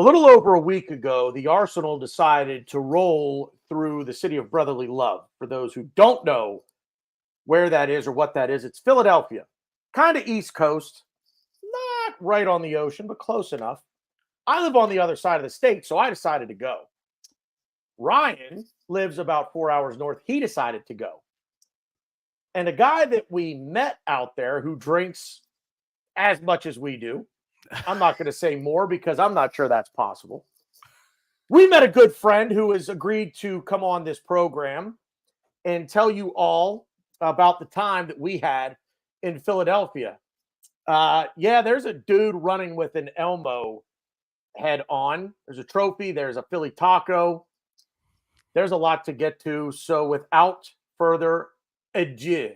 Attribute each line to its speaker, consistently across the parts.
Speaker 1: little over a week ago, the Arsenal decided to roll through the city of brotherly love. For those who don't know where that is or what that is, it's Philadelphia, kind of East Coast, not right on the ocean, but close enough. I live on the other side of the state, so I decided to go. Ryan lives about 4 hours north. He decided to go. And a guy that we met out there who drinks as much as we do, I'm not going to say more because I'm not sure that's possible. We met a good friend who has agreed to come on this program and tell you all about the time that we had in Philadelphia. There's a dude running with an Elmo head on. There's a trophy. There's a Philly taco. There's a lot to get to. So without further ado,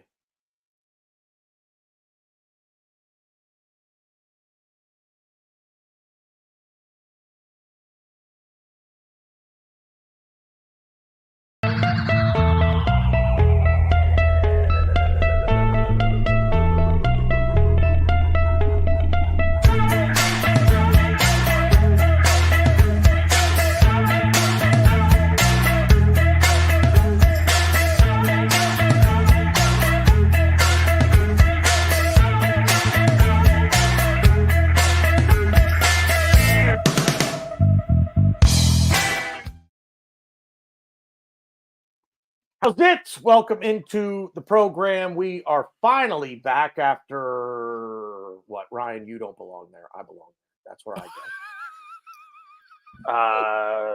Speaker 1: how's it? Welcome into the program. We are finally back after what? Ryan, you don't belong there. I belong there. That's where I go.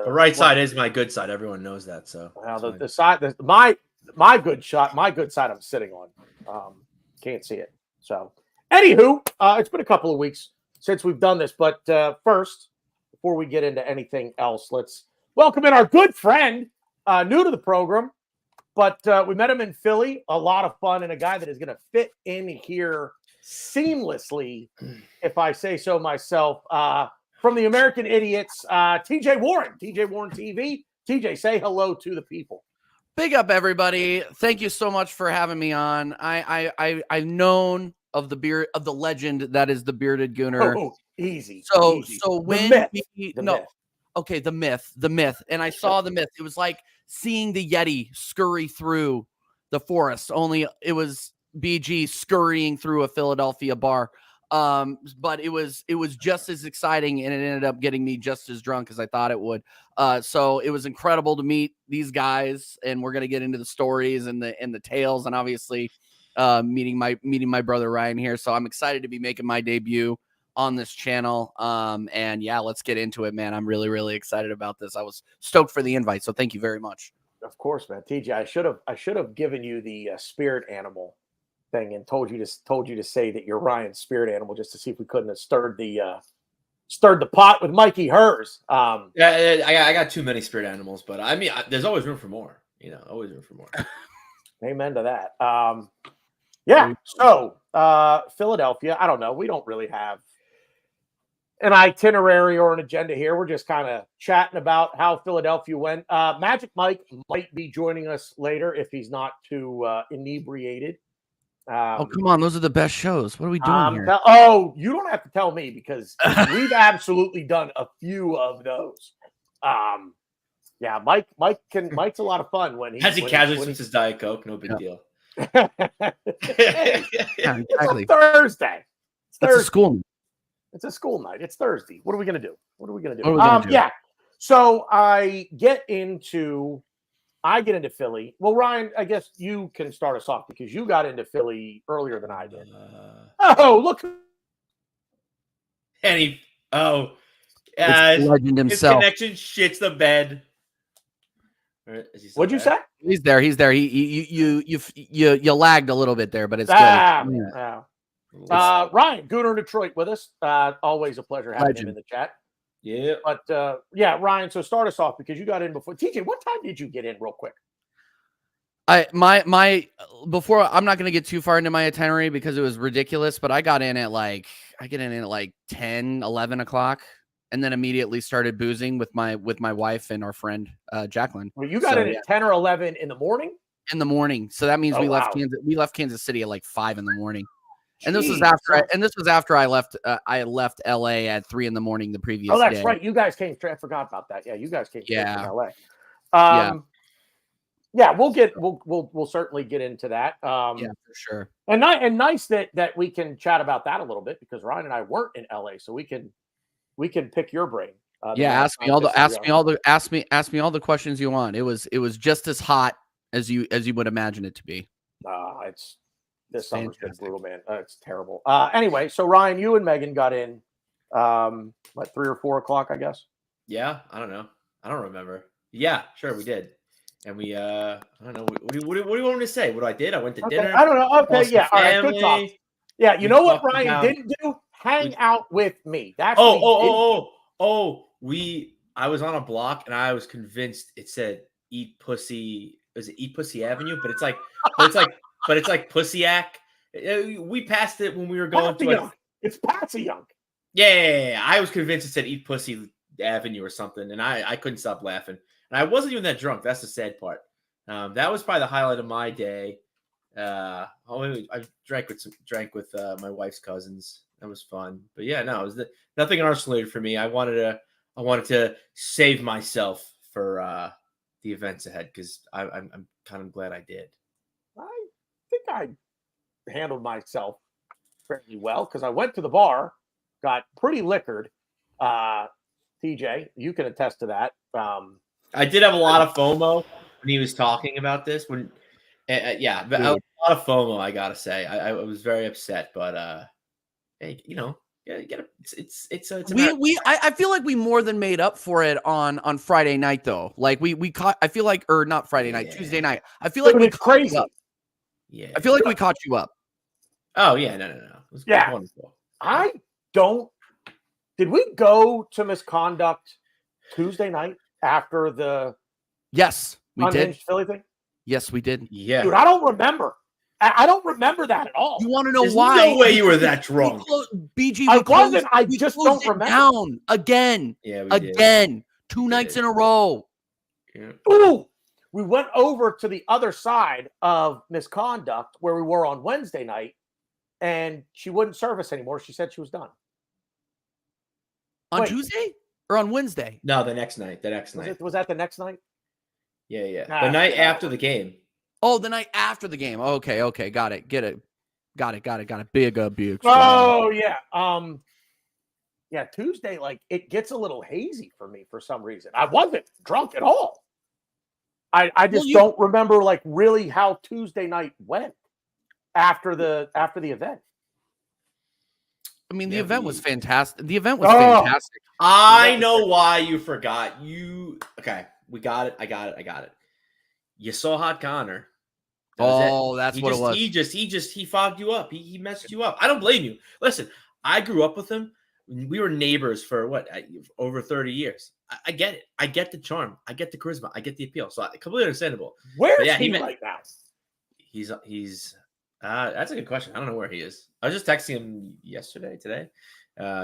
Speaker 2: The right side is my good side. Everyone knows that. So
Speaker 1: the side, my good side, I'm sitting on. Can't see it. So, anywho, it's been a couple of weeks since we've done this, but first, before we get into anything else, let's welcome in our good friend, new to the program. But we met him in Philly, a lot of fun, and a guy that is going to fit in here seamlessly, if I say so myself. From the American Idiots, TJ Warren TV. TJ, say hello to the people.
Speaker 3: Big up, everybody. Thank you so much for having me on. I've known of the beard of the legend that is the Bearded Gooner.
Speaker 1: Oh, easy.
Speaker 3: So
Speaker 1: The
Speaker 3: myth. And I saw the myth. It was like seeing the Yeti scurry through the forest, only it was BG scurrying through a Philadelphia bar. But it was just as exciting, and it ended up getting me just as drunk as I thought it would. So it was incredible to meet these guys, and we're gonna get into the stories and the tales, and obviously meeting my brother Ryan here. So I'm excited to be making my debut on this channel. And yeah, let's get into it, man. I'm really, really excited about this. I was stoked for the invite, so thank you very much.
Speaker 1: Of course, man. TJ, I should have given you the spirit animal thing and told you to say that you're Ryan's spirit animal, just to see if we couldn't have stirred the pot with Mikey Hers.
Speaker 2: I got too many spirit animals, but I mean, there's always room for more. Always room for more.
Speaker 1: Amen to that. So Philadelphia. I don't know. We don't really have an itinerary or an agenda here. We're just kind of chatting about how Philadelphia went. Magic Mike might be joining us later if he's not too inebriated.
Speaker 3: Oh, come on. Those are the best shows. What are we doing here?
Speaker 1: You don't have to tell me because we've absolutely done a few of those. Mike's a lot of fun when he
Speaker 2: casually switches Diet Coke. No big deal.
Speaker 1: Hey, exactly. It's Thursday.
Speaker 3: It's a school night.
Speaker 1: It's a school night. It's Thursday. What are we going to do? So I get into Philly. Well, Ryan, I guess you can start us off because you got into Philly earlier than I did. Look.
Speaker 2: And
Speaker 3: it's legend himself.
Speaker 2: His connection shits the bed.
Speaker 1: What'd you say?
Speaker 3: He's there. You lagged a little bit there, but it's good.
Speaker 1: Ryan Gooner, Detroit, with us. Always a pleasure having him in the chat.
Speaker 2: Yeah.
Speaker 1: But Ryan, so start us off because you got in before. TJ, what time did you get in real quick?
Speaker 3: Before, I'm not going to get too far into my itinerary because it was ridiculous, but I got in at like 10, 11 o'clock and then immediately started boozing with my wife and our friend, Jacqueline.
Speaker 1: Well, you got in at 10 or 11 in the morning?
Speaker 3: In the morning. So that means we left Kansas City at like 5 in the morning. And this was after I left. I left LA at 3 a.m. the previous day.
Speaker 1: Oh, that's right. You guys came straight. I forgot about that. Yeah, you guys came straight from LA. Yeah, we'll certainly get into that.
Speaker 3: Yeah, for sure.
Speaker 1: And nice that we can chat about that a little bit, because Ryan and I weren't in LA, so we can pick your brain.
Speaker 3: Ask me all the questions you want. It was just as hot as you would imagine it to be.
Speaker 1: This summer's been brutal, man. It's terrible. Anyway, so Ryan, you and Megan got in, 3 or 4 o'clock, I guess.
Speaker 2: Yeah, I don't know. I don't remember. Yeah, sure, we did. And we, I don't know. What do you want me to say? What I did? I went to dinner.
Speaker 1: I don't know. Okay, yeah. All right, good talk. Yeah, you know what Ryan didn't do? Hang out with me. That's
Speaker 2: I was on a block and I was convinced it said "Eat Pussy." Was it Eat Pussy Avenue? But it's like Pussyak. We passed it when we were going to.
Speaker 1: It's Patsy Young.
Speaker 2: Yeah. I was convinced it said "Eat Pussy Avenue" or something, and I couldn't stop laughing. And I wasn't even that drunk. That's the sad part. That was probably the highlight of my day. I drank with my wife's cousins. That was fun. But yeah, no, it was nothing arson-related for me. I wanted to save myself for the events ahead, because I'm kind of glad I did.
Speaker 1: I think I handled myself fairly well, because I went to the bar, got pretty liquored. TJ, you can attest to that.
Speaker 2: I did have a lot of FOMO when he was talking about this. But a lot of FOMO, I gotta say. I was very upset, but hey, it's
Speaker 3: I feel like we more than made up for it on Friday night, though. Like we caught. I feel like, or not Friday night, Tuesday night. I feel like
Speaker 1: it's crazy.
Speaker 3: Yeah, I feel like we caught you up.
Speaker 2: Oh yeah, no. It was wonderful.
Speaker 1: Did we go to Misconduct Tuesday night after the
Speaker 3: Yes, we did.
Speaker 1: Philly thing?
Speaker 3: Yes, we did.
Speaker 2: Yeah.
Speaker 1: Dude, I don't remember. I don't remember that at all.
Speaker 3: You want to know
Speaker 2: There's
Speaker 3: why?
Speaker 2: No way you were that drunk.
Speaker 3: BG,
Speaker 1: I wasn't. I just don't remember.
Speaker 3: Down again.
Speaker 2: Yeah,
Speaker 3: again. 2 nights in a row.
Speaker 2: Yeah.
Speaker 1: Ooh, we went over to the other side of Misconduct where we were on Wednesday night, and she wouldn't serve us anymore. She said she was done.
Speaker 3: On Tuesday or on Wednesday?
Speaker 2: No, the next night.
Speaker 1: Was that the next night?
Speaker 2: Yeah. The night after the game.
Speaker 3: Oh, the night after the game. Okay. Got it. Get it. Got it. Big.
Speaker 1: Oh, yeah. Yeah, Tuesday, like, it gets a little hazy for me for some reason. I wasn't drunk at all. I just don't remember, like, really how Tuesday night went after the event.
Speaker 3: I mean, the event was fantastic. Fantastic.
Speaker 2: I know why you forgot. Okay, we got it. I got it. You saw Hot Connor.
Speaker 3: That's what it was.
Speaker 2: He fogged you up. He messed you up. I don't blame you. Listen, I grew up with him. We were neighbors for over 30 years. I get it. I get the charm. I get the charisma. I get the appeal. So completely understandable.
Speaker 1: Where is he right now?
Speaker 2: He's that's a good question. I don't know where he is. I was just texting him today.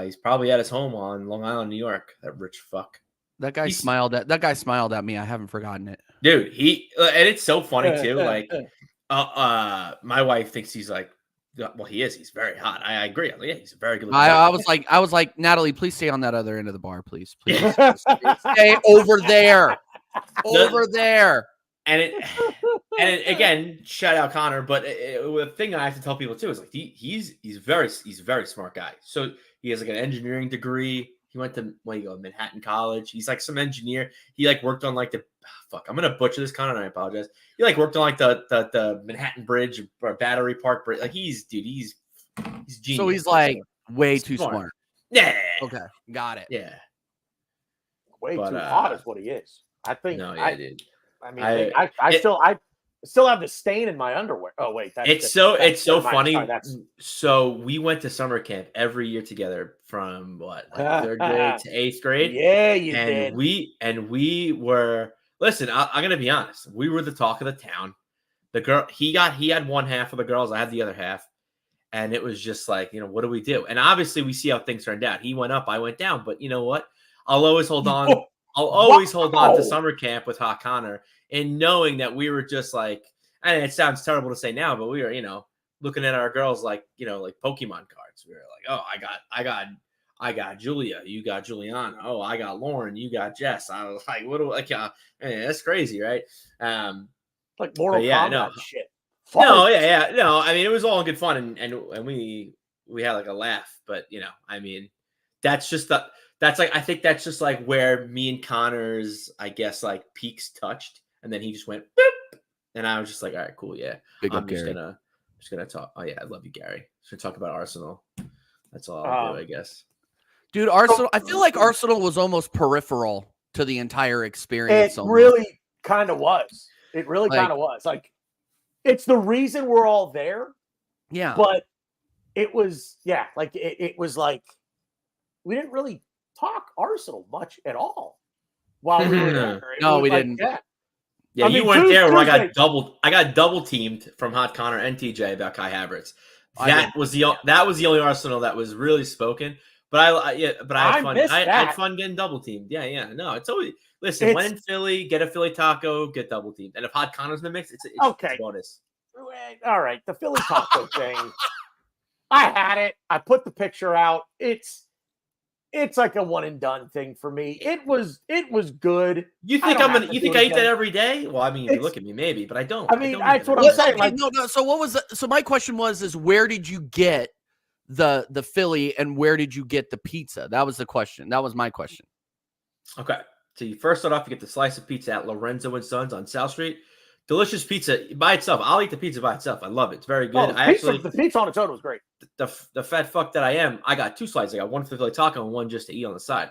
Speaker 2: He's probably at his home on Long Island, New York. That rich fuck.
Speaker 3: That guy smiled at me. I haven't forgotten it.
Speaker 2: Dude, and it's so funny too. Like, my wife thinks he's like, well, he is. He's very hot. I agree. Yeah, he's a very good.
Speaker 3: I was like, Natalie, please stay on that other end of the bar, please. Stay over there.
Speaker 2: And again, shout out Connor. But the thing I have to tell people too is like he's a very smart guy. So he has like an engineering degree. He went to Manhattan College. He's like some engineer. He like worked on like I'm gonna butcher this, Connor, and I apologize. He like worked on like the Manhattan Bridge or Battery Park Bridge. Like he's genius.
Speaker 3: So he's like way too smart.
Speaker 2: Yeah.
Speaker 3: Okay, got it.
Speaker 2: Yeah.
Speaker 1: Way too hot is what he is. I think.
Speaker 2: No, yeah, dude.
Speaker 1: I mean, I still have the stain in my underwear. Oh wait,
Speaker 2: it's so funny. So we went to summer camp every year together from third grade to 8th grade.
Speaker 1: Yeah, you did.
Speaker 2: We were. Listen, I'm gonna be honest. We were the talk of the town. The girl he had one half of the girls. I had the other half, and it was just like, what do we do? And obviously, we see how things turned out. He went up, I went down. But you know what? I'll always hold on. I'll always hold on to summer camp with Hot Connor, and knowing that we were just like, and it sounds terrible to say now, but we were, looking at our girls like like Pokemon cards. We were like, oh, I got Julia, you got Juliana. Oh, I got Lauren, you got Jess. I was like, what do like? That's crazy, right?
Speaker 1: Like Mortal
Speaker 2: yeah,
Speaker 1: Kombat
Speaker 2: no.
Speaker 1: shit.
Speaker 2: No, yeah. No, I mean, it was all in good fun, and we had like a laugh, but I mean, that's just I think that's just like where me and Connor's, I guess, like peaks touched, and then he just went boop, and I was just like, all right, cool, yeah. I'm just gonna talk. Oh yeah, I love you, Gary. Just gonna talk about Arsenal. That's all I'll do, I guess.
Speaker 3: Dude, Arsenal. I feel like Arsenal was almost peripheral to the entire experience.
Speaker 1: It really kind of was. It really
Speaker 3: Like-
Speaker 1: kind of was. Like, it's the reason we're all there.
Speaker 3: Yeah.
Speaker 1: But it was, like it was like we didn't really talk Arsenal much at all while we were there.
Speaker 3: No, we didn't.
Speaker 2: Yeah,
Speaker 1: I
Speaker 2: you
Speaker 1: mean,
Speaker 2: weren't there where
Speaker 1: Tuesday-
Speaker 2: I got double teamed from Hot Connor and TJ about Kai Havertz.
Speaker 3: I
Speaker 2: That was the only Arsenal that was really spoken. But I had fun. I had fun getting double teamed. Yeah. No, it's always listen. When in Philly, get a Philly taco, get double teamed. And if Hot Connor's in the mix, it's
Speaker 1: okay.
Speaker 2: a bonus.
Speaker 1: All right, the Philly taco thing. I had it. I put the picture out. It's like a one and done thing for me. It was good.
Speaker 2: You think I eat that every day? Well, I mean, if you look at me, maybe, but I don't.
Speaker 1: I mean, that's what I'm saying.
Speaker 3: Okay, no. So what was so my question was where did you get the Philly and where did you get the pizza? That was the question. That was my question.
Speaker 2: Okay. So you first start off, you get the slice of pizza at Lorenzo and Sons on South Street. Delicious pizza by itself. I'll eat the pizza by itself. I love it. It's very good.
Speaker 1: The pizza on its own was great.
Speaker 2: The fat fuck that I am, I got two slices. I got one for the Philly taco and one just to eat on the side.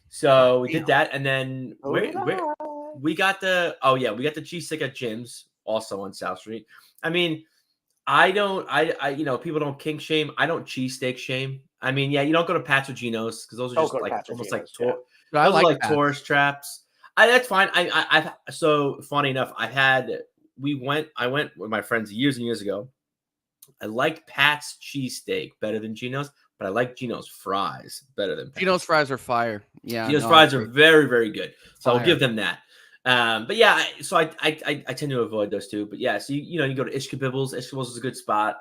Speaker 2: So we did that, and then we got the cheese stick at Jim's, also on South Street. I mean, I people don't kink shame. I don't cheesesteak shame. I mean, you don't go to Pat's or Gino's because those are just like almost like tourist traps. That's fine. I've so funny enough. I went with my friends years and years ago. I liked Pat's cheesesteak better than Gino's, but I like Gino's fries better than Pat's.
Speaker 3: Gino's fries are fire. Yeah,
Speaker 2: Gino's fries are very, very good. So
Speaker 3: Fire.
Speaker 2: I'll give them that. But yeah, so I tend to avoid those two. But yeah, so you go to Ishkabibbles. Ishkabibbles is a good spot.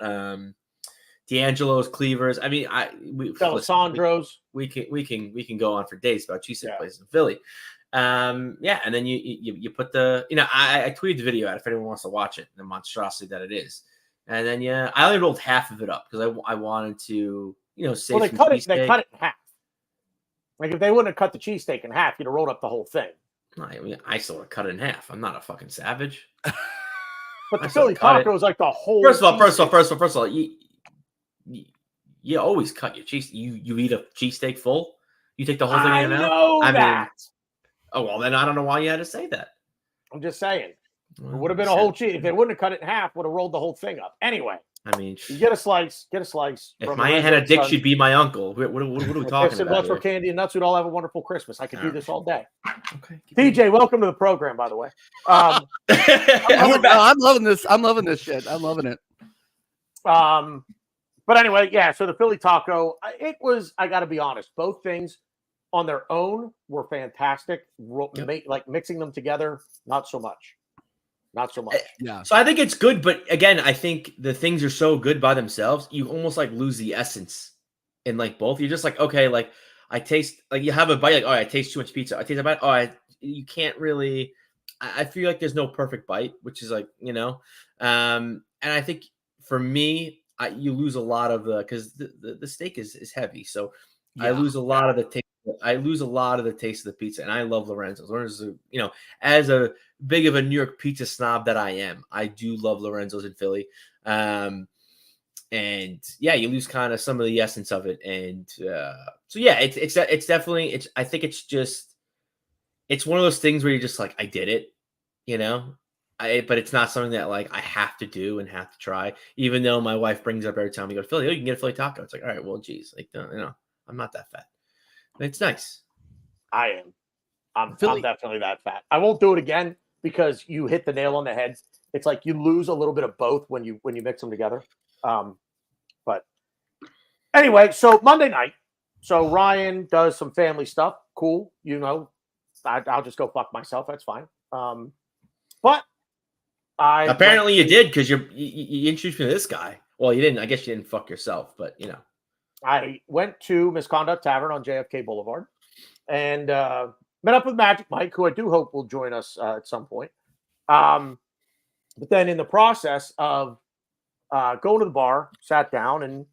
Speaker 2: D'Angelo's, Cleavers. I mean,
Speaker 1: Alessandro's.
Speaker 2: We can go on for days about cheesesteak places in Philly. And then you put the I tweeted the video out if anyone wants to watch it, the monstrosity that it is. And then I only rolled half of it up because I wanted to save.
Speaker 1: Well, they cut it in half. Like if they wouldn't have cut the cheesesteak in half, you'd have rolled up the whole thing.
Speaker 2: I mean, I still would cut it in half. I'm not a fucking savage.
Speaker 1: But the Philly taco is like the whole.
Speaker 2: First of all, you always cut your cheese. You eat a cheesesteak full. You take the whole thing in and out.
Speaker 1: I mean,
Speaker 2: oh well, then I don't know why you had to say that.
Speaker 1: I'm just saying. It would have been a whole cheese. If they wouldn't have cut it in half, would have rolled the whole thing up. Anyway.
Speaker 2: I mean,
Speaker 1: you get a slice.
Speaker 2: If my aunt had a dick, she'd be my uncle. What are we talking about?
Speaker 1: Lots for candy and nuts. We'd all have a wonderful Christmas. I could do this all day.
Speaker 2: Okay.
Speaker 1: TJ, welcome to the program, by the way.
Speaker 3: I'm loving this. I'm loving this shit. I'm loving it.
Speaker 1: But anyway, so the Philly taco, it was. I got to be honest. Both things on their own were fantastic. Like mixing them together, not so much. Not so much.
Speaker 3: Yeah.
Speaker 2: So I think it's good, but again, I think the things are so good by themselves, you almost like lose the essence in like both. You're just like, okay, like I taste, like you have a bite, like, oh, I taste too much pizza. I taste a bite. Oh, you can't really. I feel like there's no perfect bite, which is like and I think for me, you lose a lot of because the steak is heavy, so I lose a lot of the taste. I lose a lot of the taste of the pizza, and I love Lorenzo's. Lorenzo's, as a big of a New York pizza snob that I am, I do love Lorenzo's in Philly. And you lose kind of some of the essence of it. And it's definitely I think it's one of those things where you're just like, I did it, but it's not something that like I have to do and have to try. Even though my wife brings up every time we go to Philly, you can get a Philly taco. It's like, all right, well, geez, like I'm not that fat. It's nice.
Speaker 1: I am. I'm definitely that fat. I won't do it again because you hit the nail on the head. It's like you lose a little bit of both when you mix them together. But anyway, so Monday night. So Ryan does some family stuff. Cool. I'll just go fuck myself. That's fine. But
Speaker 2: apparently you did because you introduced me to this guy. Well, you didn't. I guess you didn't fuck yourself, but you know.
Speaker 1: I went to Misconduct Tavern on JFK Boulevard and met up with Magic Mike, who I do hope will join us at some point. But then in the process of going to the bar, sat down, and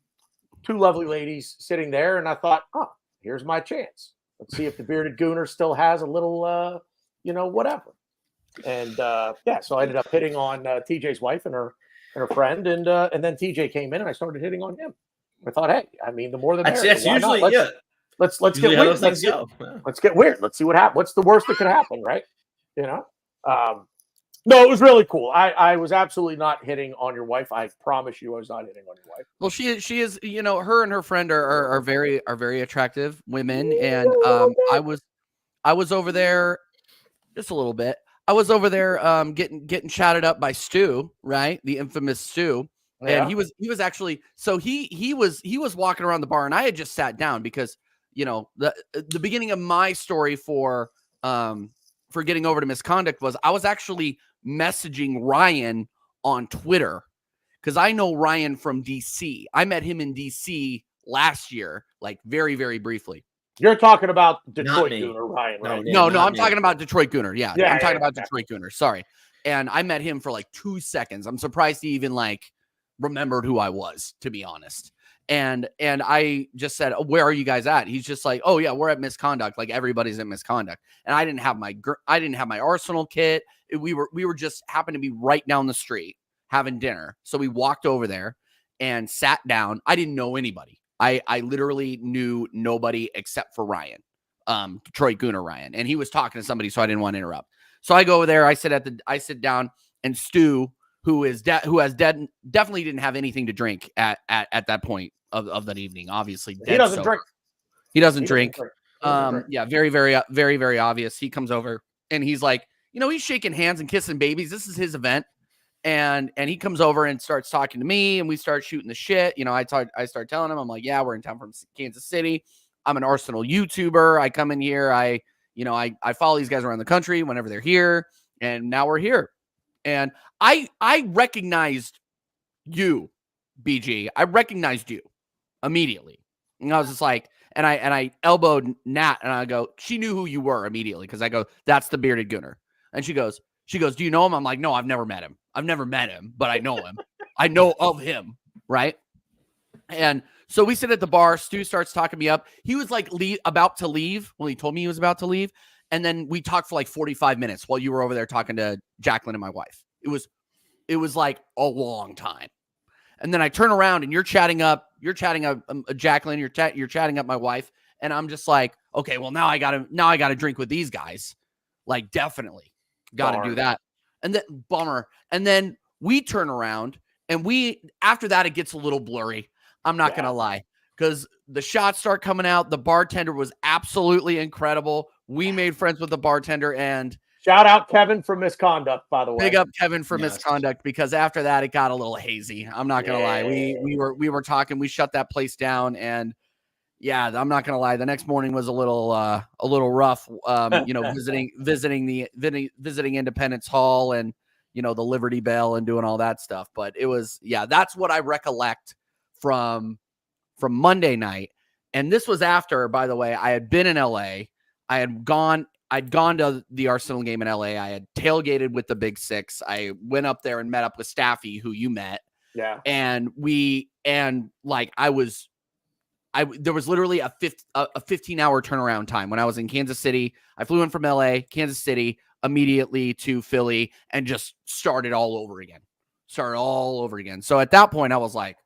Speaker 1: two lovely ladies sitting there, and I thought, oh, here's my chance. Let's see if the bearded gooner still has a little, whatever. And yeah, so I ended up hitting on TJ's wife and her friend, and then TJ came in, and I started hitting on him. I thought, hey, I mean, the more the merrier.
Speaker 2: That's usually
Speaker 1: Let's
Speaker 2: usually
Speaker 1: get
Speaker 2: how
Speaker 1: weird.
Speaker 2: those things go. Yeah.
Speaker 1: Let's get weird. Let's see what happens. What's the worst that could happen, right? You know. No, it was really cool. I was absolutely not hitting on your wife. I promise you, I was not hitting on your wife.
Speaker 3: Well, she is, her and her friend are very attractive women, and I was over there just a little bit. I was over there getting chatted up by Stu, right? The infamous Stu.
Speaker 1: Yeah.
Speaker 3: And he was actually, so he was walking around the bar, and I had just sat down because, the beginning of my story for getting over to Misconduct was I was actually messaging Ryan on Twitter because I know Ryan from DC. I met him in DC last year, like very, very briefly.
Speaker 1: You're talking about Detroit Gooner, Ryan, right?
Speaker 3: No, I'm talking about Detroit Gooner. Yeah, I'm talking about
Speaker 1: Detroit
Speaker 3: Gooner. Sorry. And I met him for like 2 seconds. I'm surprised he even remembered who I was, to be honest. And I just said, oh, where are you guys at? He's just like, oh yeah, we're at Misconduct. Like everybody's at Misconduct. And I didn't have my Arsenal kit. We were just happened to be right down the street having dinner. So we walked over there and sat down. I didn't know anybody. I literally knew nobody except for Ryan, Detroit Gooner Ryan. And he was talking to somebody, so I didn't want to interrupt. So I go over there, I sit down, and Stu, who definitely didn't have anything to drink at that point of that evening. Obviously,
Speaker 1: he doesn't drink.
Speaker 3: He doesn't drink. Yeah, very, very, very, very obvious. He comes over and he's like, he's shaking hands and kissing babies. This is his event, and he comes over and starts talking to me, and we start shooting the shit. I start telling him, I'm like, yeah, we're in town from Kansas City. I'm an Arsenal YouTuber. I come in here. I follow these guys around the country whenever they're here, and now we're here. And I recognized you, BG. I recognized you immedely. And I was just like, and I elbowed Nat, and I go, she knew who you were immediately, because I go, that's the bearded gooner. And she goes, do you know him? I'm like, no, I've never met him. But I know him. I know of him, right? And so we sit at the bar. Stu starts talking me up. He was like about to leave. Well, he told me he was about to leave. And then we talked for like 45 minutes while you were over there talking to Jacqueline and my wife. It was like a long time. And then I turn around and you're chatting up Jacqueline, you're chatting up my wife. And I'm just like, okay, well now I gotta drink with these guys. Like definitely got to do that. And then bummer. And then we turn around and after that, it gets a little blurry. I'm not going to lie, because the shots start coming out. The bartender was absolutely incredible. We made friends with the bartender, and
Speaker 1: shout out Kevin for Misconduct, by the way.
Speaker 3: Big up Kevin for Misconduct, because after that, it got a little hazy. I'm not going to lie. We were talking, we shut that place down, and yeah, I'm not going to lie. The next morning was a little rough, visiting Independence Hall and, the Liberty Bell and doing all that stuff. But it was, that's what I recollect from Monday night. And this was after, by the way, I had been in LA. I'd gone to the Arsenal game in LA. I had tailgated with the Big Six. I went up there and met up with Staffy, who you met.
Speaker 1: Yeah.
Speaker 3: And there was literally a 15-hour turnaround time when I was in Kansas City. I flew in from LA, Kansas City, immediately to Philly, and just started all over again. So at that point, I was like,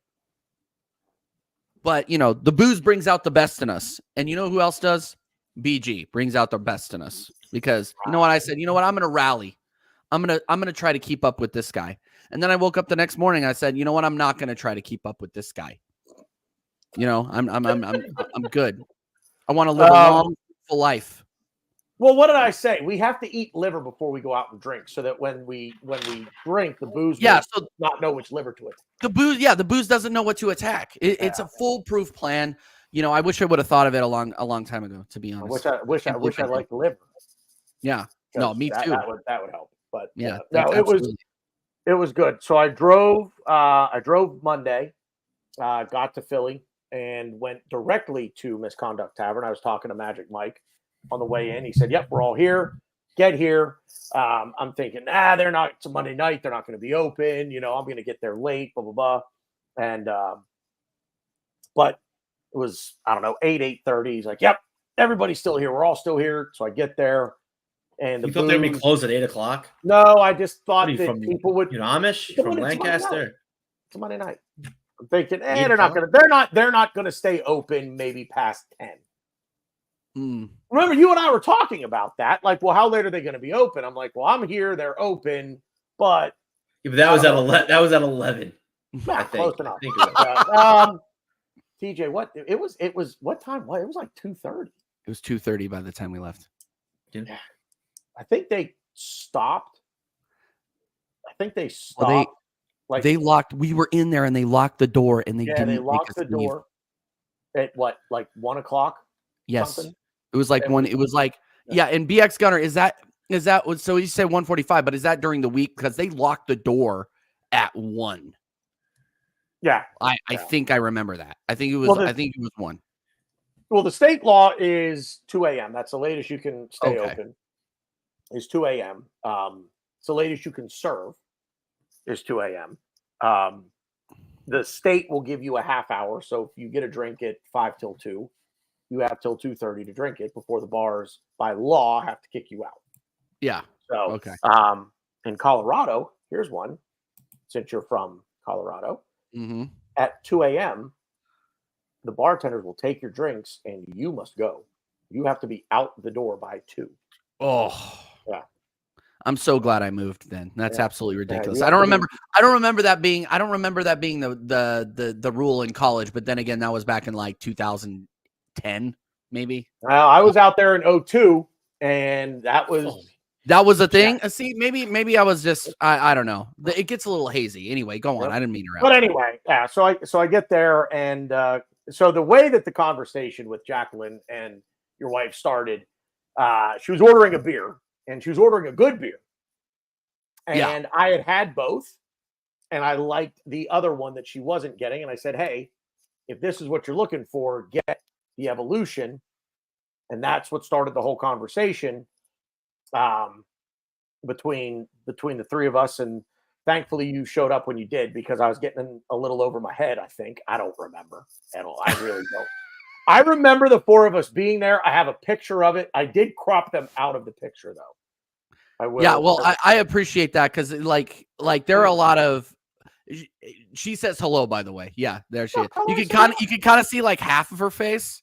Speaker 3: but the booze brings out the best in us. And you know who else does? BG brings out the best in us, because you know what I said? You know what? I'm going to rally. I'm going to try to keep up with this guy. And then I woke up the next morning. I said, you know what? I'm not going to try to keep up with this guy. I'm good. I want to live a long, full life.
Speaker 1: Well, what did I say? We have to eat liver before we go out and drink, so that when we drink, the booze will not know which liver to attack.
Speaker 3: The booze doesn't know what to attack. It's a foolproof plan. I wish I would have thought of it a long time ago, to be honest.
Speaker 1: I wish I liked the liver.
Speaker 3: Yeah. No, me too.
Speaker 1: That would help. But
Speaker 3: yeah,
Speaker 1: no, It was good. So I drove Monday, got to Philly and went directly to Misconduct Tavern. I was talking to Magic Mike on the way in. He said, "Yep, we're all here. Get here." I'm thinking, they're not. It's a Monday night. They're not going to be open. I'm going to get there late. Blah blah blah. And but it was, I don't know, 8:30. He's like, "Yep, everybody's still here. We're all still here." So I get there, and
Speaker 2: You thought they'd be closed at 8:00?
Speaker 1: No, I just thought
Speaker 2: What are you
Speaker 1: that
Speaker 2: from,
Speaker 1: people would.
Speaker 2: Amish
Speaker 1: Yeah,
Speaker 2: from
Speaker 1: but it's Monday night.
Speaker 2: Lancaster?
Speaker 1: It's a Monday night. I'm thinking,
Speaker 2: 8
Speaker 1: they're not
Speaker 2: o'clock?
Speaker 1: gonna, they're not gonna stay open maybe past 10.
Speaker 3: Mm.
Speaker 1: Remember, you and I were talking about that. Like, well, how late are they going to be open? I'm like, well, I'm here. They're open, but
Speaker 2: Yeah, but that was at 11. That was at 11.
Speaker 1: yeah,
Speaker 2: I think.
Speaker 1: close enough.
Speaker 2: I think it was
Speaker 1: TJ, what it was what time? What, it was like 2:30.
Speaker 3: It was 2:30 by the time we left.
Speaker 2: Yeah.
Speaker 1: I think they stopped.
Speaker 3: Well,
Speaker 1: like
Speaker 3: they locked. We were in there and they locked the door and they didn't.
Speaker 1: they
Speaker 3: make
Speaker 1: locked
Speaker 3: us
Speaker 1: the
Speaker 3: leave.
Speaker 1: door at what, like 1:00?
Speaker 3: Yes,
Speaker 1: something?
Speaker 3: it was like
Speaker 1: And
Speaker 3: one.
Speaker 1: we-
Speaker 3: It was like And BX Gunner, is that so? You say 1:45, but is that during the week? Because they locked the door at 1.
Speaker 1: Yeah.
Speaker 3: I
Speaker 1: Yeah.
Speaker 3: think I remember that. I think it was.
Speaker 1: Well,
Speaker 3: I think it was 1.
Speaker 1: Well, the state law is 2 a.m. That's the latest you can stay
Speaker 3: Okay.
Speaker 1: open. Is 2 a.m. It's the latest you can serve is 2 a.m. The state will give you a half hour. So if you get a drink at 5 till 2, you have till 2:30 to drink it before the bars, by law, have to kick you out.
Speaker 3: Yeah.
Speaker 1: So,
Speaker 3: Okay.
Speaker 1: In Colorado, here's one. Since you're from Colorado,
Speaker 3: Mm-hmm.
Speaker 1: at 2 a.m., the bartenders will take your drinks and you must go. You have to be out the door by 2.
Speaker 3: Oh.
Speaker 1: Yeah.
Speaker 3: I'm so glad I moved then. That's absolutely ridiculous.
Speaker 1: you
Speaker 3: I
Speaker 1: have
Speaker 3: don't
Speaker 1: to be-
Speaker 3: remember. I don't remember that being the rule in college. But then again, that was back in like 2010, maybe.
Speaker 1: I was out there in 2002, and that was
Speaker 3: That was a thing. See, maybe I was just I don't know. It gets a little hazy. Anyway, go on.
Speaker 1: Yep.
Speaker 3: I didn't mean to.
Speaker 1: But anyway, yeah. So I get there, and so the way that the conversation with Jacqueline and your wife started, she was ordering a beer, and she was ordering a good beer, and I had both, and I liked the other one that she wasn't getting, and I said, hey, if this is what you're looking for, get the Evolution, and that's what started the whole conversation. Between the three of us, and thankfully you showed up when you did, because I was getting a little over my head. I think I don't remember at all. I really don't. I remember the 4 of us being there. I have a picture of it. I did crop them out of the picture though. I will.
Speaker 3: Yeah, well, I appreciate that, because like there are a lot of. She says hello, by the way. Yeah, there she is. You can kind of see like half of her face,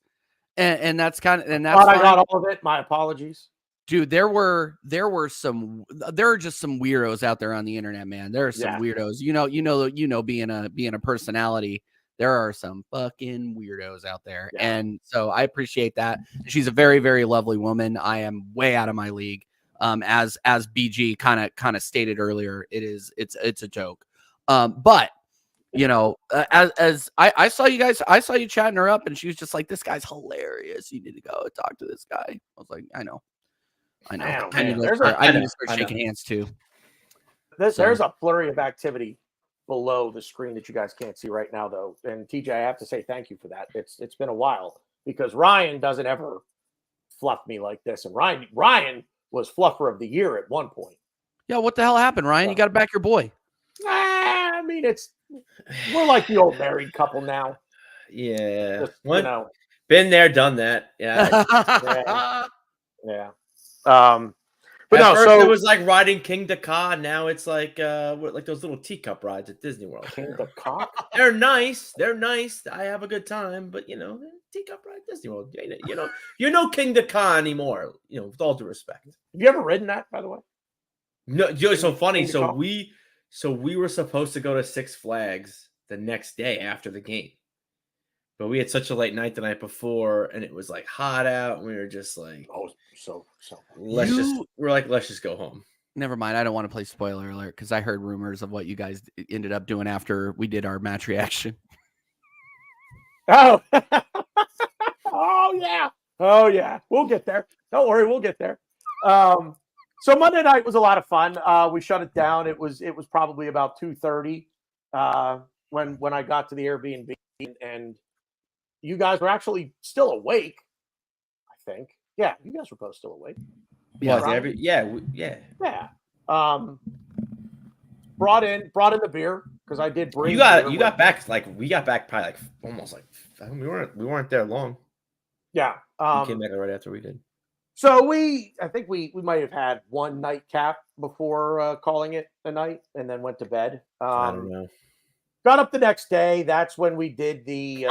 Speaker 3: and that's kind of and that's.
Speaker 1: I got all of it. My apologies.
Speaker 3: Dude, there are just some weirdos out there on the internet, man. There are some weirdos. Being a personality, there are some fucking weirdos out there. Yeah. And so I appreciate that. She's a very, very lovely woman. I am way out of my league. As BG kind of stated earlier, it's a joke. But as I saw you guys, I saw you chatting her up, and she was just like, this guy's hilarious. You need to go talk to this guy. I was like, I know. I need to start shaking hands too.
Speaker 1: There's a flurry of activity below the screen that you guys can't see right now, though. And TJ, I have to say thank you for that. It's been a while, because Ryan doesn't ever fluff me like this. And Ryan was fluffer of the year at one point.
Speaker 3: Yeah, what the hell happened, Ryan? You got to back your boy.
Speaker 1: I mean, we're like the old married couple now.
Speaker 2: Yeah,
Speaker 1: Just,
Speaker 2: been there, done that. Yeah,
Speaker 1: yeah.
Speaker 2: But at first it was like riding King the Ka. Now it's like those little teacup rides at Disney World.
Speaker 1: King the Ka?
Speaker 2: They're nice. I have a good time, but teacup ride at Disney World. King the Ka anymore. With all due respect.
Speaker 1: Have you ever ridden that, by the way?
Speaker 2: No, it's so funny. So we were supposed to go to Six Flags the next day after the game. But we had such a late night the night before, and it was like hot out, and we were just like, let's just go home.
Speaker 3: Never mind. I don't want to play spoiler alert, because I heard rumors of what you guys ended up doing after we did our match reaction.
Speaker 1: Oh, oh yeah. We'll get there. Don't worry, we'll get there. So Monday night was a lot of fun. We shut it down. It was probably about 2:30 when I got to the Airbnb, and you guys were actually still awake. I think. Yeah, you guys were both still awake.
Speaker 2: Yeah,
Speaker 1: Ryan?
Speaker 2: yeah.
Speaker 1: Yeah. Brought in the beer because I did bring.
Speaker 2: You got back like we got back probably like almost like we weren't there long.
Speaker 1: Yeah.
Speaker 2: You came back right after we did.
Speaker 1: So I think we might have had one nightcap before calling it a night, and then went to bed.
Speaker 2: I don't know.
Speaker 1: Got up the next day. That's when we did the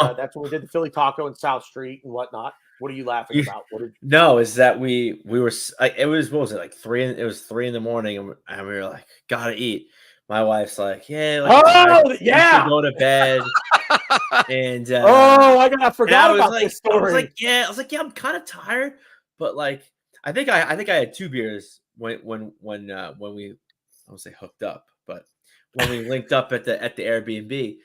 Speaker 1: Philly Taco in South Street and whatnot. What are you laughing about?
Speaker 2: No, is that we were it was what was it like 3 it was 3 in the morning and we were like gotta eat. My wife's like, yeah, like, you should go to bed. And
Speaker 1: I forgot about this story.
Speaker 2: I was like, yeah, I'm kind of tired, but like I think I had 2 beers when we I won't say hooked up, but when we linked up at the Airbnb.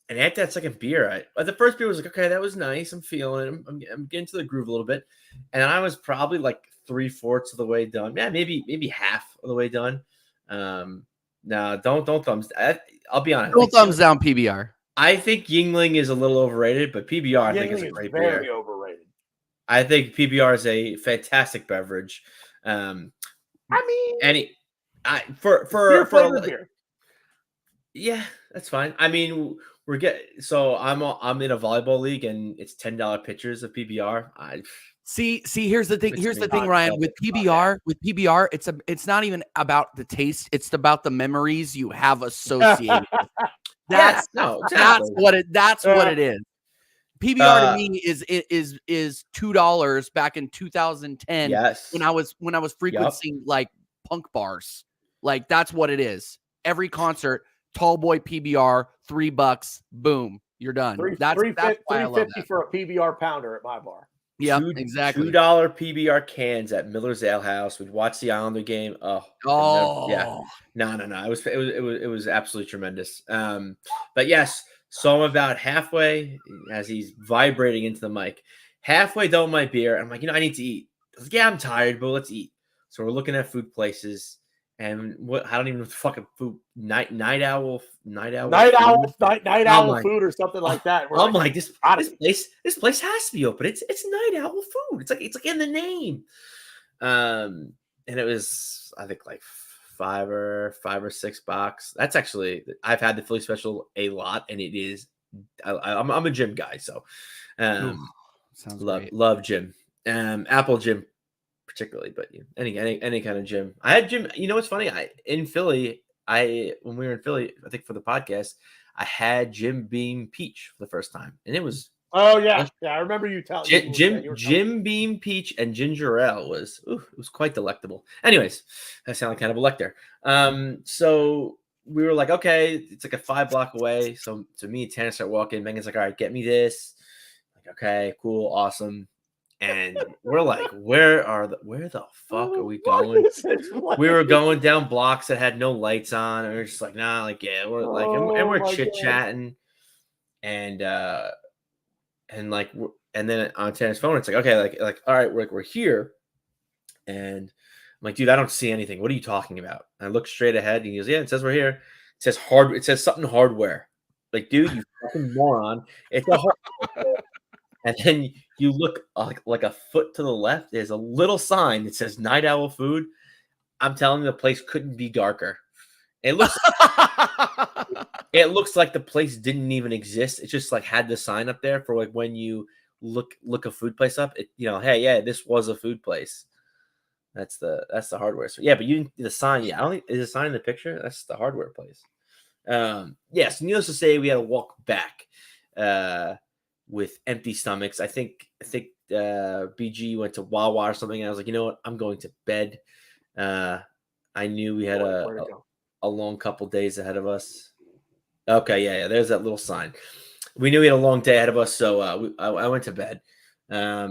Speaker 2: And after that second beer, the first beer was like, okay, that was nice. I'm feeling it. I'm getting to the groove a little bit. And I was probably like 3/4 of the way done. Yeah, maybe half of the way done. No, don't thumbs. I'll be honest.
Speaker 3: Don't thumbs down PBR.
Speaker 2: I think Yingling is a little overrated, but PBR I think is a great beer.
Speaker 1: Very overrated.
Speaker 2: I think PBR is a fantastic beverage.
Speaker 1: I mean,
Speaker 2: for
Speaker 1: beer.
Speaker 2: Yeah, that's fine. I mean, I'm in a volleyball league and it's $10 pitchers of PBR.
Speaker 3: See, here's the thing, Ryan. With PBR, it's not even about the taste; it's about the memories you have associated. That's what it is. PBR to me is $2 back in 2010.
Speaker 2: Yes,
Speaker 3: when I was frequenting like punk bars. Like that's what it is. Every concert, tall boy PBR, $3, boom, you're done. That's why I love that.
Speaker 1: For a PBR pounder at my bar.
Speaker 3: Yeah, exactly.
Speaker 2: $2 PBR cans at Miller's Ale House. We'd watch the Islander game. No. It was absolutely tremendous. But yes, so I'm about halfway as he's vibrating into the mic. Halfway done my beer. I'm like, I need to eat. I was like, yeah, I'm tired, but let's eat. So we're looking at food places. And I don't even know what the fucking food night owl
Speaker 1: food or something like that.
Speaker 2: I'm like this place has to be open. It's night owl food. It's like in the name. And it was I think like $5 or $6. That's actually I've had the Philly special a lot, and it is I'm a gym guy, so
Speaker 3: sounds
Speaker 2: love gym. Apple gym. Particularly, but any kind of gym. I had gym. You know what's funny? In Philly, when we were in Philly, I think for the podcast, I had Jim Beam Peach for the first time, and it was.
Speaker 1: Oh yeah, I remember you telling
Speaker 2: Jim Beam Peach and ginger ale it was quite delectable. Anyways, I sound like kind of a lector. So we were like, okay, it's like a 5 block away. So me and Tanner start walking. Megan's like, all right, get me this. Like, okay, cool, awesome. And we're like, where the fuck are we going? We were going down blocks that had no lights on, and we're just like, nah, like yeah, we're like, and we're chit chatting, and then on Tanner's phone, it's like, okay, like all right, we're here, and I'm like, dude, I don't see anything. What are you talking about? And I look straight ahead, and he goes, yeah, it says we're here. It says something hardware. Like, dude, you fucking moron! It's a hardware. And then you look like a foot to the left. There's a little sign that says Night Owl Food. I'm telling you, the place couldn't be darker. It looks like the place didn't even exist. It just like had the sign up there for like when you look a food place up. Hey, yeah, this was a food place. That's the hardware. So yeah, but the sign. Yeah, I don't think is a sign in the picture. That's the hardware place. Yes, needless to say, we had to walk back. With empty stomachs. I think BG went to Wawa or something. And I was like, you know what? I'm going to bed. I knew we had a long couple days ahead of us. Okay, yeah. There's that little sign. We knew we had a long day ahead of us, so I went to bed.
Speaker 1: I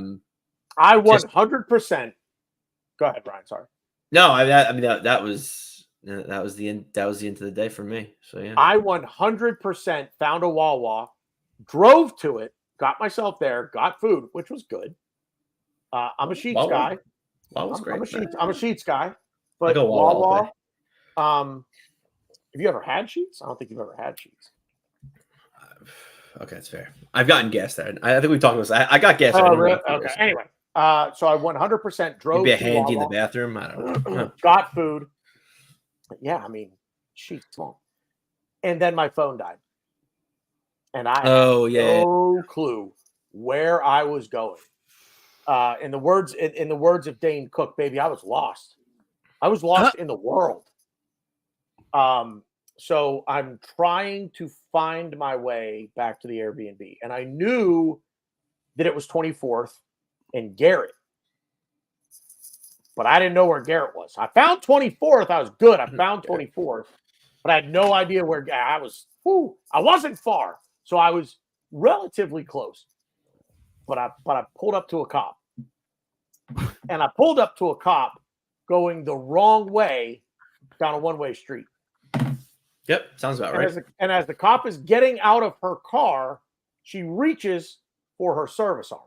Speaker 1: 100%. Go ahead, Brian. Sorry.
Speaker 2: No, I mean that was the end. That was the end of the day for me. So yeah,
Speaker 1: I 100% found a Wawa, drove to it. Got myself there, got food, which was good. I'm a Sheetz guy.
Speaker 2: Wawa was great.
Speaker 1: I'm a Sheets guy,
Speaker 2: I
Speaker 1: but
Speaker 2: go Wawa all day.
Speaker 1: Wawa. Have you ever had Sheets? I don't think you've ever had Sheets.
Speaker 2: Okay, that's fair. I've gotten gas there. I think we talked about this. I got gas.
Speaker 1: Oh, really? Okay. Anyway, so I 100% drove
Speaker 2: Maybe a
Speaker 1: to
Speaker 2: handy in
Speaker 1: Wawa,
Speaker 2: the bathroom. I don't know.
Speaker 1: got food. Yeah, I mean, Sheets long. And then my phone died, and I had no clue where I was going. In the words of Dane Cook, baby, I was lost. I was lost in the world. So I'm trying to find my way back to the Airbnb, and I knew that it was 24th and Garrett, but I didn't know where Garrett was. I found 24th. I was good. I found 24th, but I had no idea where I was. I wasn't far, so I was relatively close. But I pulled up to a cop, and I pulled up to a cop going the wrong way down a one-way street.
Speaker 2: Yep, sounds about right.
Speaker 1: And as the cop is getting out of her car, she reaches for her service arm.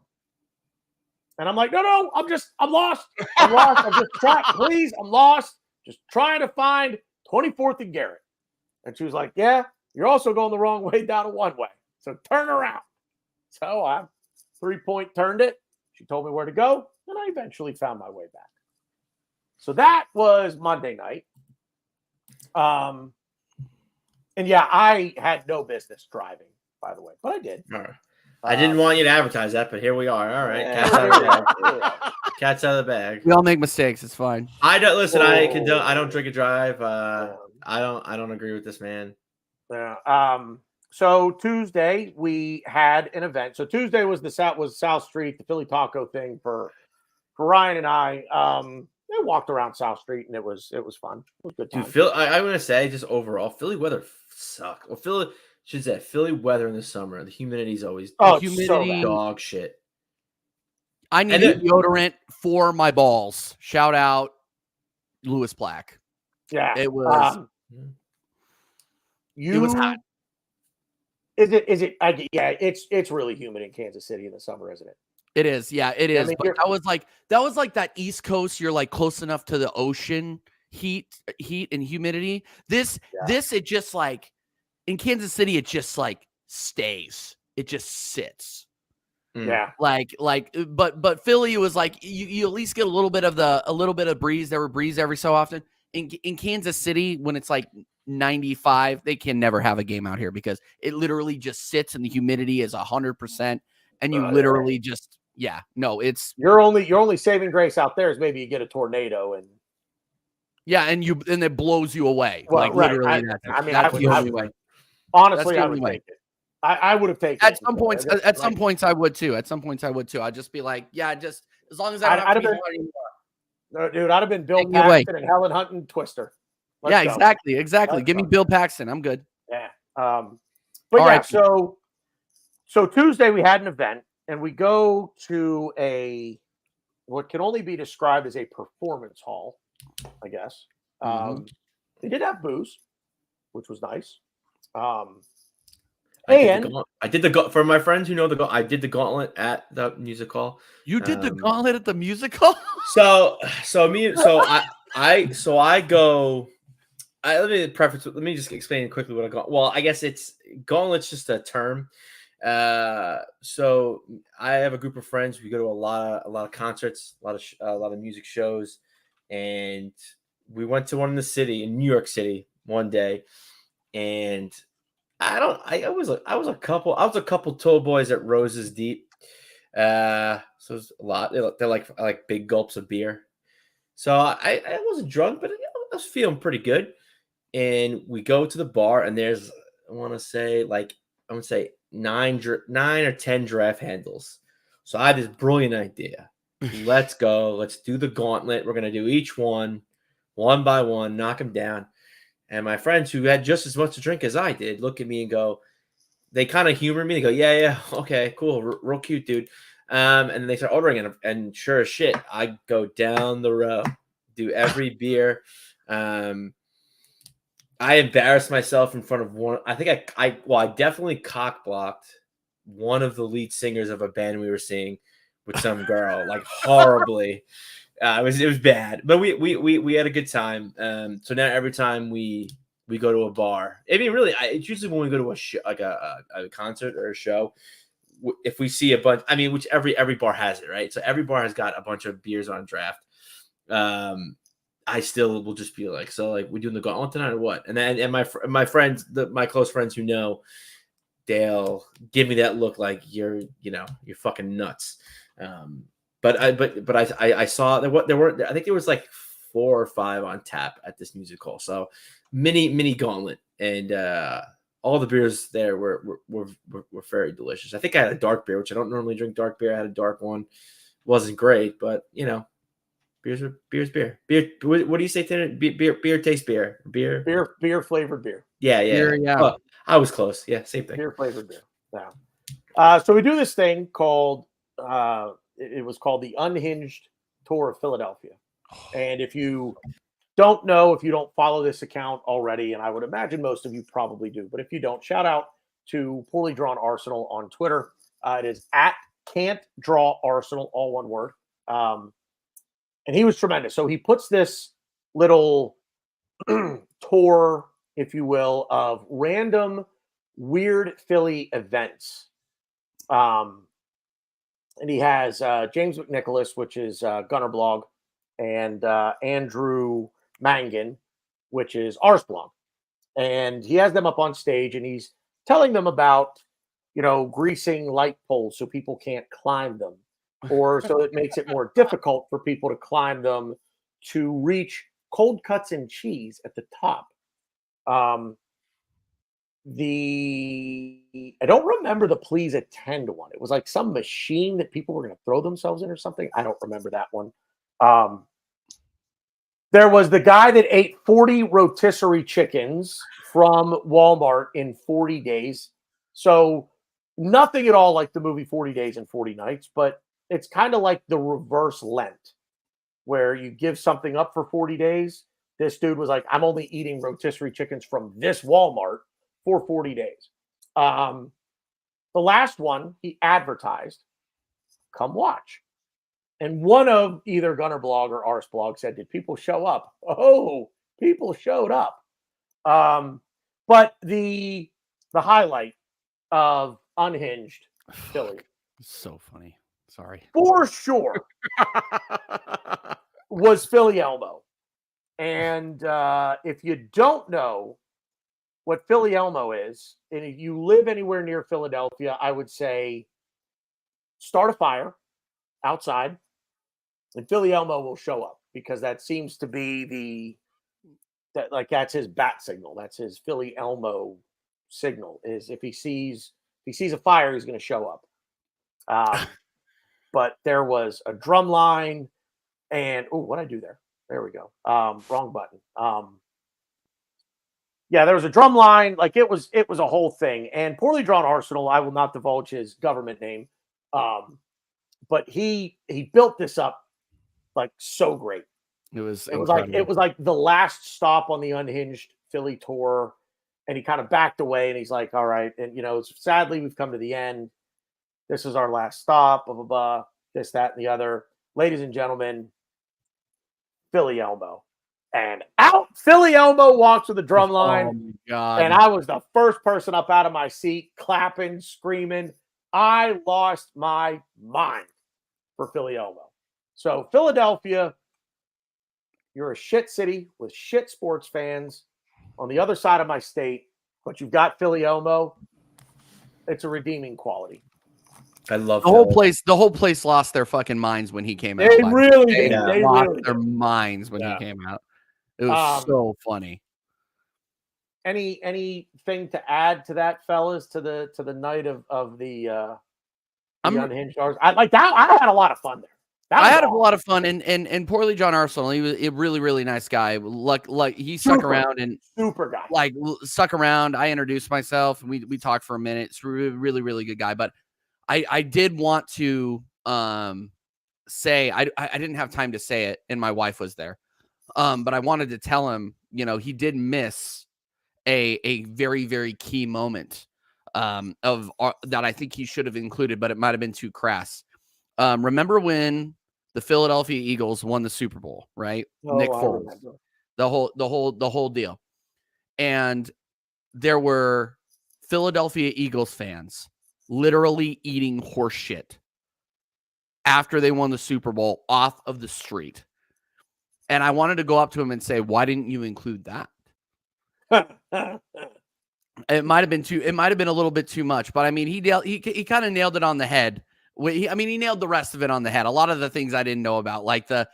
Speaker 1: And I'm like, no, I'm lost. I'm lost. I'm just trying, please, I'm lost. Just trying to find 24th and Garrett. And she was like, yeah, you're also going the wrong way down a one-way. So turn around. So I 3-point turned it. She told me where to go, and I eventually found my way back. So that was Monday night. And yeah, I had no business driving, by the way, but I did.
Speaker 2: All right. I didn't want you to advertise that, but here we are. All right, cat's out of the bag. Cat's out of the bag.
Speaker 3: We all make mistakes. It's fine.
Speaker 2: I don't listen. I don't drink and drive. I don't agree with this man.
Speaker 1: Yeah. So Tuesday we had an event. So Tuesday was South Street, the Philly taco thing for Ryan and I. I walked around South Street and it was fun. It was good time.
Speaker 2: Dude, I'm gonna say just overall, Philly weather sucks. Well, Philly weather in the summer. The humidity is always
Speaker 3: humidity,
Speaker 2: dog shit.
Speaker 3: I need deodorant for my balls. Shout out Lewis Black.
Speaker 1: Yeah,
Speaker 3: it was. It was hot.
Speaker 1: Is it? Yeah, it's really humid in Kansas City in the summer, isn't it?
Speaker 3: It is. Yeah, it is.
Speaker 1: I mean,
Speaker 3: but that was like that East Coast. You're like close enough to the ocean heat and humidity. This it just like in Kansas City, it just like stays. It just sits.
Speaker 1: Yeah.
Speaker 3: But Philly was like you at least get a little bit of breeze. There were breeze every so often. In Kansas City, when it's like 95, they can never have a game out here because it literally just sits and the humidity is 100%, and you literally just it's
Speaker 1: your only saving grace out there is maybe you get a tornado and
Speaker 3: it blows you away.
Speaker 1: Well,
Speaker 3: like
Speaker 1: right.
Speaker 3: literally, that's the only way.
Speaker 1: Honestly, I would take it. I would have taken
Speaker 3: it. At some points, I would too. I'd just be like, just as long as I don't have to be hard anymore.
Speaker 1: No, dude, I'd have been Bill Paxton and Helen Hunt and Twister.
Speaker 3: Let's go. Exactly. Give me Bill Paxton. I'm good.
Speaker 1: Yeah. But so Tuesday we had an event and we go to what can only be described as a performance hall, I guess. They did have booze, which was nice.
Speaker 2: I did for my friends who know I did the gauntlet at the music hall.
Speaker 3: You did the gauntlet at the music hall?
Speaker 2: Let me just explain quickly what I got. Well, I guess gauntlet's just a term. So I have a group of friends. We go to a lot of concerts, a lot of music shows, and we went to one in the city in New York City one day, and I was a couple tall boys at Roses Deep. So it was a lot. They're like big gulps of beer. So I wasn't drunk, but I was feeling pretty good. And we go to the bar, and there's I want to say 9 or 10 giraffe handles. So I had this brilliant idea. Let's go. Let's do the gauntlet. We're gonna do each one by one, knock them down. And my friends who had just as much to drink as I did look at me and go, they kind of humor me. They go, yeah, okay, cool, real cute, dude. And then they start ordering, and sure as shit, I go down the row, do every beer. I embarrassed myself in front of one. I think I definitely cock blocked one of the lead singers of a band we were seeing with some girl, like horribly. It was bad, but we had a good time. So now every time we go to a bar, I mean, really, it's usually when we go to a show, like a concert or a show. If we see a bunch, I mean, which every bar has it, right? So every bar has got a bunch of beers on draft. I still will just be like, so like, we doing the gauntlet tonight or what? And then my friends, my close friends who know, they'll give me that look like you're fucking nuts. But I saw there were I think there was like 4 or 5 on tap at this music hall. So mini gauntlet, and all the beers there were very delicious. I think I had a dark beer, which I don't normally drink dark beer. I had a dark one, wasn't great, but beer's beer. Beer. What do you say to it? Beer tastes beer.
Speaker 1: Beer flavored beer.
Speaker 2: Yeah.
Speaker 3: Beer, yeah.
Speaker 2: Oh, I was close. Yeah, same thing.
Speaker 1: Beer flavored beer. Yeah. So we do this thing called it was called the Unhinged Tour of Philadelphia. And if you don't know, if you don't follow this account already, and I would imagine most of you probably do, but if you don't, shout out to Poorly Drawn Arsenal on Twitter. It is at Can't Draw Arsenal, all one word. And he was tremendous. So he puts this little tour, if you will, of random weird Philly events. And he has James McNicholas, which is Gunner Blog, and Andrew Mangan, which is Ars Blog. And he has them up on stage, and he's telling them about, greasing light poles so people can't climb them, or so it makes it more difficult for people to climb them to reach cold cuts and cheese at the top. I don't remember the please attend one. It was like some machine that people were going to throw themselves in or something. I don't remember that one. There was the guy that ate 40 rotisserie chickens from Walmart in 40 days. So nothing at all like the movie 40 Days and 40 Nights, but it's kind of like the reverse Lent, where you give something up for 40 days. This dude was like, I'm only eating rotisserie chickens from this Walmart for 40 days. The last one, he advertised, come watch. And one of either Gunner Blog or Ars Blog said, did people show up? Oh, people showed up. But the highlight of Unhinged Philly.
Speaker 3: So funny. Sorry.
Speaker 1: For sure. Was Philly Elmo. And if you don't know what Philly Elmo is, and if you live anywhere near Philadelphia, I would say start a fire outside, and Philly Elmo will show up, because that seems to be that's his bat signal. That's his Philly Elmo signal, is if he sees a fire, he's going to show up. But there was a drum line, and what'd I do there? There we go. Wrong button. Yeah, there was a drum line. Like it was a whole thing. And Poorly Drawn Arsenal, I will not divulge his government name, but he built this up like so great.
Speaker 3: It was
Speaker 1: like the last stop on the Unhinged Philly tour, and he kind of backed away, and he's like, all right, and sadly we've come to the end. This is our last stop, blah blah blah, this, that, and the other. Ladies and gentlemen, Philly Elmo. And out Philly Elmo walks with the drum line.
Speaker 3: Oh my God.
Speaker 1: And I was the first person up out of my seat, clapping, screaming. I lost my mind for Philly Elmo. So Philadelphia, you're a shit city with shit sports fans on the other side of my state, but you've got Philly Elmo. It's a redeeming quality.
Speaker 2: I love
Speaker 3: the whole place. The whole place lost their fucking minds when he came out.
Speaker 1: They really did.
Speaker 2: Yeah.
Speaker 1: They
Speaker 3: lost
Speaker 1: really
Speaker 3: their
Speaker 1: did.
Speaker 3: minds when he came out. It was so funny.
Speaker 1: Anything to add to that, fellas? To the night of the Unhinged Stars? I had a lot of fun there.
Speaker 3: I had a lot of fun, and Poorly John Arsenal. He was a really, really nice guy. Like he stuck around and
Speaker 1: super guy.
Speaker 3: Like stuck around. I introduced myself and we talked for a minute. It's a really, really, really good guy. But I did want to say I didn't have time to say it, and my wife was there. But I wanted to tell him, he did miss a very, very key moment of that I think he should have included, but it might have been too crass. Remember when the Philadelphia Eagles won the Super Bowl, right?
Speaker 1: Oh,
Speaker 3: Nick
Speaker 1: I
Speaker 3: Foles,
Speaker 1: remember.
Speaker 3: the whole deal. And there were Philadelphia Eagles fans literally eating horse shit after they won the Super Bowl off of the street. And I wanted to go up to him and say, why didn't you include that? It might have been a little bit too much, but I mean, he kind of nailed it on the head. He nailed the rest of it on the head. A lot of the things I didn't know about, like the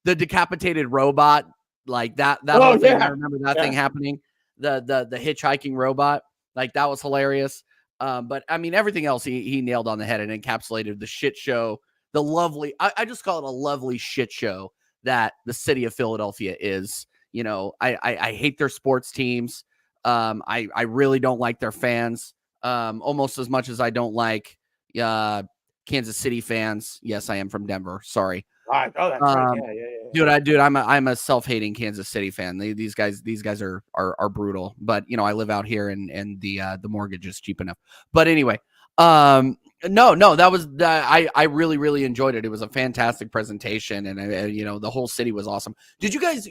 Speaker 3: decapitated robot, like that whole thing.
Speaker 1: Yeah.
Speaker 3: I remember that thing happening. The hitchhiking robot, like that was hilarious. But I mean, everything else he nailed on the head and encapsulated the shit show, the lovely, I just call it a lovely shit show that the city of Philadelphia is. You know, I hate their sports teams. I really don't like their fans almost as much as I don't like Kansas City fans. Yes, I am from Denver. Sorry.
Speaker 1: Right. Oh, that's right. Yeah.
Speaker 3: Dude, I'm a self-hating Kansas City fan. These guys are brutal. But you know, I live out here and the mortgage is cheap enough. But anyway, no, that was I really enjoyed it. It was a fantastic presentation, and you know, the whole city was awesome. Did you guys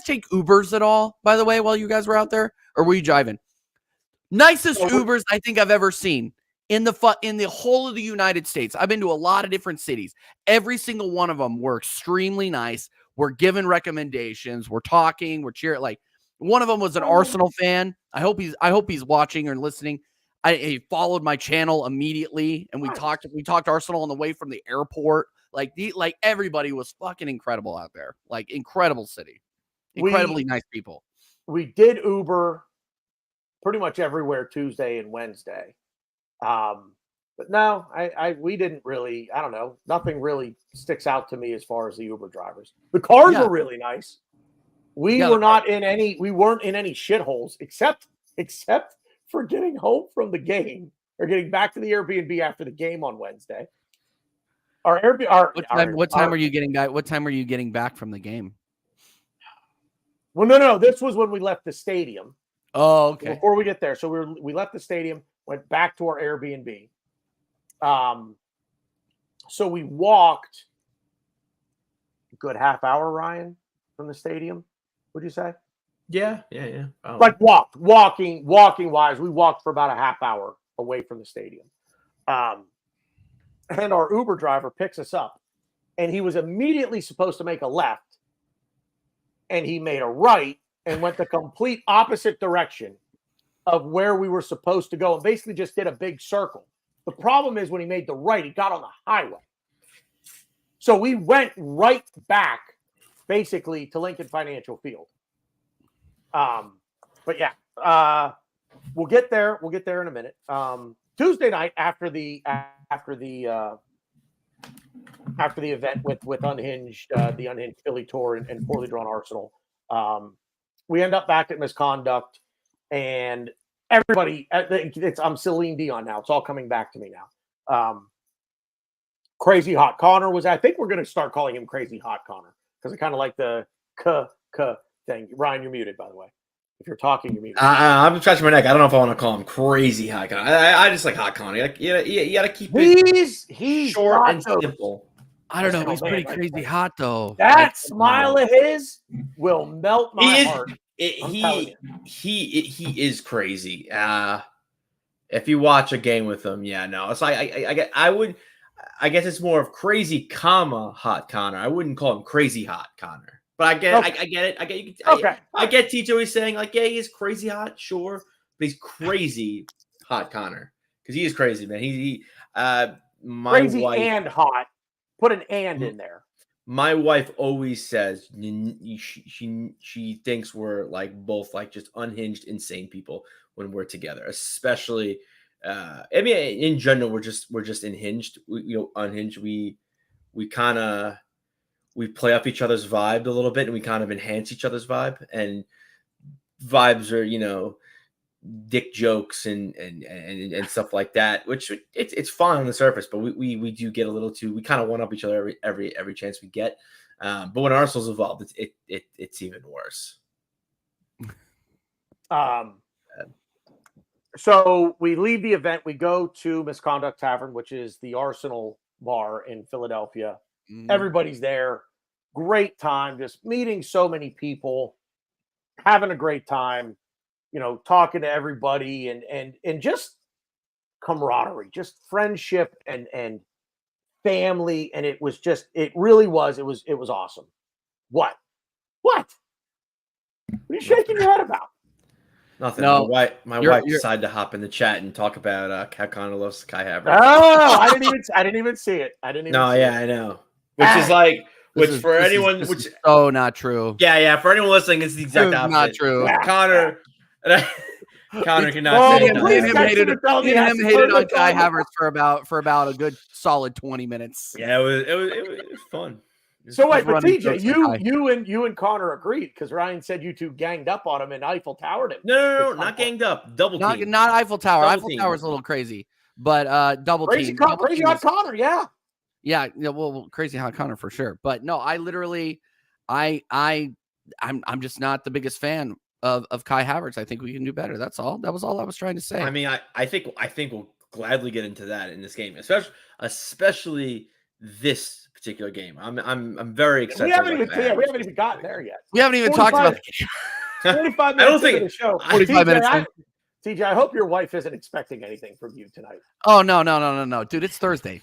Speaker 3: take Ubers at all, by the way, while you guys were out there, or were you driving? Nicest Ubers I think I've ever seen in the whole of the United States. I've been to a lot of different cities. Every single one of them were extremely nice. We're giving recommendations. We're talking. We're cheering. Like one of them was an Arsenal fan. I hope he's watching or listening. He followed my channel immediately, and we talked Arsenal on the way from the airport. Like everybody was fucking incredible out there. Like incredible city, incredibly nice people.
Speaker 1: We did Uber pretty much everywhere Tuesday and Wednesday. But no, we didn't really, I don't know. Nothing really sticks out to me as far as the Uber drivers. The cars were really nice. We weren't in any shitholes except for getting home from the game or getting back to the Airbnb after the game on Wednesday.
Speaker 3: What time were you getting back? What time were you getting back from the game?
Speaker 1: Well, no. This was when we left the stadium.
Speaker 3: Oh, okay.
Speaker 1: Before we get there, so we left the stadium, went back to our Airbnb. So we walked a good half hour, Ryan, from the stadium. Would you say?
Speaker 2: Yeah.
Speaker 1: Like walking wise, we walked for about a half hour away from the stadium. And our Uber driver picks us up, and he was immediately supposed to make a left, and he made a right and went the complete opposite direction of where we were supposed to go, and basically just did a big circle. The problem is when he made the right, he got on the highway. So we went right back, basically, to Lincoln Financial Field. But yeah, we'll get there. We'll get there in a minute. Tuesday night after the event with Unhinged, the Unhinged Philly tour and Poorly Drawn Arsenal, we end up back at Misconduct, and everybody. I'm Celine Dion now. It's all coming back to me now. Crazy Hot Connor was. I think we're going to start calling him Crazy Hot Connor because I kind of like the k thing. Ryan, you're muted, by the way. If you're talking, you're muted.
Speaker 2: I'm scratching my neck. I don't know if I want to call him Crazy Hot Connor. I just like Hot Connor. You got to keep it
Speaker 1: he's
Speaker 2: short and simple.
Speaker 3: I don't know. He's pretty crazy hot though.
Speaker 1: That smile of his will melt my heart.
Speaker 2: He is crazy. If you watch a game with him, it's like I guess it's more of Crazy, Hot Connor. I wouldn't call him Crazy Hot Connor. But I get it. I get Tito is saying like, yeah, he is crazy hot, sure, but he's crazy hot Connor because he is crazy, man. My
Speaker 1: crazy
Speaker 2: wife,
Speaker 1: and hot. Put an and in there.
Speaker 2: My wife always says she thinks we're like both like just unhinged, insane people when we're together, especially. I mean, in general, we're just unhinged. Unhinged. We kind of. We play up each other's vibe a little bit, and we kind of enhance each other's vibe. And vibes are, dick jokes and stuff like that. Which it's fine on the surface, but we do get a little too. We kind of one up each other every chance we get. But when Arsenal's involved, it's even worse.
Speaker 1: So we leave the event. We go to Misconduct Tavern, which is the Arsenal bar in Philadelphia. Everybody's there. Great time. Just meeting so many people, having a great time, talking to everybody and just camaraderie, just friendship and family. And it really was. It was awesome. What? What are you shaking your head about?
Speaker 2: Nothing.
Speaker 3: No,
Speaker 2: My wife decided to hop in the chat and talk about Cat Connor loves Kai Havertz.
Speaker 1: Oh, I didn't even see it. I
Speaker 2: know. Which is like, for anyone,
Speaker 3: which is so not true.
Speaker 2: Yeah. For anyone listening, it's the exact opposite.
Speaker 3: Not true.
Speaker 2: Connor cannot say
Speaker 3: him hated on Kai Havertz for about a good solid 20 minutes.
Speaker 2: Yeah, it was fun.
Speaker 1: So wait, but TJ, you and Connor agreed because Ryan said you two ganged up on him and Eiffel Towered him.
Speaker 2: No, not ganged up. Double team.
Speaker 3: Not Eiffel Tower. Eiffel Tower's a little crazy, but double team.
Speaker 1: Crazy on Connor, yeah.
Speaker 3: Yeah, well, crazy hot Connor for sure. But no, I literally, I'm just not the biggest fan of Kai Havertz. I think we can do better. That's all. That was all I was trying to say.
Speaker 2: I mean, I think we'll gladly get into that in this game, especially this particular game. I'm very excited.
Speaker 1: We haven't even gotten there yet.
Speaker 3: We haven't even talked about the game.
Speaker 1: 45 minutes
Speaker 2: I don't think
Speaker 1: into the show.
Speaker 3: 45 minutes.
Speaker 1: TJ, I hope your wife isn't expecting anything from you tonight.
Speaker 3: Oh no, dude! It's Thursday.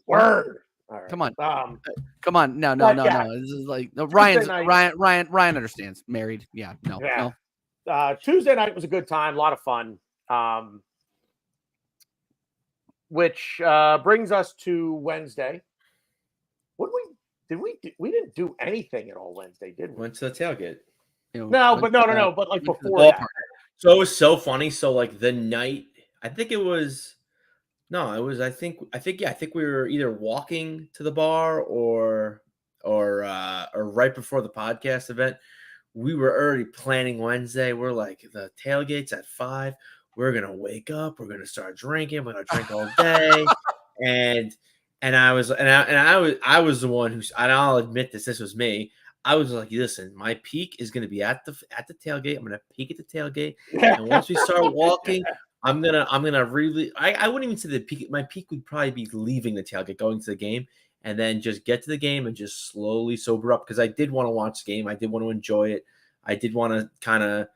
Speaker 1: Word. All right.
Speaker 3: Come on.
Speaker 1: Come
Speaker 3: on. No. This is like Ryan understands. Married. Yeah. No.
Speaker 1: Tuesday night was a good time. A lot of fun. Which brings us to Wednesday. We didn't do anything at all Wednesday, did we?
Speaker 2: Went to the tailgate.
Speaker 1: No. But like before that.
Speaker 2: So it was so funny. So like the night, I think we were either walking to the bar or right before the podcast event. We were already planning Wednesday. We're like, the tailgate's at 5. We're gonna wake up. We're gonna start drinking. We're gonna drink all day. and I was the one who's, and I'll admit this was me. I was like, listen, my peak is gonna be at the tailgate. I'm gonna peak at the tailgate, and once we start walking, I'm gonna really. I wouldn't even say the peak. My peak would probably be leaving the tailgate, going to the game, and then just get to the game and just slowly sober up because I did want to watch the game. I did want to enjoy it. I did want to kind of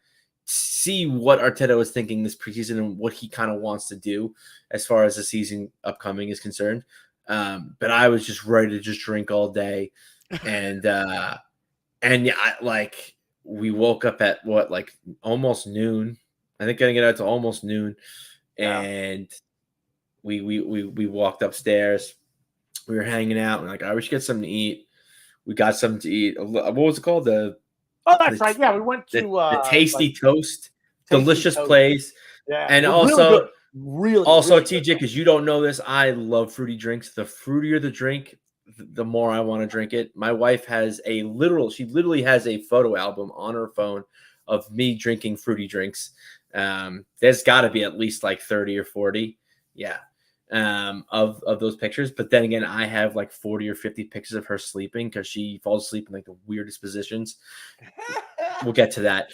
Speaker 2: see what Arteta was thinking this preseason and what he kind of wants to do as far as the season upcoming is concerned. But I was just ready to just drink all day, and we woke up at almost noon. I think getting it out to almost noon, and we walked upstairs. We were hanging out. And like, we should get something to eat. We got something to eat. What was it called?
Speaker 1: That's right. Yeah, we went to
Speaker 2: the Tasty Toast, delicious place.
Speaker 1: Yeah,
Speaker 2: and
Speaker 1: also
Speaker 2: really TJ, because you don't know this, I love fruity drinks. The fruitier the drink, the more I want to drink it. My wife has she literally has a photo album on her phone of me drinking fruity drinks. There's got to be at least like 30 or 40. Yeah. Of those pictures. But then again, I have like 40 or 50 pictures of her sleeping because she falls asleep in like the weirdest positions. We'll get to that.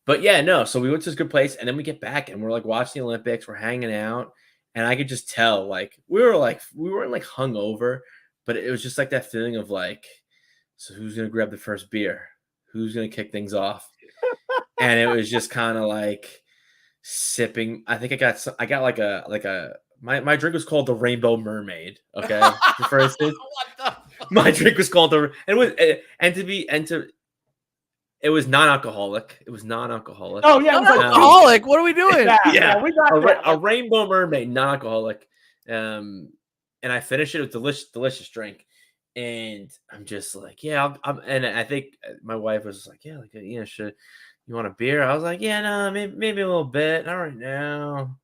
Speaker 2: But yeah, no. So we went to this good place, and then we get back and we're like watching the Olympics. We're hanging out, and I could just tell like we weren't like hungover, but it was just like that feeling of like, so who's gonna grab the first beer? Who's gonna kick things off? And it was just kind of like sipping. I think I got like a my drink was called the Rainbow Mermaid. Okay, for instance, my drink was called it was non-alcoholic. It was non-alcoholic.
Speaker 1: Oh yeah,
Speaker 3: non-alcoholic. What are we doing?
Speaker 1: Yeah, we got
Speaker 2: a Rainbow Mermaid, non-alcoholic. And I finished it with delicious drink. And I'm just like, yeah, and I think my wife was like, yeah, like, you want a beer? I was like, yeah, no, maybe a little bit. Not right now.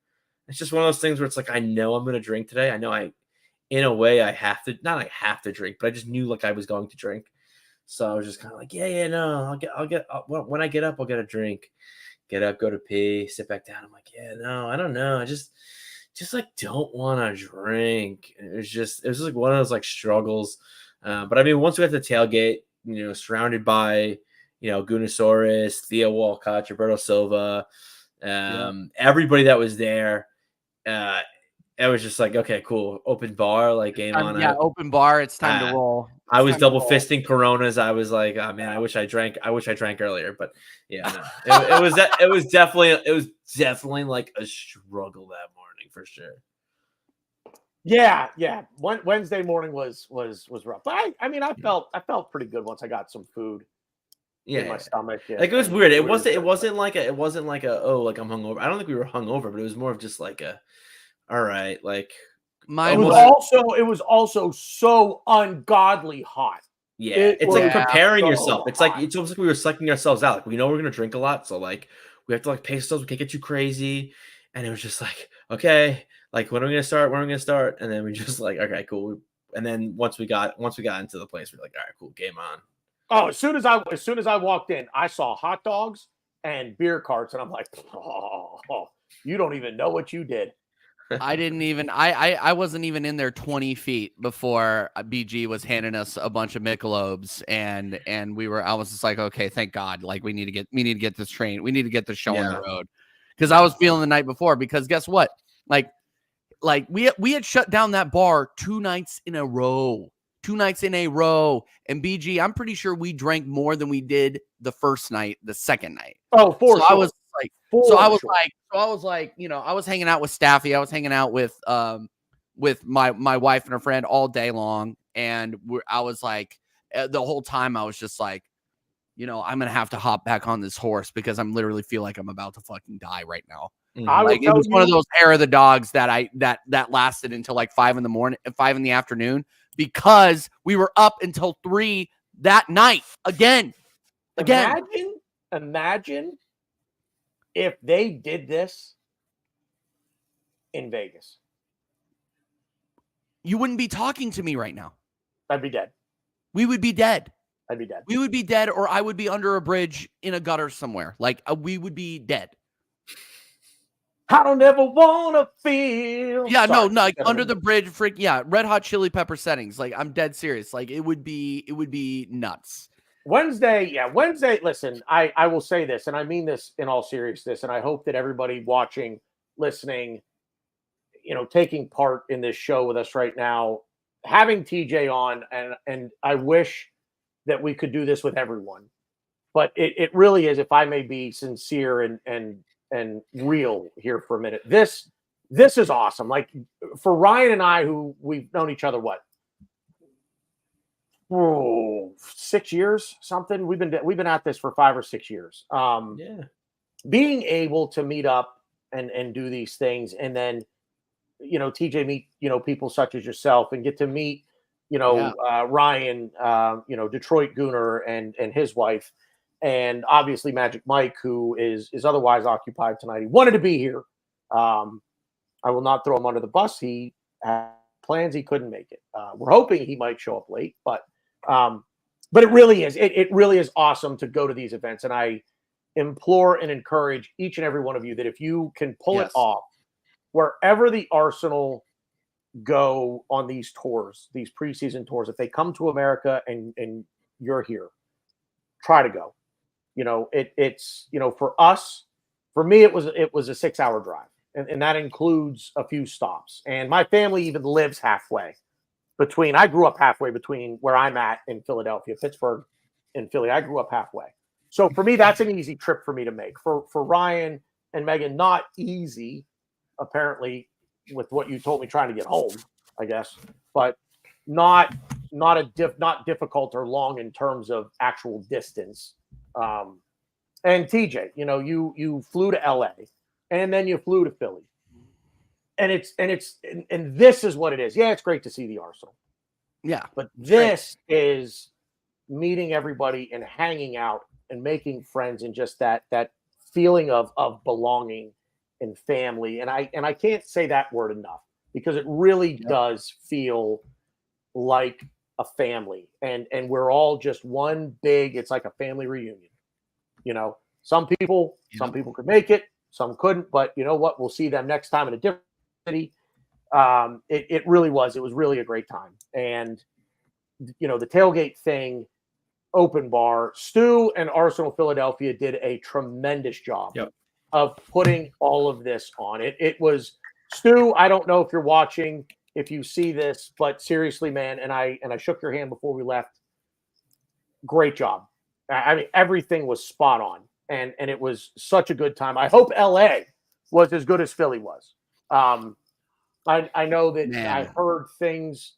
Speaker 2: It's just one of those things where it's like, I know I'm going to drink today. I know in a way I have to, not I have to drink, but I just knew like I was going to drink. So I was just kind of like, no, when I get up, I'll get a drink, get up, go to pee, sit back down. I'm like, yeah, no, I don't know. I just like don't want to drink. And it was just like one of those like struggles. But I mean, once we got to the tailgate, surrounded by, Gunasaurus, Theo Walcott, Roberto Silva, everybody that was there. it was just like, okay, cool, open bar, like game on.
Speaker 3: Yeah, open bar. It's time to roll.
Speaker 2: I was double fisting Coronas. I was like, oh man, I wish I drank earlier, but yeah, no. It was definitely like a struggle that morning for sure.
Speaker 1: Yeah. Wednesday morning was rough. But I felt pretty good once I got some food in my stomach.
Speaker 2: Like it was weird. It wasn't like a oh, like I'm hungover. I don't think we were hungover, but it was more of just like a all right, like
Speaker 3: Mine
Speaker 1: it was also so ungodly hot.
Speaker 2: Yeah, it's like preparing yourself. It's like it's almost like we were sucking ourselves out. Like we know we're gonna drink a lot, so like we have to like pace ourselves. We can't get too crazy. And it was just like, okay, like when are we gonna start? When are we gonna start? And then we just like, okay, cool. And then once we got into the place, we're like, all right, cool, game on.
Speaker 1: Oh, as soon as I walked in, I saw hot dogs and beer carts, and I'm like, oh, you don't even know what you did.
Speaker 3: I didn't even I wasn't even in there 20 feet before BG was handing us a bunch of Michelobes and I was just like, okay, thank God. Like we need to get this train. We need to get this show on the road. Because I was feeling the night before, because guess what? Like we had shut down that bar 2 nights in a row. 2 nights in a row. And BG, I'm pretty sure we drank more than we did the first night, the second night.
Speaker 1: Oh, for sure.
Speaker 3: I was like, I was like, you know, I was hanging out with Staffy. I was hanging out with my wife and her friend all day long. And I was like, the whole time I was just like, you know, I'm going to have to hop back on this horse because I'm literally feel like I'm about to fucking die right now. Like it was one of those hair of the dogs that that lasted until like 5 in the afternoon because we were up until 3 that night again.
Speaker 1: Imagine if they did this in Vegas.
Speaker 3: You wouldn't be talking to me right now.
Speaker 1: I'd be dead.
Speaker 3: We would be dead.
Speaker 1: I'd be dead.
Speaker 3: We would be dead, or I would be under a bridge in a gutter somewhere. Like we would be dead.
Speaker 1: I don't ever want to feel.
Speaker 3: Yeah, no, like under the bridge, Red Hot Chili Pepper settings. Like I'm dead serious. Like it would be nuts.
Speaker 1: Wednesday. Listen, I will say this, and I mean this in all seriousness, and I hope that everybody watching, listening, you know, taking part in this show with us right now, having TJ on, and I wish that we could do this with everyone, but it really is, if I may be sincere and real here for a minute. This is awesome. Like for Ryan and I, who we've known each other, 6 years, something. We've been at this for 5 or 6 years. Being able to meet up and do these things, and then, you know, TJ meet, you know, people such as yourself, and get to meet, you know, Ryan, you know, Detroit Gooner and his wife, and obviously Magic Mike, who is otherwise occupied tonight. He wanted to be here. I will not throw him under the bus. He had plans. He couldn't make it. We're hoping he might show up late, but it really is. It really is awesome to go to these events. And I implore and encourage each and every one of you that if you can pull it off, wherever the Arsenal go on these tours, these preseason tours, if they come to America and you're here, try to go. You know, it's, you know, for us, for me, it was a 6-hour drive, and that includes a few stops. And my family even lives halfway between. I grew up halfway between where I'm at in Philadelphia, Pittsburgh, and Philly. I grew up halfway. So for me, that's an easy trip for me to make. For Ryan and Megan, not easy, apparently, with what you told me trying to get home, I guess, but not difficult or long in terms of actual distance. And TJ, you know, you flew to LA and then you flew to Philly, and this is what it is. Yeah, it's great to see the Arsenal.
Speaker 3: Yeah,
Speaker 1: but this is meeting everybody and hanging out and making friends, and just that feeling of belonging and family. And I can't say that word enough, because it really does feel like a family, and we're all just one big, it's like a family reunion. You know, some people could make it, some couldn't, but you know what? We'll see them next time in a different city. It really was. It was really a great time. And, you know, the tailgate thing, open bar, Stu and Arsenal Philadelphia did a tremendous job of putting all of this on. It was Stu, I don't know if you're watching, if you see this, but seriously, man, and I shook your hand before we left. Great job. I mean, everything was spot on, and it was such a good time. I hope LA was as good as Philly was. I know that
Speaker 3: Man.
Speaker 1: I heard things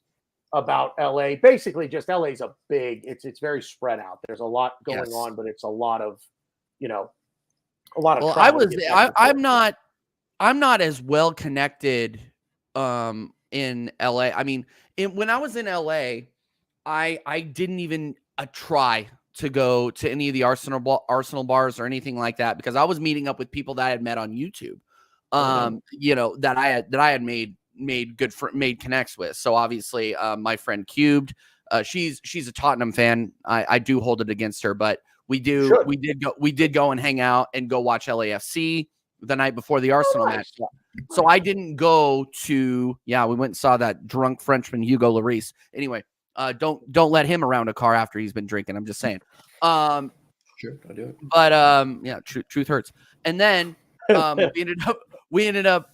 Speaker 1: about LA. Basically, just LA's a big. It's very spread out. There's a lot going on, but it's a lot of, a lot of.
Speaker 3: Well,
Speaker 1: travel to get back and forth.
Speaker 3: I'm not as well connected in LA. I mean, when I was in LA, I didn't even try to go to any of the Arsenal bars or anything like that because I was meeting up with people that I had met on YouTube. That I had made connects with. So obviously, my friend Cubed, she's a Tottenham fan. I do hold it against her, but we did go and hang out and go watch LAFC the night before the Arsenal match. So I didn't go to, we went and saw that drunk Frenchman, Hugo Lloris. Anyway, don't let him around a car after he's been drinking. I'm just saying.
Speaker 2: Sure, I'll do it.
Speaker 3: But truth hurts. And then we ended up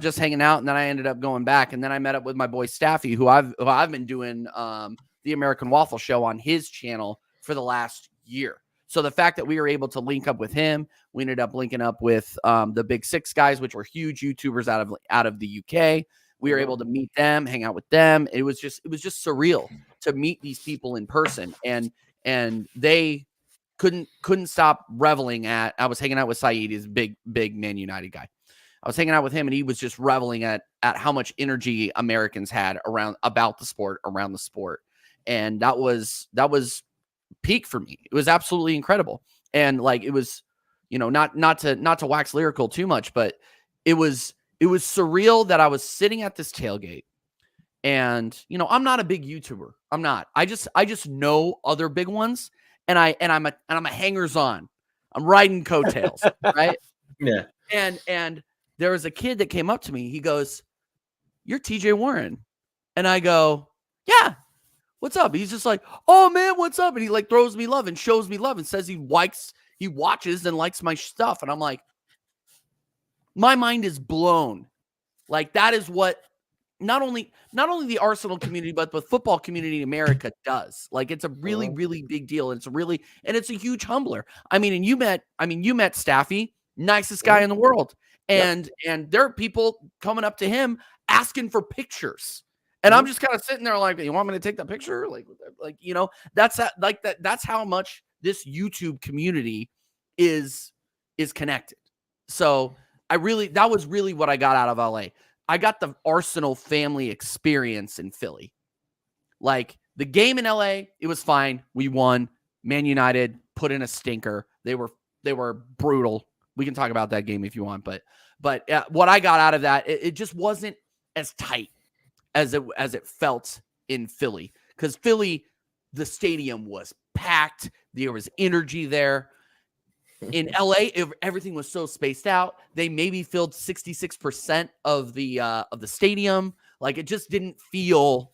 Speaker 3: just hanging out, and then I ended up going back, and then I met up with my boy Staffy, who I've been doing the American Waffle Show on his channel for the last year. So the fact that we were able to link up with him, we ended up linking up with the Big Six guys, which were huge YouTubers out of the UK. We were able to meet them, hang out with them. It was just surreal to meet these people in person, and they couldn't stop reveling at. I was hanging out with Saeed, he's a big Man United guy. I was hanging out with him, and he was just reveling at how much energy Americans had around the sport, and that was peak for me. It was absolutely incredible, and like it was, not to wax lyrical too much, but it was surreal that I was sitting at this tailgate, and I'm not a big YouTuber. I'm not. I just know other big ones, and I'm a hangers on. I'm riding coattails, right?
Speaker 2: Yeah.
Speaker 3: And there was a kid that came up to me. He goes, "You're TJ Warren," and I go, "Yeah. What's up?" He's just like, "Oh man, what's up?" And he like throws me love and shows me love and says he watches and likes my stuff. And I'm like, my mind is blown. Like that is what not only the Arsenal community, but the football community in America does. Like it's a really, really big deal. And it's a huge humbler. I mean, you met Staffy, nicest guy in the world. And there are people coming up to him asking for pictures. And I'm just kind of sitting there like, you want me to take that picture? That's how much this YouTube community is connected. So that was really what I got out of LA. I got the Arsenal family experience in Philly. Like the game in LA, it was fine. We won. Man United put in a stinker. They were brutal. We can talk about that game if you want, but what I got out of that, it just wasn't as tight as it felt in Philly, because Philly, the stadium was packed. There was energy there. In LA, everything was so spaced out. They maybe filled 66% of the stadium. Like it just didn't feel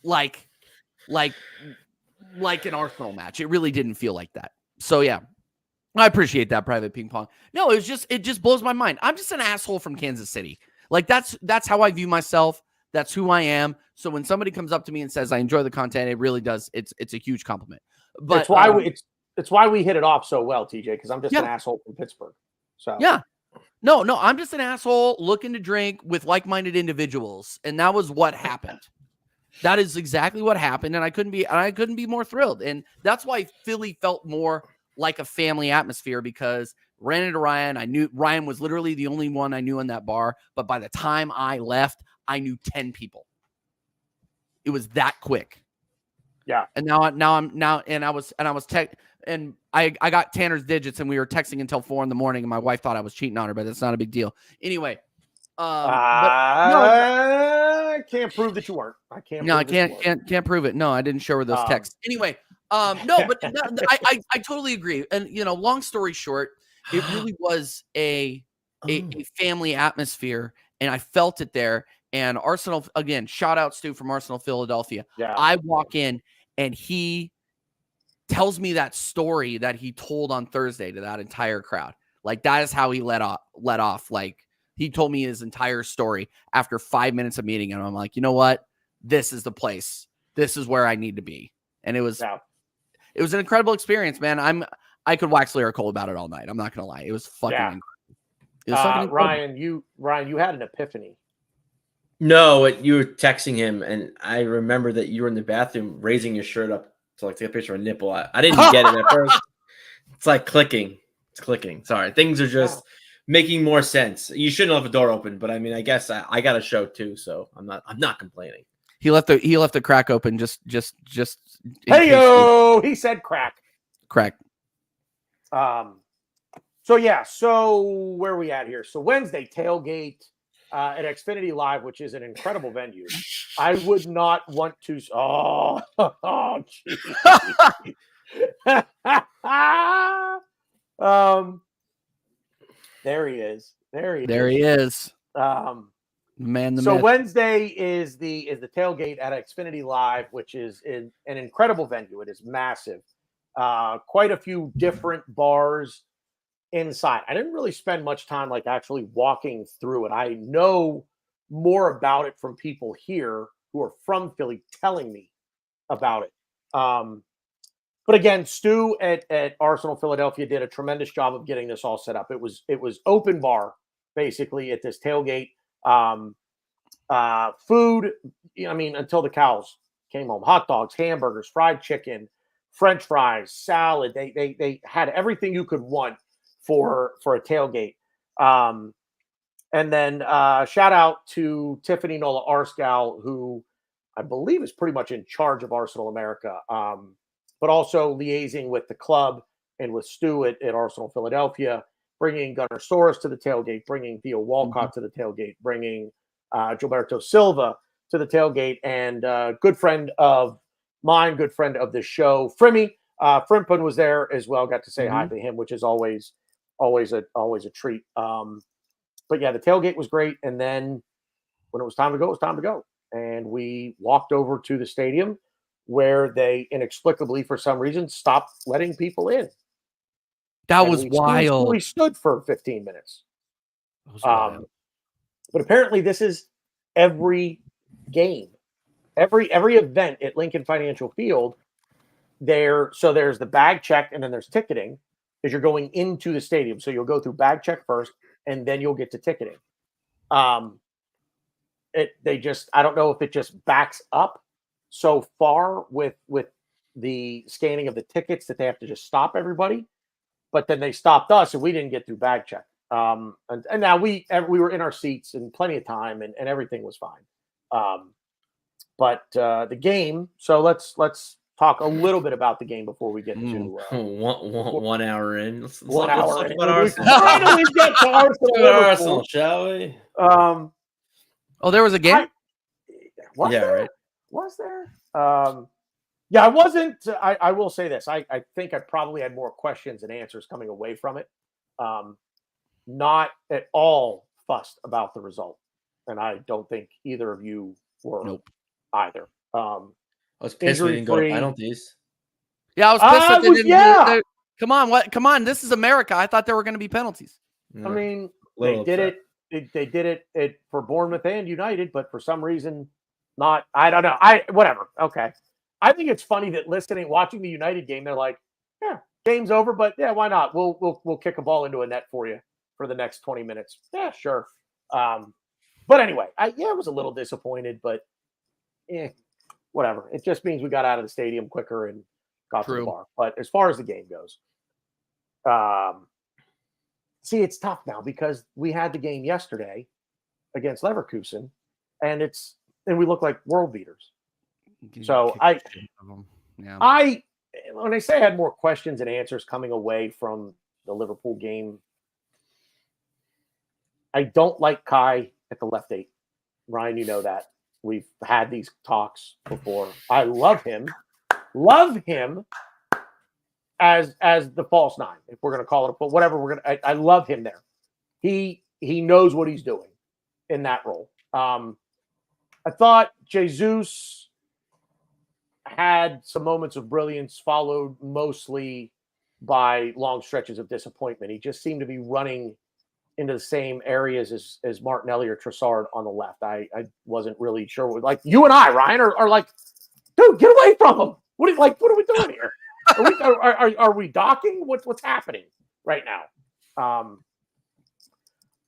Speaker 3: like an Arsenal match. It really didn't feel like that. So yeah, I appreciate that, Private Ping Pong. No, it just blows my mind. I'm just an asshole from Kansas City. Like that's how I view myself. That's who I am. So when somebody comes up to me and says I enjoy the content, it really does. It's a huge compliment. But
Speaker 1: it's why we hit it off so well, TJ, because I'm just an asshole from Pittsburgh. So
Speaker 3: yeah. No, I'm just an asshole looking to drink with like-minded individuals. And that was what happened. That is exactly what happened. And I couldn't be more thrilled. And that's why Philly felt more like a family atmosphere, because ran into Ryan. I knew Ryan was literally the only one I knew in that bar. But by the time I left, I knew 10 people. It was that quick.
Speaker 1: Yeah.
Speaker 3: And I got Tanner's digits, and we were texting until 4 a.m, and my wife thought I was cheating on her, but that's not a big deal. Anyway,
Speaker 1: I can't prove that you weren't. I
Speaker 3: can't prove it. No, I didn't show her those texts. Anyway, but I totally agree. And long story short, it really was a family atmosphere, and I felt it there. And Arsenal, again, shout out Stu from Arsenal Philadelphia.
Speaker 1: Yeah.
Speaker 3: I walk in, and he tells me that story that he told on Thursday to that entire crowd. Like that is how he let off like He told me his entire story after 5 minutes of meeting him. I'm like, you know what? This is the place. This is where I need to be. And it was an incredible experience, man. I could wax lyrical about it all night. I'm not gonna lie. It was fucking incredible. It was fucking incredible.
Speaker 1: Ryan, you had an epiphany.
Speaker 2: No, you were texting him, and I remember that you were in the bathroom raising your shirt up to like take a picture of a nipple. I didn't get it at first. It's like clicking. It's clicking. Sorry, things are just making more sense. You shouldn't have the door open, but I mean, I guess I got a show too, so I'm not complaining.
Speaker 3: He left the crack open just.
Speaker 1: Hey-o! He said crack.
Speaker 3: Crack.
Speaker 1: So where are we at here? So Wednesday tailgate at Xfinity Live, which is an incredible venue. I would not want to. There he is. There he is.
Speaker 3: Man,
Speaker 1: so myth. Wednesday is the tailgate at Xfinity Live, which is an incredible venue. It is massive. Quite a few different bars inside. I didn't really spend much time like actually walking through it. I know more about it from people here who are from Philly telling me about it. But again, Stu at Arsenal Philadelphia did a tremendous job of getting this all set up. It was open bar basically at this tailgate. Food, I mean, until the cows came home. Hot dogs, hamburgers, fried chicken, French fries, salad. They had everything you could want for a tailgate. And then shout out to Tiffany Nola Arscal, who I believe is pretty much in charge of Arsenal America, but also liaising with the club and with Stu at Arsenal Philadelphia, bringing Gunnar Soros to the tailgate, bringing Theo Walcott to the tailgate, bringing Gilberto Silva to the tailgate, and good friend of mine, good friend of the show, Frimmy. Frimpin was there as well. Got to say hi to him, which is always a treat. But yeah, the tailgate was great. And then when it was time to go, it was time to go. And we walked over to the stadium where they inexplicably, for some reason, stopped letting people in.
Speaker 3: That was wild.
Speaker 1: We stood for 15 minutes. But apparently this is every game, every event at Lincoln Financial Field. So there's the bag check and then there's ticketing as you're going into the stadium. So you'll go through bag check first and then you'll get to ticketing. I don't know if it just backs up so far with the scanning of the tickets that they have to just stop everybody. But then they stopped us and we didn't get through bag check. And now we were in our seats and plenty of time and everything was fine. But the game, so let's talk a little bit about the game before we get to
Speaker 2: 1 hour in. Let's
Speaker 1: talk
Speaker 2: about
Speaker 1: Arsenal. Finally get to
Speaker 2: Arsenal, shall we?
Speaker 3: There was a game.
Speaker 2: Right.
Speaker 1: Was there? Yeah, I wasn't. I will say this. I think I probably had more questions than answers coming away from it. Not at all fussed about the result, and I don't think either of you were either.
Speaker 2: I was pissed we didn't go to penalties.
Speaker 3: Yeah, I was pissed that they didn't. Come on, what? Come on, this is America. I thought there were going to be penalties.
Speaker 1: I mean, they did it. They did it for Bournemouth and United, but for some reason, not. I don't know. Whatever. Okay. I think it's funny that watching the United game, they're like, "Yeah, game's over, but yeah, why not? We'll kick a ball into a net for you for the next 20 minutes." Yeah, sure. But anyway, I was a little disappointed, but whatever. It just means we got out of the stadium quicker and got to the bar. But as far as the game goes, see, it's tough now because we had the game yesterday against Leverkusen, and we look like world beaters. So when I say I had more questions and answers coming away from the Liverpool game, I don't like Kai at the left 8. Ryan, you know that. We've had these talks before. I love him as the false 9, if we're going to call it, but whatever I love him there. He knows what he's doing in that role. I thought Jesus had some moments of brilliance, followed mostly by long stretches of disappointment. He just seemed to be running into the same areas as Martinelli or Trossard on the left. I wasn't really sure. Like you and I, Ryan, are like, dude, get away from him. What are we doing here? Are we docking? What's happening right now?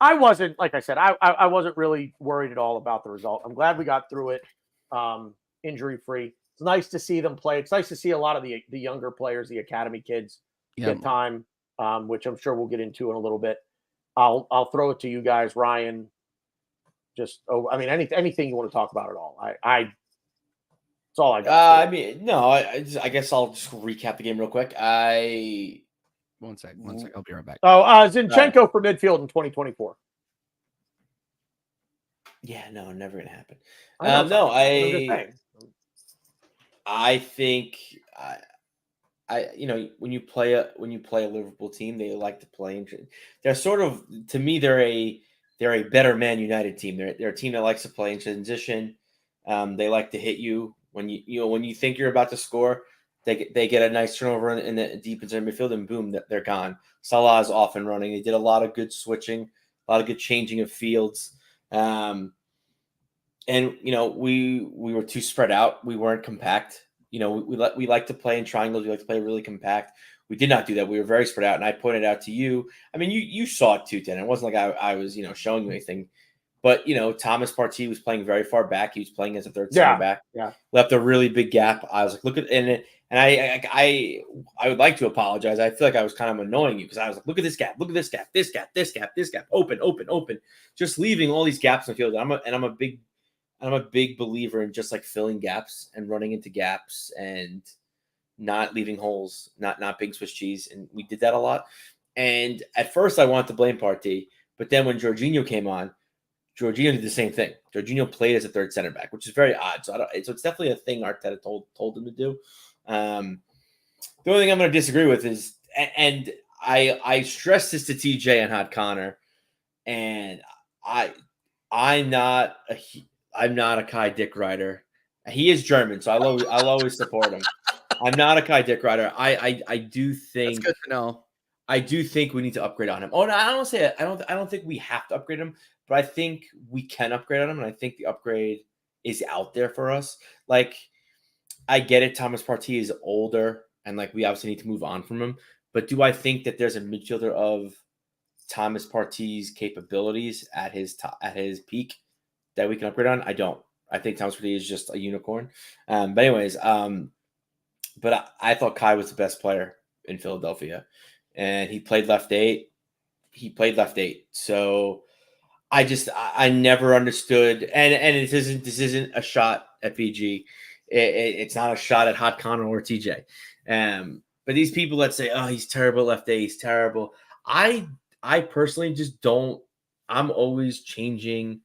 Speaker 1: I wasn't, like I said, I wasn't really worried at all about the result. I'm glad we got through it injury free. It's nice to see them play. It's nice to see a lot of the younger players, the academy kids, get time, which I'm sure we'll get into in a little bit. I'll throw it to you guys, Ryan. Anything you want to talk about at all. That's all I got.
Speaker 2: I guess I'll just recap the game real quick.
Speaker 3: One sec. I'll be right back.
Speaker 1: Zinchenko for midfield in 2024.
Speaker 2: Yeah, no, never gonna happen. I think when you play a Liverpool team, they like to play. They're sort of, to me, they're a better Man United team. They're a team that likes to play in transition. They like to hit you when you think you're about to score. They get a nice turnover in the deep inside midfield, and boom, they're gone. Salah is off and running. They did a lot of good switching, a lot of good changing of fields. And we were too spread out. We weren't compact. We like to play in triangles. We like to play really compact. We did not do that. We were very spread out. And I pointed out to you. I mean, you saw it too, Dan. It wasn't like I was showing you anything. But Thomas Partey was playing very far back. He was playing as a third center back.
Speaker 1: Yeah,
Speaker 2: left a really big gap. I was like, look at and I would like to apologize. I feel like I was kind of annoying you because I was like, look at this gap, this gap, open, just leaving all these gaps in the field. I'm a big believer in just like filling gaps and running into gaps and not leaving holes, not being Swiss cheese. And we did that a lot. And at first I wanted to blame Partey, but then when Jorginho came on, Jorginho did the same thing. Jorginho played as a third center back, which is very odd. So it's definitely a thing Arteta told him to do. The only thing I'm going to disagree with is, and I stressed this to TJ and Hot Connor, and I'm not a Kai Dick rider. He is German, so I'll always support him. I'm not a Kai Dick rider. I do think
Speaker 3: that's good to know.
Speaker 2: I do think we need to upgrade on him. Oh no, I don't think we have to upgrade him, but I think we can upgrade on him, and I think the upgrade is out there for us. Like, I get it, Thomas Partey is older, and like we obviously need to move on from him. But do I think that there's a midfielder of Thomas Partey's capabilities at his peak that we can upgrade on? I don't. I think Thomas Partey is just a unicorn. But anyways, but I thought Kai was the best player in Philadelphia, and he played left 8. So I never understood, and this isn't a shot at VG. It's not a shot at Hot Connor or TJ. But these people that say, oh, he's terrible left 8, he's terrible. I personally just don't. I'm always changing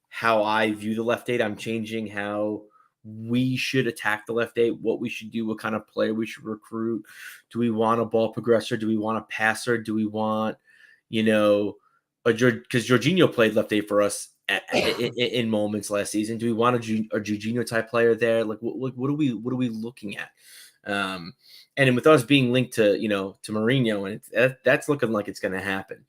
Speaker 2: how I view the left 8. I'm changing how we should attack the left 8, what we should do, what kind of player we should recruit. Do we want a ball progressor? Do we want a passer? Do we want, because Jorginho played left 8 for us in moments last season. Do we want a Jorginho type player there? Like, what are we looking at? And with us being linked to Mourinho, and that's looking like it's going to happen.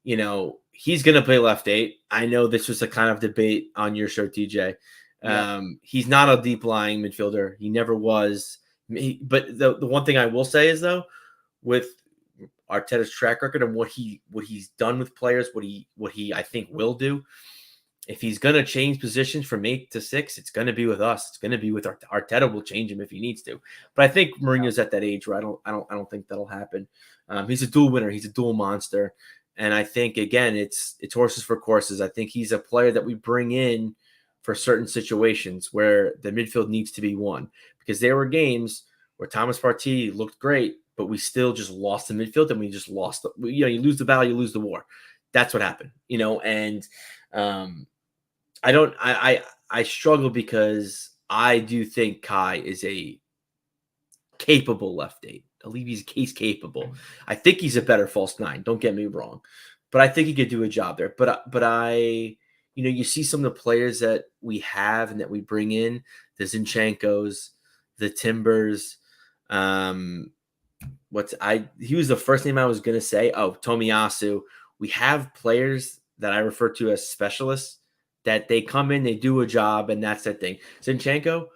Speaker 2: He's going to play left 8. I know this was a kind of debate on your show, TJ. He's not a deep lying midfielder. He never was. But the one thing I will say is, though, with Arteta's track record and what he's done with players, what he I think will do, if he's gonna change positions from 8 to 6, it's gonna be with us. It's gonna be with Arteta. Will change him if he needs to. But I think Mourinho's at that age where I don't think that'll happen. He's a dual winner. He's a dual monster. And I think, again, it's horses for courses. I think he's a player that we bring in for certain situations where the midfield needs to be won. Because there were games where Thomas Partey looked great, but we still just lost the midfield, and we just lost. You lose the battle, you lose the war. That's what happened. And I struggle because I do think Kai is a capable left 8. I believe he's capable. I think he's a better false 9. Don't get me wrong, but I think he could do a job there. But I, you see some of the players that we have and that we bring in, the Zinchenko's, the Timbers. He was the first name I was gonna say. Oh, Tomiyasu, we have players that I refer to as specialists that they come in, they do a job, and that's that thing. Zinchenko,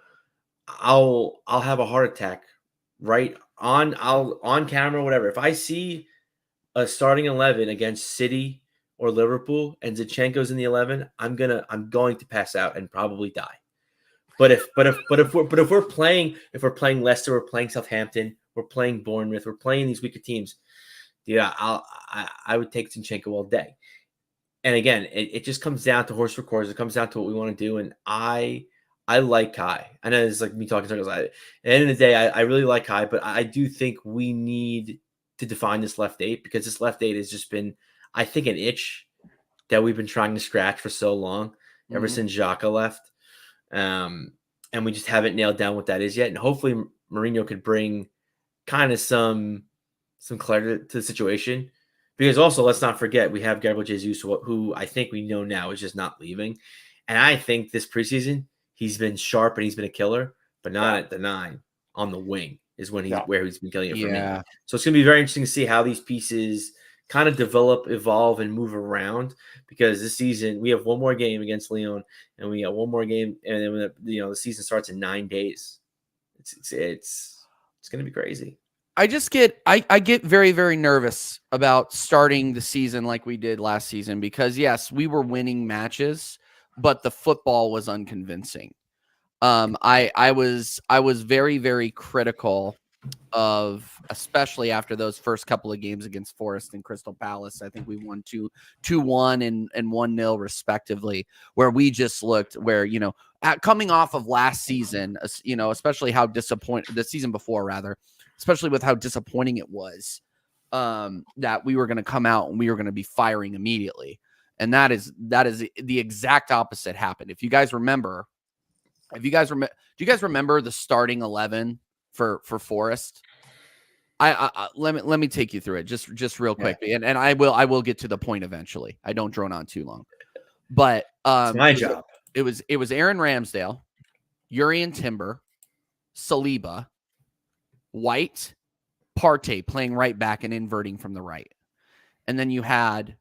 Speaker 2: I'll have a heart attack right on camera, whatever. If I see a starting 11 against City or Liverpool and Zinchenko's in the 11, I'm going to pass out and probably die. But if we're playing Leicester, we're playing Southampton, we're playing Bournemouth, we're playing these weaker teams, yeah, I would take Zinchenko all day. And again, it just comes down to horse for course. It comes down to what we want to do. And I like Kai. I know it's like me talking circles. At the end of the day, I really like Kai, but I do think we need to define this left eight, because this left eight has just been, I think, an itch that we've been trying to scratch for so long, ever since Xhaka left. And we just haven't nailed down what that is yet. And hopefully Mourinho could bring kind of some clarity to the situation. Because also, let's not forget, we have Gabriel Jesus, who I think we know now is just not leaving. And I think this preseason, he's been sharp and he's been a killer, but not at the 9. On the wing is when where he's been killing it for me. So it's going to be very interesting to see how these pieces kind of develop, evolve, and move around. Because this season, we have one more game against Lyon, and we got one more game, and then the season starts in 9 days. It's going to be crazy.
Speaker 3: I get very, very nervous about starting the season like we did last season, because yes, we were winning matches, but the football was unconvincing. I was very, very critical of, especially after those first couple of games against Forest and Crystal Palace. I think we won 2-1 and 1-0 respectively, where we just looked coming off of last season, especially how disappointed the season before, rather, especially with how disappointing it was, that we were going to come out and we were going to be firing immediately. And that is the exact opposite happened. Do you guys remember the starting 11 for Forest? Let me take you through it just real quick. And I will get to the point eventually. I don't drone on too long. But
Speaker 2: it's my job.
Speaker 3: It was Aaron Ramsdale, Urian Timber, Saliba, White, Partey playing right back and inverting from the right. And then you had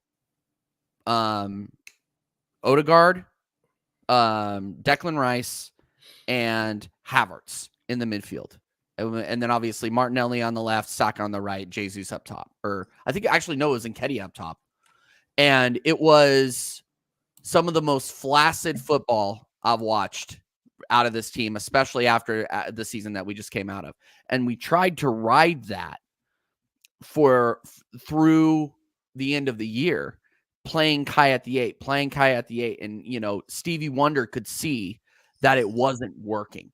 Speaker 3: Odegaard, Declan Rice, and Havertz in the midfield. And then obviously Martinelli on the left, Saka on the right, Jesus up top. Or I think actually no, it was Nketiah up top. And it was some of the most flaccid football I've watched out of this team, especially after the season that we just came out of. And we tried to ride that through the end of the year, playing Kai at the 8. And, Stevie Wonder could see that it wasn't working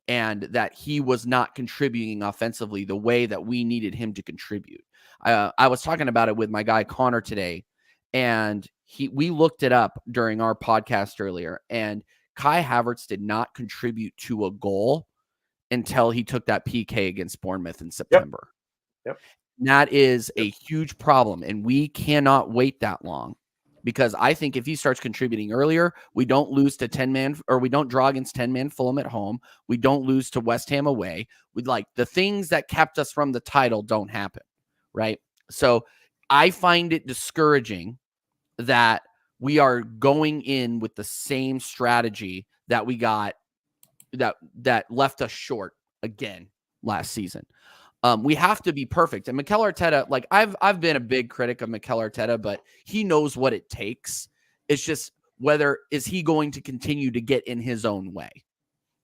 Speaker 3: and that he was not contributing offensively the way that we needed him to contribute. I was talking about it with my guy Connor today, and we looked it up during our podcast earlier, and Kai Havertz did not contribute to a goal until he took that PK against Bournemouth in September.
Speaker 1: Yep.
Speaker 3: That is a huge problem, and we cannot wait that long, because I think if he starts contributing earlier, we don't lose to 10-man, or we don't draw against 10-man Fulham at home. We don't lose to West Ham away. The things that kept us from the title don't happen, right? So I find it discouraging that we are going in with the same strategy that we got that left us short again last season. We have to be perfect. And Mikel Arteta, I've been a big critic of Mikel Arteta, but he knows what it takes. It's just whether is he going to continue to get in his own way.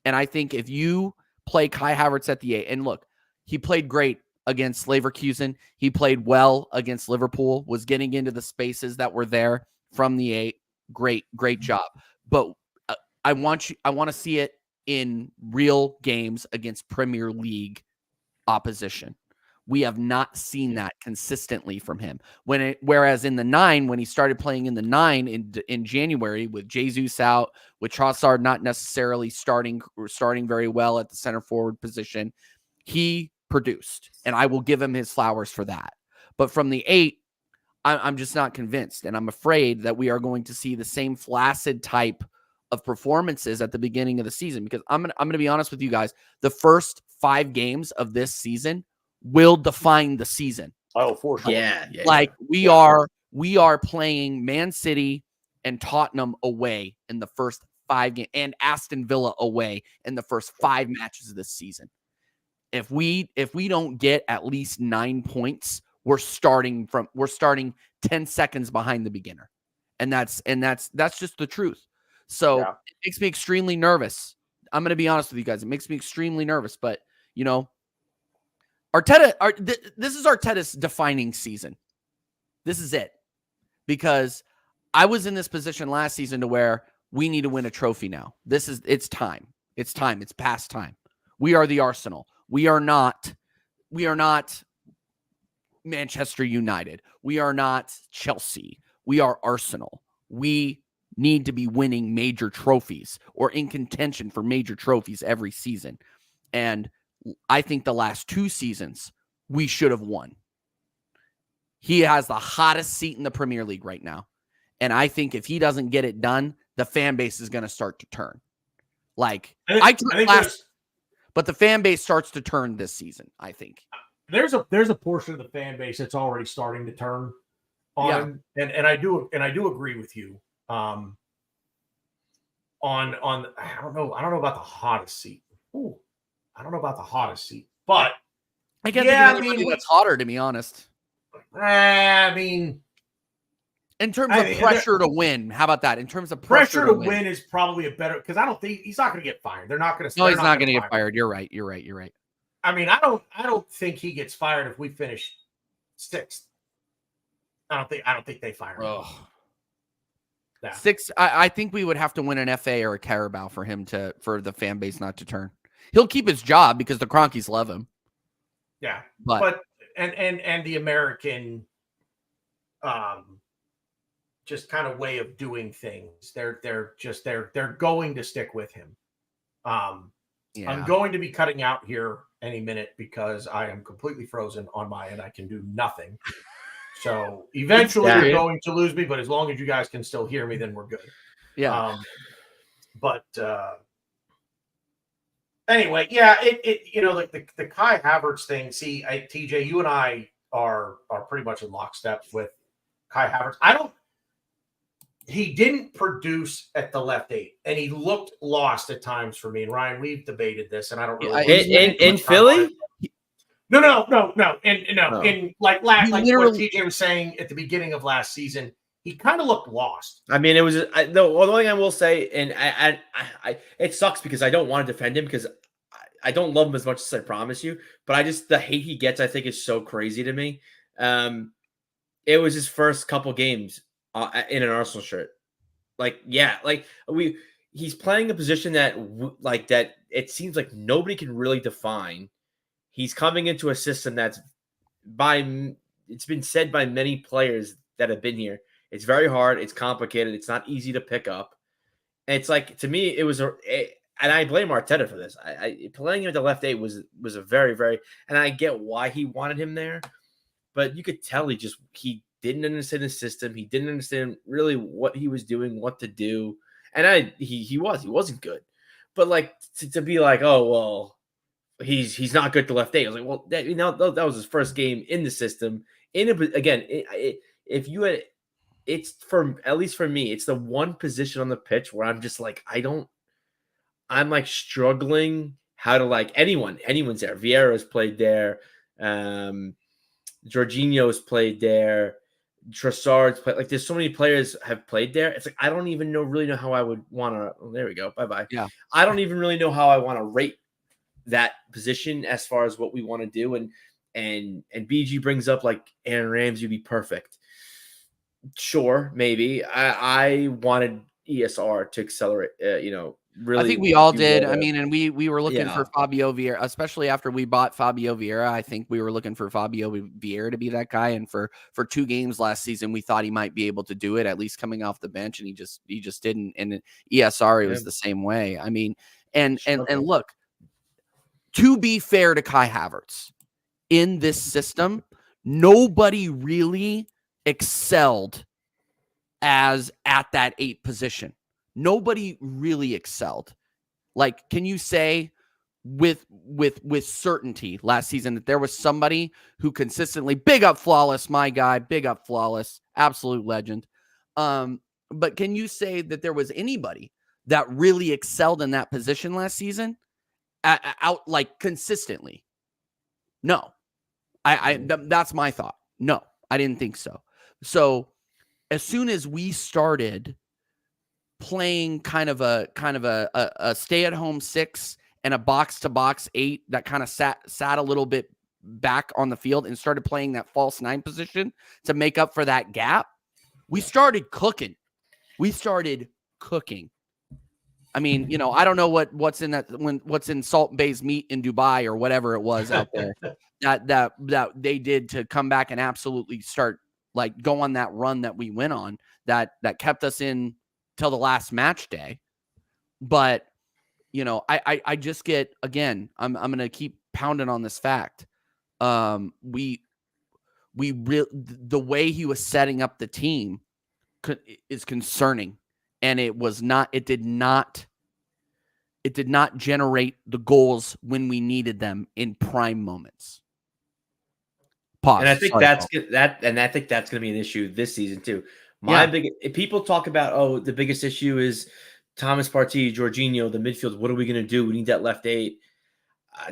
Speaker 3: And I think if you play Kai Havertz at the 8, and look, he played great against Leverkusen. He played well against Liverpool, was getting into the spaces that were there from the 8. Great job. But I want to see it in real games against Premier League opposition. We have not seen that consistently from him. Whereas in the 9, when he started playing in the 9 in January, with Jesus out, with Trossard not necessarily starting very well at the center forward position, he produced, and I will give him his flowers for that. But from the 8, I'm just not convinced, and I'm afraid that we are going to see the same flaccid type of performances at the beginning of the season. Because I'm gonna be honest with you guys, the first 5 games of this season will define the season.
Speaker 1: Oh, for sure.
Speaker 2: Yeah.
Speaker 3: We are we are playing Man City and Tottenham away in the first 5 games, and Aston Villa away in the first 5 matches of this season. If we don't get at least 9 points, we're starting 10 seconds behind the beginner. And that's just the truth. So It makes me extremely nervous. I'm going to be honest with you guys. It makes me extremely nervous, but this is Arteta's defining season. This is it. Because I was in this position last season to where we need to win a trophy now. It's time. It's time. It's past time. We are the Arsenal. We are not Manchester United. We are not Chelsea. We are Arsenal. We need to be winning major trophies or in contention for major trophies every season. And I think the last 2 seasons we should have won. He has the hottest seat in the Premier League right now. And I think if he doesn't get it done, the fan base is going to start to turn. But the fan base starts to turn this season, I think.
Speaker 1: There's a portion of the fan base that's already starting to turn on him. And I do agree with you. On I don't know about the hottest seat. Ooh, I don't know about the hottest seat, but
Speaker 3: I can't think of anybody that's hotter, to be honest.
Speaker 1: I mean,
Speaker 3: in terms of pressure to win, how about that? In terms of pressure
Speaker 1: to win is probably a better, because I don't think he's not going to get fired. They're not going to.
Speaker 3: No, he's not going to get fired. You're right.
Speaker 1: I mean, I don't think he gets fired if we finish 6th. I don't think they fire him. Yeah.
Speaker 3: 6. I think we would have to win an FA or a Carabao for the fan base not to turn. He'll keep his job because the Cronkies love him.
Speaker 1: Yeah, but and the American, just kind of way of doing things. They're going to stick with him. I'm going to be cutting out here any minute because I am completely frozen on my end. I can do nothing. So eventually you're going to lose me, but as long as you guys can still hear me, then we're good.
Speaker 3: Yeah.
Speaker 1: Anyway, yeah, like the Kai Havertz thing. See, TJ, you and I are pretty much in lockstep with Kai Havertz. He didn't produce at the left 8, and he looked lost at times for me. And Ryan, we've debated this, and I don't really
Speaker 2: in Philly.
Speaker 1: No. In like what TJ was saying at the beginning of last season, he kind of looked lost.
Speaker 2: I mean, it was the only thing I will say, and I it sucks because I don't want to defend him because I don't love him as much as I promise you, but the hate he gets, I think, is so crazy to me. It was his first couple games in an Arsenal shirt. He's playing a position that it seems like nobody can really define. He's coming into a system that's it's been said by many players that have been here. It's very hard. It's complicated. It's not easy to pick up. And it's like, to me, it was and I blame Arteta for this. Playing him at the left 8 was a very, very, and I get why he wanted him there, but you could tell he didn't understand the system. He didn't understand really what he was doing, what to do. And he wasn't good. But to be like, oh, well, he's not good at the left 8. I was like, well, that was his first game in the system. It's at least for me, it's the one position on the pitch where I'm just like, I'm like struggling how to anyone's there. Vieira's played there. Jorginho's played there. Trossard's played. There's so many players have played there. It's like, I don't even really know how I would want to. Oh, there we go. Bye-bye.
Speaker 3: Yeah.
Speaker 2: I don't even really know how I want to rate that position as far as what we want to do. And BG brings up Aaron Ramsey would be perfect. Sure, maybe. I wanted ESR to accelerate. Really.
Speaker 3: I think we all did. I mean, and we were looking for Fabio Vieira, especially after we bought Fabio Vieira. I think we were looking for Fabio Vieira to be that guy. And for 2 games last season, we thought he might be able to do it, at least coming off the bench, and he just didn't. And ESR was the same way. I mean, and look, to be fair to Kai Havertz, in this system, nobody really excelled as at that 8 position. Nobody really excelled. Can you say with certainty last season that there was somebody who consistently, big up Flawless, my guy, big up Flawless, absolute legend. But can you say that there was anybody that really excelled in that position last season out like consistently? No. That's my thought. No, I didn't think so. So as soon as we started playing kind of a stay-at-home 6 and a box-to-box 8 that kind of sat a little bit back on the field and started playing that false 9 position to make up for that gap, we started cooking. I mean, you know, I don't know what's in Salt Bay's meat in Dubai or whatever it was out there that they did to come back and absolutely start like go on that run that we went on that kept us in till the last match day. But you know, I just get, again, I'm going to keep pounding on this fact. The way he was setting up the team is concerning, and it did not generate the goals when we needed them in prime moments. Pause.
Speaker 2: And I think that's going to be an issue this season too. People talk about, the biggest issue is Thomas Partey, Jorginho, the midfield. What are we going to do? We need that left 8.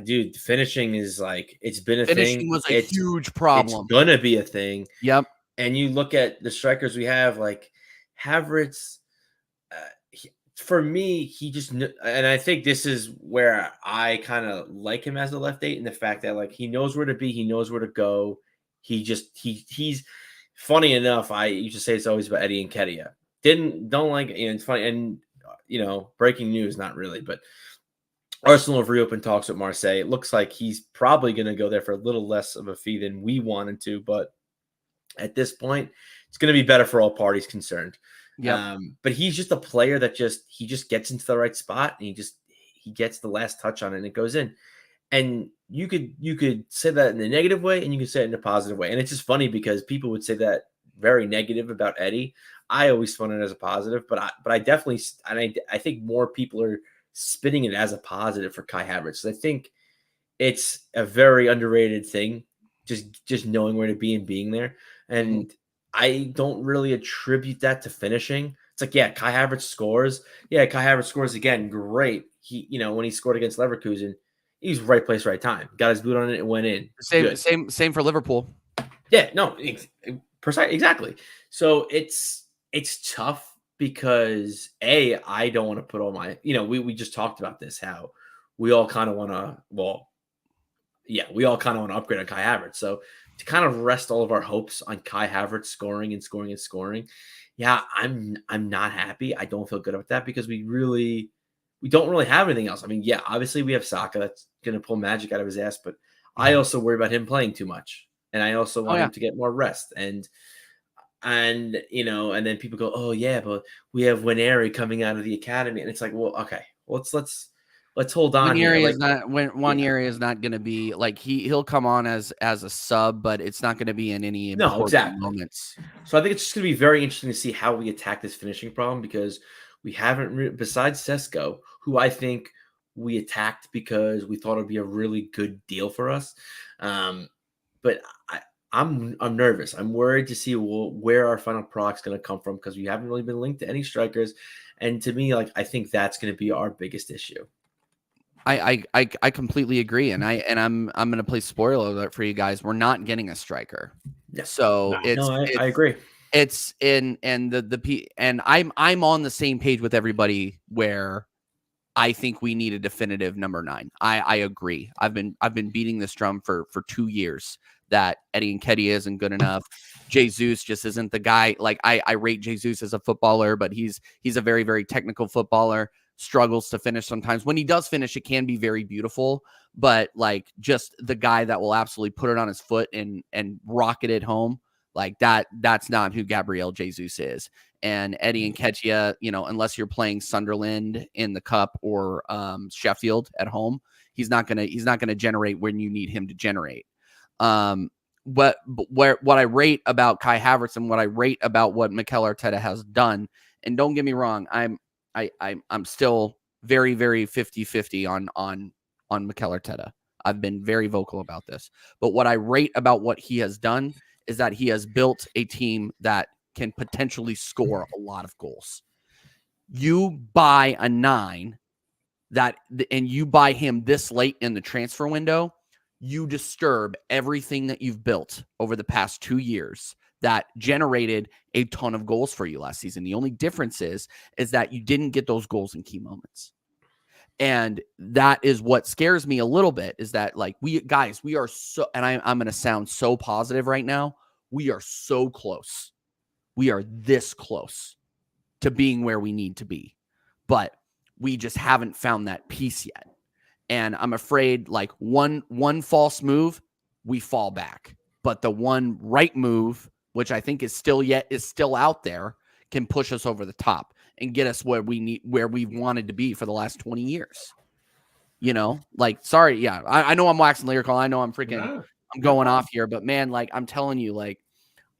Speaker 2: Dude, finishing is like, it's been a thing.
Speaker 3: Finishing was a huge problem.
Speaker 2: It's going to be a thing.
Speaker 3: Yep.
Speaker 2: And you look at the strikers we have, like Havertz, for me, he just, and I think this is where I kind of like him as a left 8, and the fact that like he knows where to be, he knows where to go. He's funny enough. I used to say it's always about Eddie Nketiah. Don't like it. It's funny, and you know, breaking news, not really, but Arsenal have reopened talks with Marseille. It looks like he's probably going to go there for a little less of a fee than we wanted to, but at this point, it's going to be better for all parties concerned.
Speaker 3: Yeah.
Speaker 2: But he's just a player that he just gets into the right spot, and he gets the last touch on it and it goes in. And you could say that in a negative way, and you could say it in a positive way. And it's just funny because people would say that very negative about Eddie. I always found it as a positive, but I definitely, and I think more people are spinning it as a positive for Kai Havertz. I think it's a very underrated thing, just knowing where to be and being there. And I don't really attribute that to finishing. It's like, yeah, Kai Havertz scores. Yeah, Kai Havertz scores again. Great. When he scored against Leverkusen, he's right place, right time. Got his boot on it and went in.
Speaker 3: Same for Liverpool.
Speaker 2: Yeah, no, exactly. So it's tough because I don't want to put all my, we just talked about this, how we all kind of want to upgrade on Kai Havertz. So to kind of rest all of our hopes on Kai Havertz scoring and scoring and scoring, yeah, I'm not happy. I don't feel good about that because we don't really have anything else. I mean, yeah, obviously we have Saka that's going to pull magic out of his ass, but I also worry about him playing too much, and I also want him to get more rest. And then people go, oh yeah, but we have Wineri coming out of the academy, and it's like, well, okay, let's hold on.
Speaker 3: Wineri is not going to be like he'll come on as a sub, but it's not going to be in any important moments.
Speaker 2: So I think it's just going to be very interesting to see how we attack this finishing problem, because we haven't, besides Sesko, who I think we attacked because we thought it'd be a really good deal for us. But I'm nervous. I'm worried to see where our final product's going to come from, because we haven't really been linked to any strikers. And to me, like, I think that's going to be our biggest issue.
Speaker 3: I completely agree, and I'm going to play spoiler alert for you guys. We're not getting a striker.
Speaker 2: Yeah.
Speaker 3: So
Speaker 2: I agree.
Speaker 3: It's and I'm on the same page with everybody where I think we need a definitive number 9. I agree. I've been beating this drum for 2 years that Eddie Nketiah isn't good enough. Jesus just isn't the guy. Like I rate Jesus as a footballer, but he's a very, very technical footballer. Struggles to finish sometimes. When he does finish, it can be very beautiful, but like just the guy that will absolutely put it on his foot and rocket it home. Like that's not who Gabriel Jesus is. And Eddie Nketiah, unless you're playing Sunderland in the cup or Sheffield at home, he's not gonna generate when you need him to generate. What I rate about Kai Havertz and what I rate about what Mikel Arteta has done, and don't get me wrong, I'm still very, very 50-50 on on Mikel Arteta. I've been very vocal about this. But what I rate about what he has done is that he has built a team that can potentially score a lot of goals. You buy a 9 and you buy him this late in the transfer window, you disturb everything that you've built over the past 2 years that generated a ton of goals for you last season. The only difference is that you didn't get those goals in key moments. And that is what scares me a little bit, is that like we are so, and I'm going to sound so positive right now. We are so close. We are this close to being where we need to be, but we just haven't found that piece yet. And I'm afraid like one false move, we fall back, but the one right move, which I think is still out there, can push us over the top and get us where we've wanted to be for the last 20 years. Like, sorry. Yeah. I know I'm waxing lyrical. I know I'm going off here, but man, like, I'm telling you, like,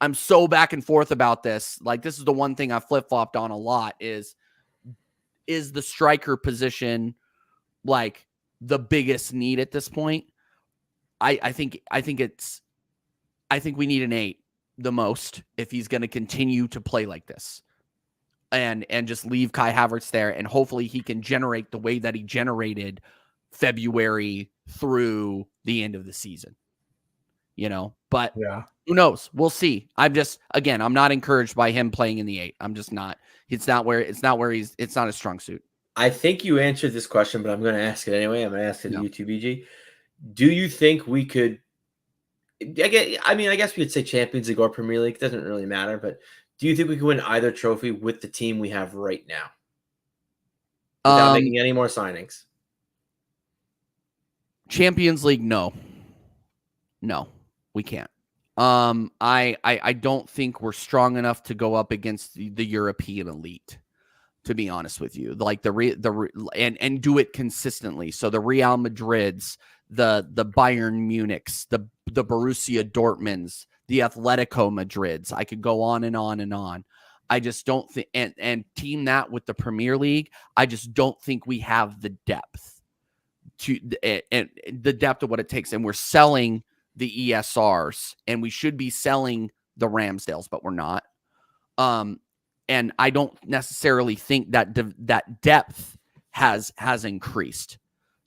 Speaker 3: I'm so back and forth about this. Like, this is the one thing I flip-flopped on a lot is the striker position, like, the biggest need at this point? I think we need an 8 the most if he's going to continue to play like this. And just leave Kai Havertz there, and hopefully he can generate the way that he generated February through the end of the season. But
Speaker 1: yeah,
Speaker 3: who knows? We'll see. I'm not encouraged by him playing in the 8. I'm just not. It's not a strong suit.
Speaker 2: I think you answered this question, but I'm going to ask it anyway. I'm going to ask it to you too, BG. Do you think we could? I guess we could say Champions League or Premier League. It doesn't really matter, but do you think we could win either trophy with the team we have right now without making any more signings?
Speaker 3: Champions League, no, we can't. I don't think we're strong enough to go up against the European elite, to be honest with you. Like and do it consistently. So the Real Madrids, the Bayern Munichs, the Borussia Dortmunds, the Atletico Madrids. I could go on and on and on. I just don't think, and team that with the Premier League, I just don't think we have the depth and the depth of what it takes. And we're selling the ESRs, and we should be selling the Ramsdales, but we're not. And I don't necessarily think that that depth has increased.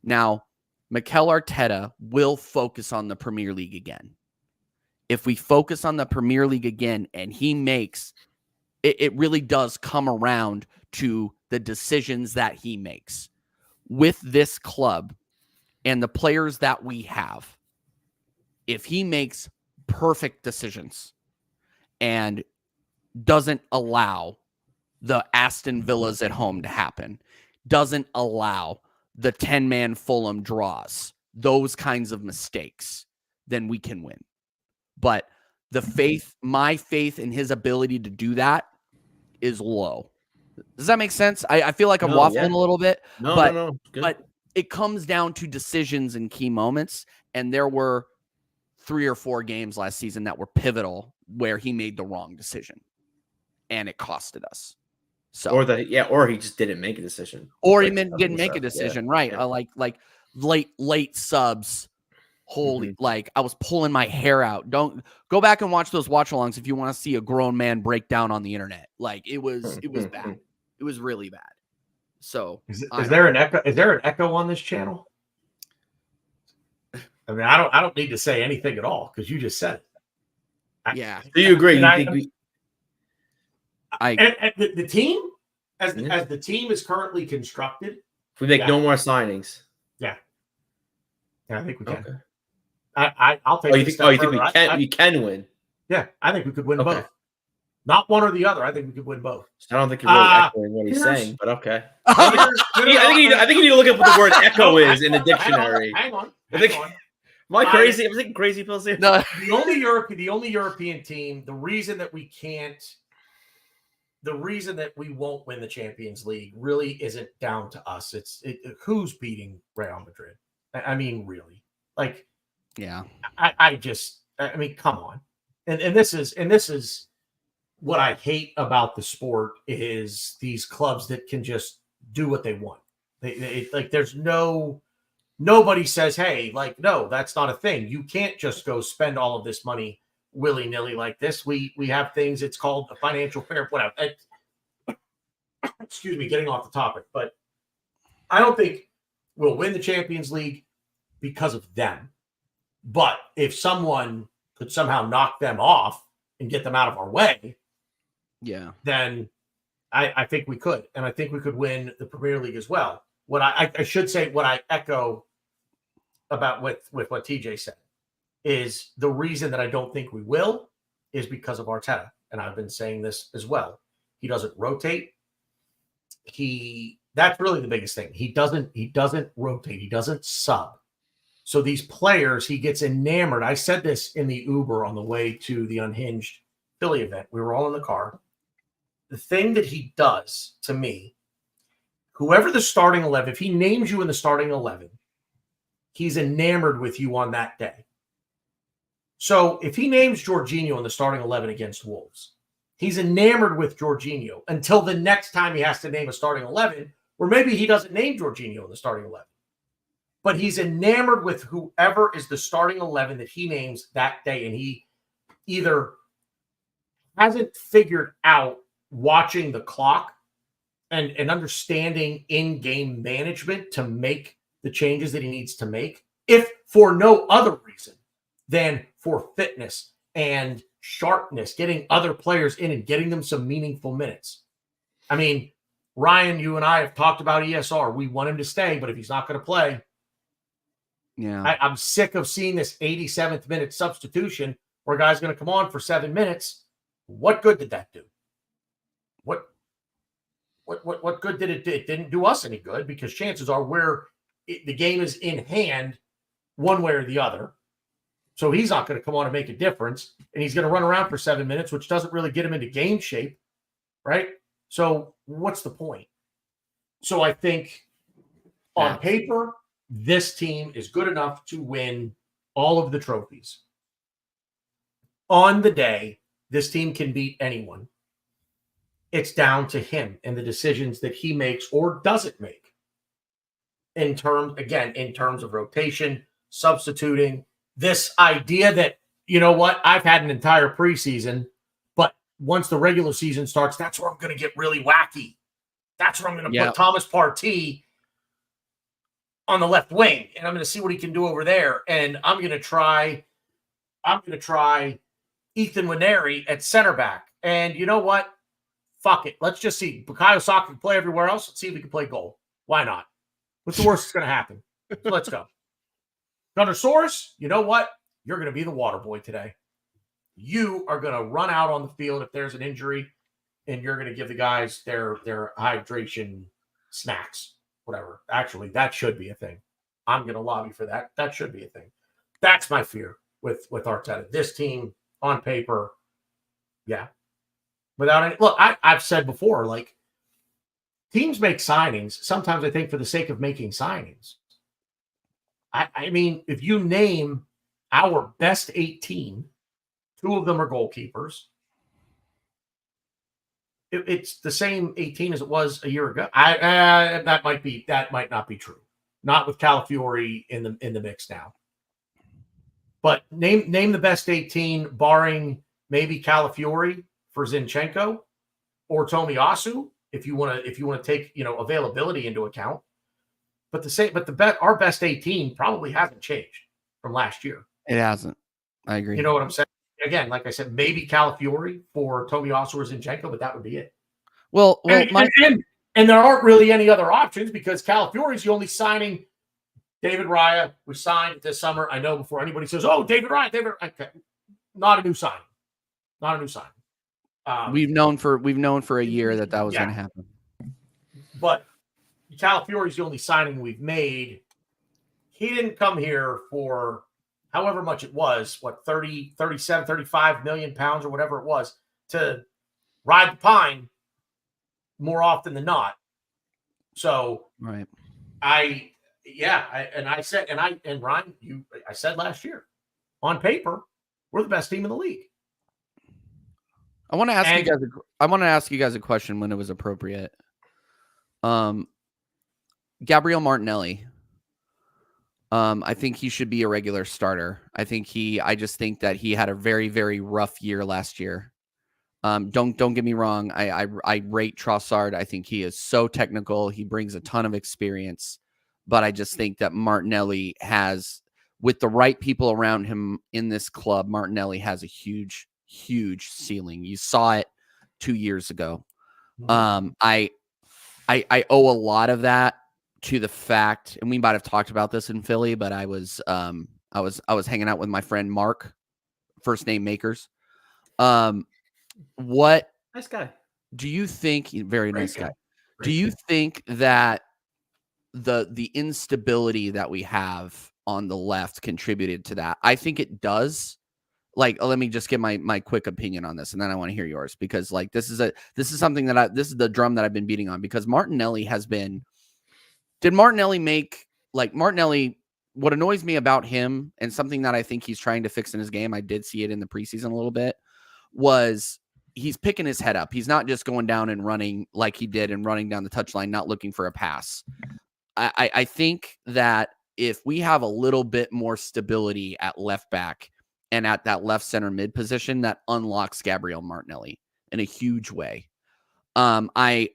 Speaker 3: Now, Mikel Arteta will focus on the Premier League again. If we focus on the Premier League again, and he makes it really does come around to the decisions that he makes with this club and the players that we have. If he makes perfect decisions and doesn't allow the Aston Villas at home to happen, doesn't allow the 10-man Fulham draws, those kinds of mistakes, then we can win. But my faith in his ability to do that is low. Does that make sense? I feel like I'm waffling a little bit.
Speaker 2: No.
Speaker 3: But it comes down to decisions in key moments. And there were 3 or 4 games last season that were pivotal where he made the wrong decision and it costed us. So
Speaker 2: or he just didn't make a decision.
Speaker 3: Or he didn't make a decision. Yeah. Right. Yeah. Like late subs. Holy, like I was pulling my hair out. Don't go back and watch those watch alongs if you want to see a grown man break down on the internet. Like it was bad. It was really bad. So
Speaker 1: is there an echo? Is there an echo on this channel? I mean, I don't need to say anything at all because you just said it.
Speaker 3: Yeah.
Speaker 2: Do you agree?
Speaker 1: The team as the team is currently constructed.
Speaker 2: If we make no more signings.
Speaker 1: Yeah, I think we can.
Speaker 2: Okay.
Speaker 1: I'll take.
Speaker 2: You think we can win?
Speaker 1: Yeah, I think we could win both. Not one or the other. I think we could win both.
Speaker 2: I don't think you're really echoing what he's saying, but okay. I think you need to look up what the word echo is in the dictionary.
Speaker 1: Hang on.
Speaker 2: Am I crazy? I'm thinking crazy pills here.
Speaker 3: No.
Speaker 1: The only European team. The reason that we won't win the Champions League really isn't down to us. It's who's beating Real Madrid. I mean, really, like.
Speaker 3: Yeah,
Speaker 1: I mean, come on. And this is what I hate about the sport is these clubs that can just do what they want. They like there's no nobody says, hey, like, no, that's not a thing. You can't just go spend all of this money willy-nilly like this. We have things, it's called a financial fair, whatever. Excuse me, getting off the topic, but I don't think we'll win the Champions League because of them. But if someone could somehow knock them off and get them out of our way,
Speaker 3: yeah,
Speaker 1: then I think we could. And I think we could win the Premier League as well. What I should say, what I echo about with what TJ said is the reason that I don't think we will is because of Arteta. And I've been saying this as well. He doesn't rotate. That's really the biggest thing. He doesn't rotate. He doesn't sub. So these players, he gets enamored. I said this in the Uber on the way to the Unhinged Philly event. We were all in the car. The thing that he does to me, whoever the starting 11, if he names you in the starting 11, he's enamored with you on that day. So if he names Jorginho in the starting 11 against Wolves, he's enamored with Jorginho until the next time he has to name a starting 11, or maybe he doesn't name Jorginho in the starting 11. But he's enamored with whoever is the starting 11 that he names that day. And he either hasn't figured out watching the clock and understanding in-game management to make the changes that he needs to make, if for no other reason than for fitness and sharpness, getting other players in and getting them some meaningful minutes. I mean, Ryan, you and I have talked about ESR. We want him to stay, but if he's not going to play,
Speaker 3: yeah,
Speaker 1: I'm sick of seeing this 87th minute substitution where a guy's going to come on for 7 minutes. What good did that do? What good did it do? It didn't do us any good because chances are the game is in hand one way or the other. So he's not going to come on and make a difference. And he's going to run around for 7 minutes, which doesn't really get him into game shape, right? So what's the point? So I think on paper, this team is good enough to win all of the trophies. On the day, this team can beat anyone. It's down to him and the decisions that he makes or doesn't make. In terms of rotation, substituting, this idea that, you know what, I've had an entire preseason, but once the regular season starts, that's where I'm going to get really wacky. That's where I'm going to put Thomas Partey on the left wing, and I'm going to see what he can do over there. And I'm going to try Ethan Nwaneri at center back. And you know what? Fuck it. Let's just see. Bukayo Saka can play everywhere else. Let's see if he can play goal. Why not? What's the worst that's going to happen? So let's go. Gunnersaurus, you know what? You're going to be the water boy today. You are going to run out on the field if there's an injury, and you're going to give the guys their hydration snacks, whatever. Actually, that should be a thing. I'm going to lobby for that. That should be a thing. That's my fear with Arteta. This team on paper, yeah. Without any look, I've said before, like, teams make signings. Sometimes I think for the sake of making signings. I mean, if you name our best 18, 2 of them are goalkeepers. It's the same 18 as it was a year ago. That might not be true. Not with Calafiori in the mix now. But name the best 18, barring maybe Calafiori for Zinchenko or Tomiyasu, if you want to take availability into account. But our best 18 probably hasn't changed from last year.
Speaker 3: It hasn't. I agree.
Speaker 1: You know what I'm saying? Again, like I said, maybe Calafiori for Tomiyasu or Zinchenko, but that would be it.
Speaker 3: Well,
Speaker 1: and there aren't really any other options because Calafiori's the only signing. David Raya was signed this summer. I know before anybody says, "Oh, David Raya," okay. Not a new signing. Not a new signing.
Speaker 3: We've known for a year that was going to happen.
Speaker 1: But Calafiori's the only signing we've made. He didn't come here for however much it was, 30, 37, 35 million pounds or whatever it was, to ride the pine more often than not. So
Speaker 3: right.
Speaker 1: I said last year, on paper, we're the best team in the league.
Speaker 3: I want to ask you guys a question when it was appropriate. Gabriel Martinelli. I think he should be a regular starter. I just think that he had a very, very rough year last year. Don't get me wrong. I rate Trossard. I think he is so technical. He brings a ton of experience, but I just think that Martinelli has, with the right people around him in this club, Martinelli has a huge, huge ceiling. You saw it 2 years ago. I owe a lot of that to the fact, and we might have talked about this in Philly, but I was hanging out with my friend Mark, first name makers. What
Speaker 2: Nice guy.
Speaker 3: do you think? Very
Speaker 1: Great
Speaker 3: nice guy.
Speaker 1: guy.
Speaker 3: Do you think that the instability that we have on the left contributed to that? I think it does. Like, let me just get my quick opinion on this, and then I want to hear yours, because like this is something that this is the drum that I've been beating on, because Martinelli has been. Did Martinelli make Martinelli? What annoys me about him, and something that I think he's trying to fix in his game, I did see it in the preseason a little bit, was he's picking his head up. He's not just going down and running like he did and running down the touchline, not looking for a pass. I think that if we have a little bit more stability at left back and at that left center mid position, that unlocks Gabriel Martinelli in a huge way. I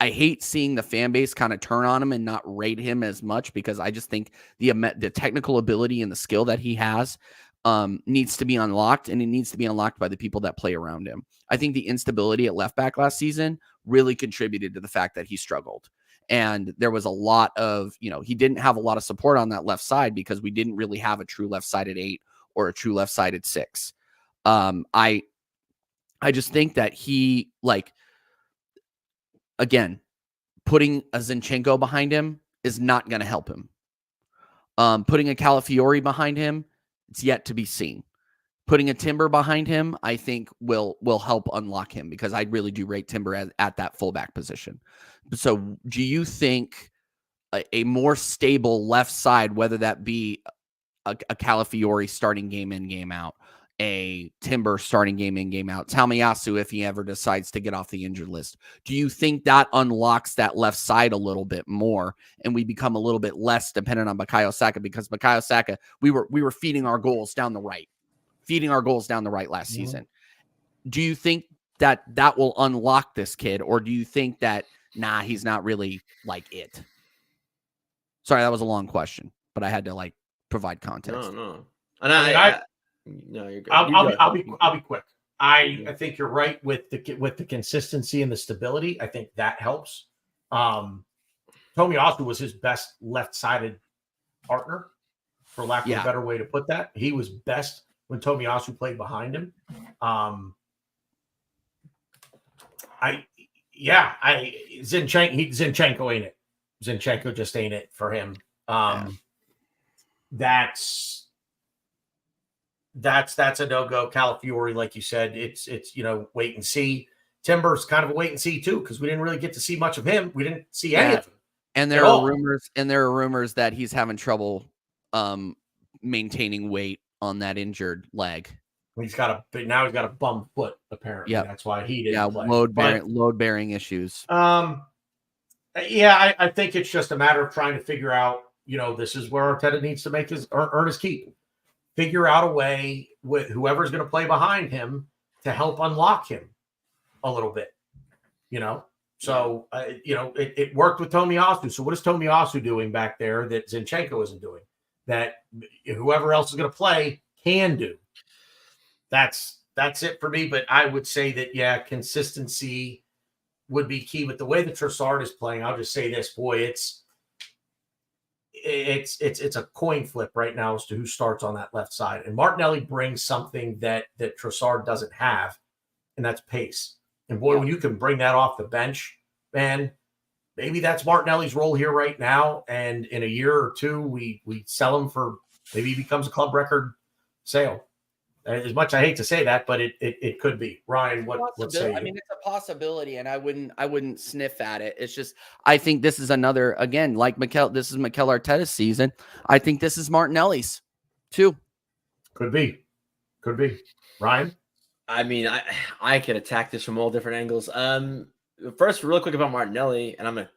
Speaker 3: hate seeing the fan base kind of turn on him and not rate him as much, because I just think the technical ability and the skill that he has needs to be unlocked, and it needs to be unlocked by the people that play around him. I think the instability at left back last season really contributed to the fact that he struggled. And there was a lot of, he didn't have a lot of support on that left side, because we didn't really have a true left-sided 8 or a true left-sided 6. I just think that he, again, putting a Zinchenko behind him is not going to help him. Putting a Calafiori behind him, it's yet to be seen. Putting a Timber behind him, I think will help unlock him, because I really do rate Timber at that fullback position. So do you think a more stable left side, whether that be a Calafiori starting game in, game out, a Timber starting game in, game out, Tomiyasu if he ever decides to get off the injured list, do you think that unlocks that left side a little bit more, and we become a little bit less dependent on Bukayo Saka? Because Bukayo Saka, we were feeding our goals down the right last season. Do you think that will unlock this kid, or do you think that he's not really like it? Sorry, that was a long question, but I had to provide context.
Speaker 2: No.
Speaker 1: And
Speaker 2: no, you're good.
Speaker 1: I'll be quick. I think you're right with the consistency and the stability. I think that helps. Tomiyasu was his best left-sided partner, for lack of a better way to put that. He was best when Tomiyasu played behind him. Zinchenko ain't it. Zinchenko just ain't it for him. That's a no-go. Calafiori, like you said, it's wait and see. Timber's kind of a wait and see too, because we didn't really get to see much of him. We didn't see any of him.
Speaker 3: And there are rumors that he's having trouble maintaining weight on that injured leg.
Speaker 1: He's got a bum foot, apparently.
Speaker 3: Yeah,
Speaker 1: that's why he didn't play.
Speaker 3: Load bearing issues.
Speaker 1: I think it's just a matter of trying to figure out, this is where Arteta needs to earn his keep. Figure out a way with whoever's going to play behind him to help unlock him a little bit, So, it worked with Tomiyasu. So what is Tomiyasu doing back there that Zinchenko isn't doing, that whoever else is going to play can do? That's it for me. But I would say that, consistency would be key. But the way that Trossard is playing, I'll just say this, boy, it's a coin flip right now as to who starts on that left side. And Martinelli brings something that Trossard doesn't have, and that's pace. And boy, when you can bring that off the bench, man, maybe that's Martinelli's role here right now. And in a year or two, we sell him for, maybe he becomes a club record sale. As much I hate to say that, but it could be. Ryan, what say you?
Speaker 3: I mean, it's a possibility, and I wouldn't sniff at it. It's just, I think this is another, again, like this is Mikel Arteta's season. I think this is Martinelli's too.
Speaker 1: Could be. Ryan?
Speaker 2: I mean, I could attack this from all different angles. First, real quick about Martinelli, and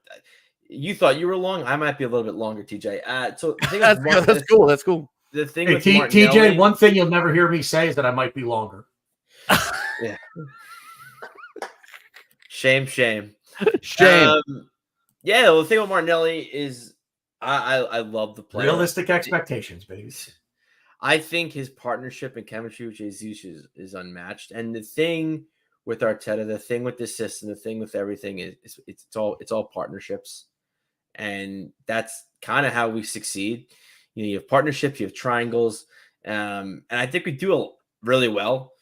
Speaker 2: You thought you were long. I might be a little bit longer, TJ. So the thing with
Speaker 3: That's cool. That's cool.
Speaker 2: The thing
Speaker 1: Hey,
Speaker 2: with Martinelli,
Speaker 1: TJ, one thing you'll never hear me say is that I might be longer.
Speaker 2: yeah. Shame.
Speaker 3: Shame.
Speaker 2: Yeah, the thing with Martinelli is I love the player.
Speaker 1: Realistic expectations, baby.
Speaker 2: I think his partnership and chemistry with Jesus is unmatched. And the thing with Arteta, the thing with the system, the thing with everything is it's all partnerships. And that's kind of how we succeed. You have partnerships, you have triangles. And I think we do really well.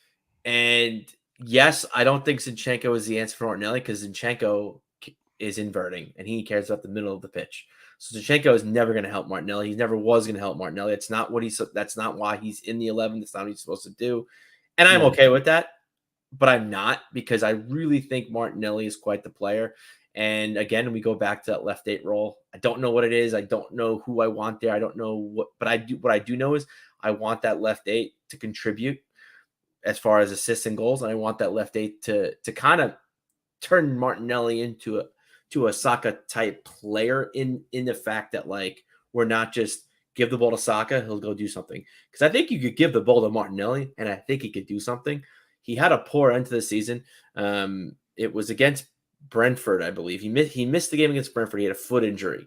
Speaker 2: And yes, I don't think Zinchenko is the answer for Martinelli because Zinchenko is inverting and he cares about the middle of the pitch. So Zinchenko is never going to help Martinelli. He never was going to help Martinelli. That's not why he's in the 11. That's not what he's supposed to do. And I'm okay with that, but I'm not because I really think Martinelli is quite the player. And again, we go back to that left 8 role. I don't know what it is. I don't know who I want there. I don't know what I do know is I want that left 8 to contribute as far as assists and goals. And I want that left 8 to kind of turn Martinelli into a Saka type player in the fact that like we're not just give the ball to Saka, he'll go do something. Because I think you could give the ball to Martinelli, and I think he could do something. He had a poor end to the season. It was against Brentford, I believe. He missed the game against Brentford. He had a foot injury.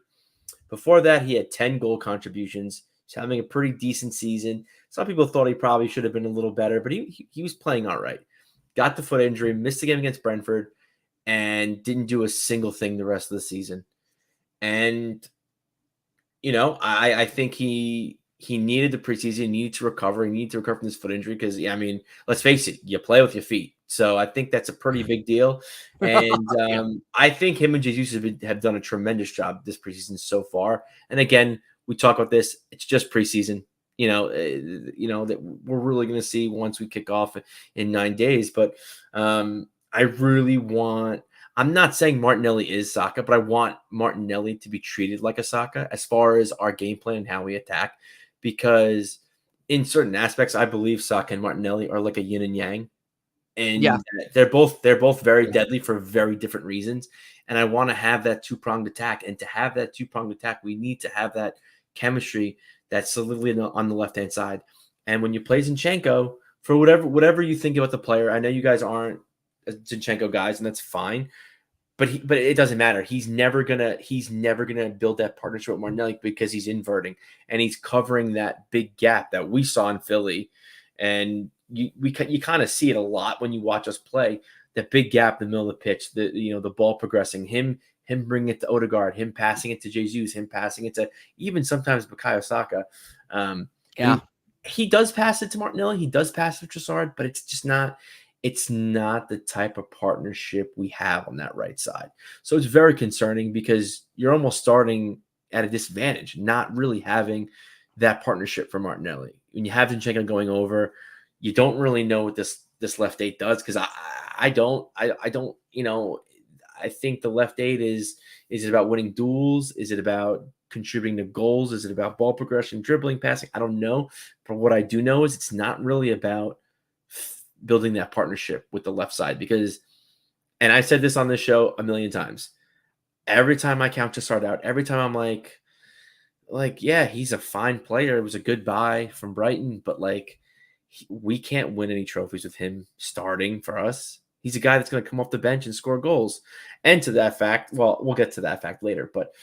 Speaker 2: Before that, he had 10 goal contributions. He's having a pretty decent season. Some people thought he probably should have been a little better, but he was playing all right. Got the foot injury, missed the game against Brentford, and didn't do a single thing the rest of the season. And, I think he needed the preseason, he needed to recover. He needed to recover from this foot injury because, let's face it, you play with your feet. So I think that's a pretty big deal. And I think him and Jesus have done a tremendous job this preseason so far. And again, we talk about this. It's just preseason. That we're really going to see once we kick off in 9 days. But I really want – I'm not saying Martinelli is Saka, but I want Martinelli to be treated like a Saka as far as our game plan and how we attack. Because in certain aspects, I believe Saka and Martinelli are like a yin and yang. And they're both very deadly for very different reasons. And I want to have that two-pronged attack. And to have that two-pronged attack, we need to have that chemistry that's solidly on the left-hand side. And when you play Zinchenko, for whatever you think about the player, I know you guys aren't Zinchenko guys, and that's fine. But it doesn't matter. He's never gonna build that partnership with Martinelli because he's inverting and he's covering that big gap that we saw in Philly. And you kind of see it a lot when you watch us play. That big gap in the middle of the pitch, the ball progressing, him bringing it to Odegaard, him passing it to Jesus, him passing it to even sometimes Bukayo Saka. He does pass it to Martinelli. He does pass it to Trossard, but it's just not. It's not the type of partnership we have on that right side. So it's very concerning because you're almost starting at a disadvantage, not really having that partnership for Martinelli. When you have Zinchenko going over, you don't really know what this left 8 does because I don't. I think the left 8 is it about winning duels? Is it about contributing to goals? Is it about ball progression, dribbling, passing? I don't know. But what I do know is it's not really about building that partnership with the left side because, and I said this on this show a million times, every time I count Trossard out, every time I'm like, yeah, he's a fine player. It was a good buy from Brighton, but we can't win any trophies with him starting for us. He's a guy that's going to come off the bench and score goals. And to that fact, well, we'll get to that fact later, but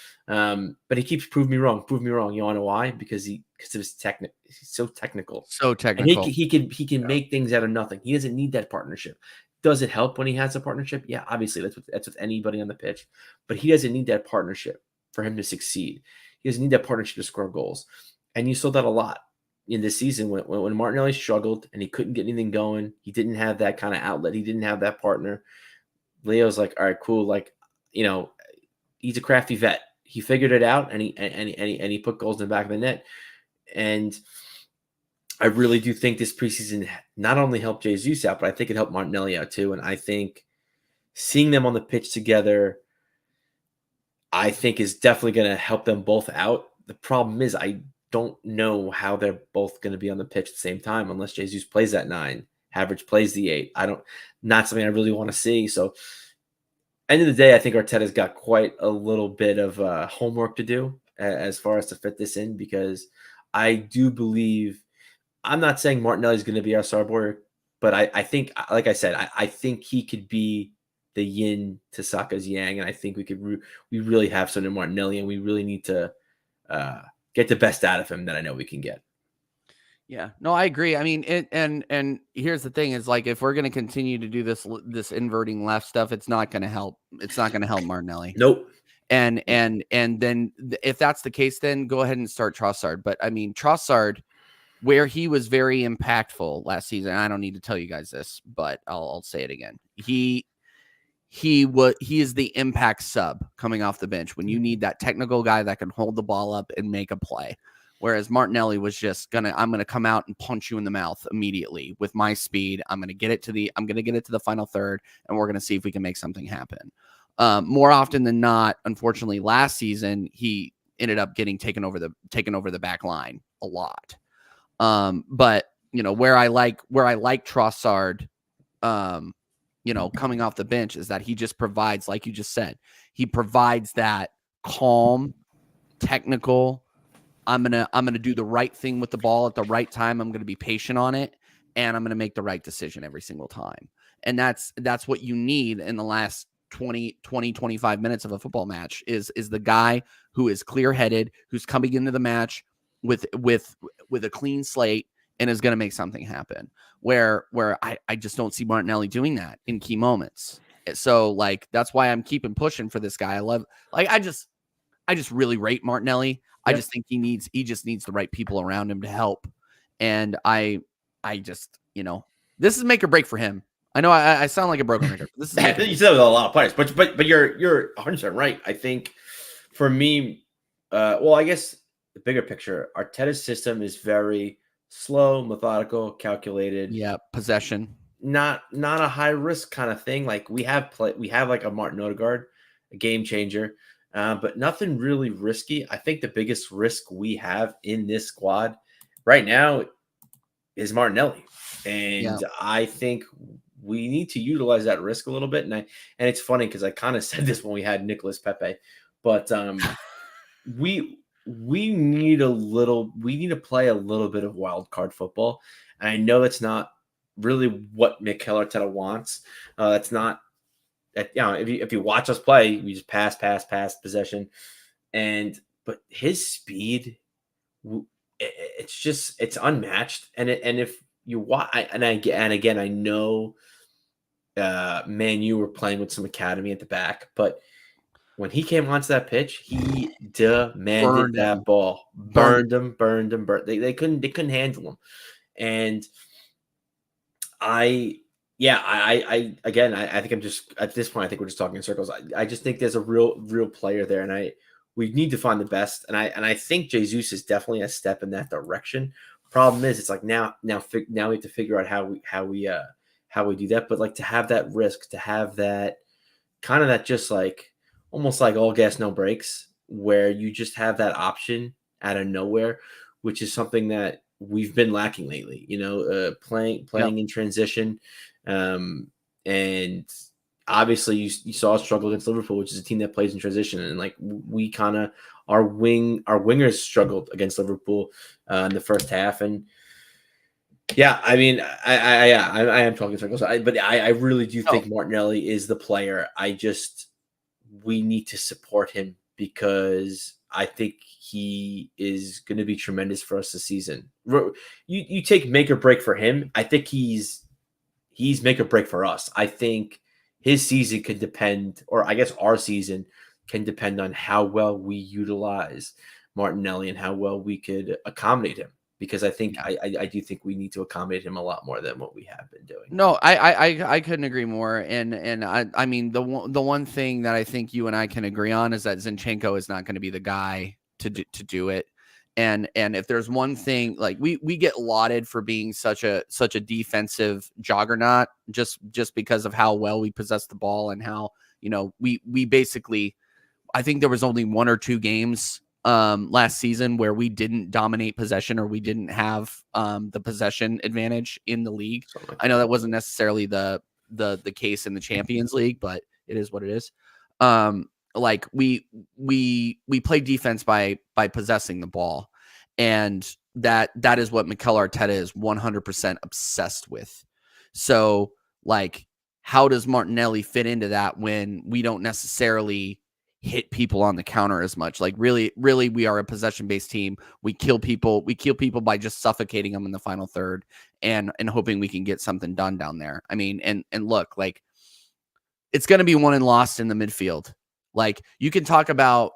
Speaker 2: he keeps proving me wrong. You want to know why? Because of his he's so technical. And he can make things out of nothing. He doesn't need that partnership. Does it help when he has a partnership? Yeah, obviously that's with anybody on the pitch, but he doesn't need that partnership for him to succeed. He doesn't need that partnership to score goals. And you saw that a lot in this season when Martinelli struggled and he couldn't get anything going. He didn't have that kind of outlet. He didn't have that partner. Leo's like, all right, cool. He's a crafty vet. He figured it out and he put goals in the back of the net. And I really do think this preseason not only helped Jesus out, but I think it helped Martinelli out too. And I think seeing them on the pitch together, I think is definitely going to help them both out. The problem is I don't know how they're both going to be on the pitch at the same time unless Jesus plays that 9, Havertz plays the 8. Not something I really want to see. So end of the day, I think Arteta's got quite a little bit of homework to do as far as to fit this in, because I do believe, I'm not saying Martinelli's going to be our star boy, but I think, like I said, I think he could be the yin to Saka's yang, and I think we really have something in Martinelli, and we really need to get the best out of him that I know we can get.
Speaker 3: Yeah, no, I agree. I mean, and here's the thing: is like if we're going to continue to do this inverting left stuff, it's not going to help. It's not going to help Martinelli.
Speaker 2: Nope.
Speaker 3: And then if that's the case, then go ahead and start Trossard. But I mean, Trossard, where he was very impactful last season, I don't need to tell you guys this, but I'll say it again. He is the impact sub coming off the bench when you need that technical guy that can hold the ball up and make a play. Whereas Martinelli was just I'm gonna come out and punch you in the mouth immediately with my speed. I'm gonna get it to the final third, and we're gonna see if we can make something happen. More often than not, unfortunately, last season he ended up getting taken over the back line a lot. But where I like Trossard, coming off the bench is that he just provides, like you just said, he provides that calm, technical. I'm gonna do the right thing with the ball at the right time. I'm gonna be patient on it, and I'm gonna make the right decision every single time. And that's what you need in the last 25 minutes of a football match is the guy who is clear-headed, who's coming into the match with a clean slate and is going to make something happen. Where I just don't see Martinelli doing that in key moments. So like that's why I'm keeping pushing for this guy. I just really rate Martinelli. I just think he just needs the right people around him to help. And I just, this is make or break for him. I know I sound like a broken record. This is
Speaker 2: you said with a lot of players, but you're 100% right. I think for me, I guess the bigger picture, Arteta's system is very slow, methodical, calculated.
Speaker 3: Yeah, possession.
Speaker 2: Not a high risk kind of thing. Like we have like a Martin Odegaard, a game changer. But nothing really risky. I think the biggest risk we have in this squad right now is Martinelli. And I think we need to utilize that risk a little bit. And it's funny because I kind of said this when we had Nicolas Pepe, but we need to play a little bit of wild card football. And I know that's not really what Mikel Arteta wants. That's not. If you watch us play, we just pass possession, but his speed, it's unmatched. And if you watch, again, I know, Man U were playing with some academy at the back, but when he came onto that pitch, he demanded that ball, burned him. They couldn't handle him, and I think I'm just at this point. I think we're just talking in circles. I just think there's a real player there, and we need to find the best. And I think Jesus is definitely a step in that direction. Problem is, it's like now we have to figure out how we do that. But like to have that risk, to have that kind of that just like almost like all gas no brakes, where you just have that option out of nowhere, which is something that we've been lacking lately. Playing in transition. And obviously you saw us struggle against Liverpool, which is a team that plays in transition. And like we kind of, our wingers struggled against Liverpool in the first half. And I mean, I am talking circles, but I really do think Martinelli is the player. We need to support him because I think he is going to be tremendous for us this season. You take make or break for him. I think he's make or break for us. I think his season could depend, or I guess our season can depend on how well we utilize Martinelli and how well we could accommodate him. Because I think I do think we need to accommodate him a lot more than what we have been doing.
Speaker 3: No, I couldn't agree more. And I mean the one thing that I think you and I can agree on is that Zinchenko is not going to be the guy to do it. And if there's one thing, like we get lauded for being such a defensive juggernaut just because of how well we possess the ball and how we basically, I think there was only one or two games last season where we didn't dominate possession or we didn't have the possession advantage in the league. I know that wasn't necessarily the case in the Champions League, but It is what it is. Like we play defense by possessing the ball, and that is what Mikel Arteta is 100% obsessed with. So like, how does Martinelli fit into that when we don't necessarily hit people on the counter as much? Like really, we are a possession-based team. We kill people by just suffocating them in the final third and hoping we can get something done down there. I mean, and look, like, it's going to be won and lost in the midfield. Like, you can talk about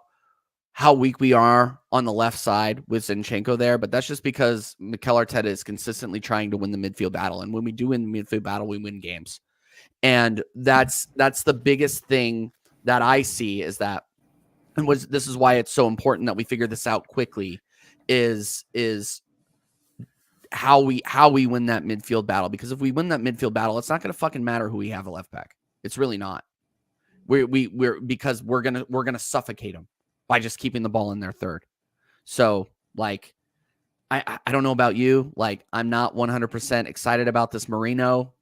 Speaker 3: how weak we are on the left side with Zinchenko there, but that's just because Mikel Arteta is consistently trying to win the midfield battle. And when we do win the midfield battle, we win games. And that's the biggest thing that I see is that, and this is why it's so important that we figure this out quickly, is how we win that midfield battle. Because if we win that midfield battle, it's not going to fucking matter who we have a left back. It's really not. Because we're gonna suffocate them by just keeping the ball in their third. So like, I don't know about you. Like, I'm not 100% excited about this Marino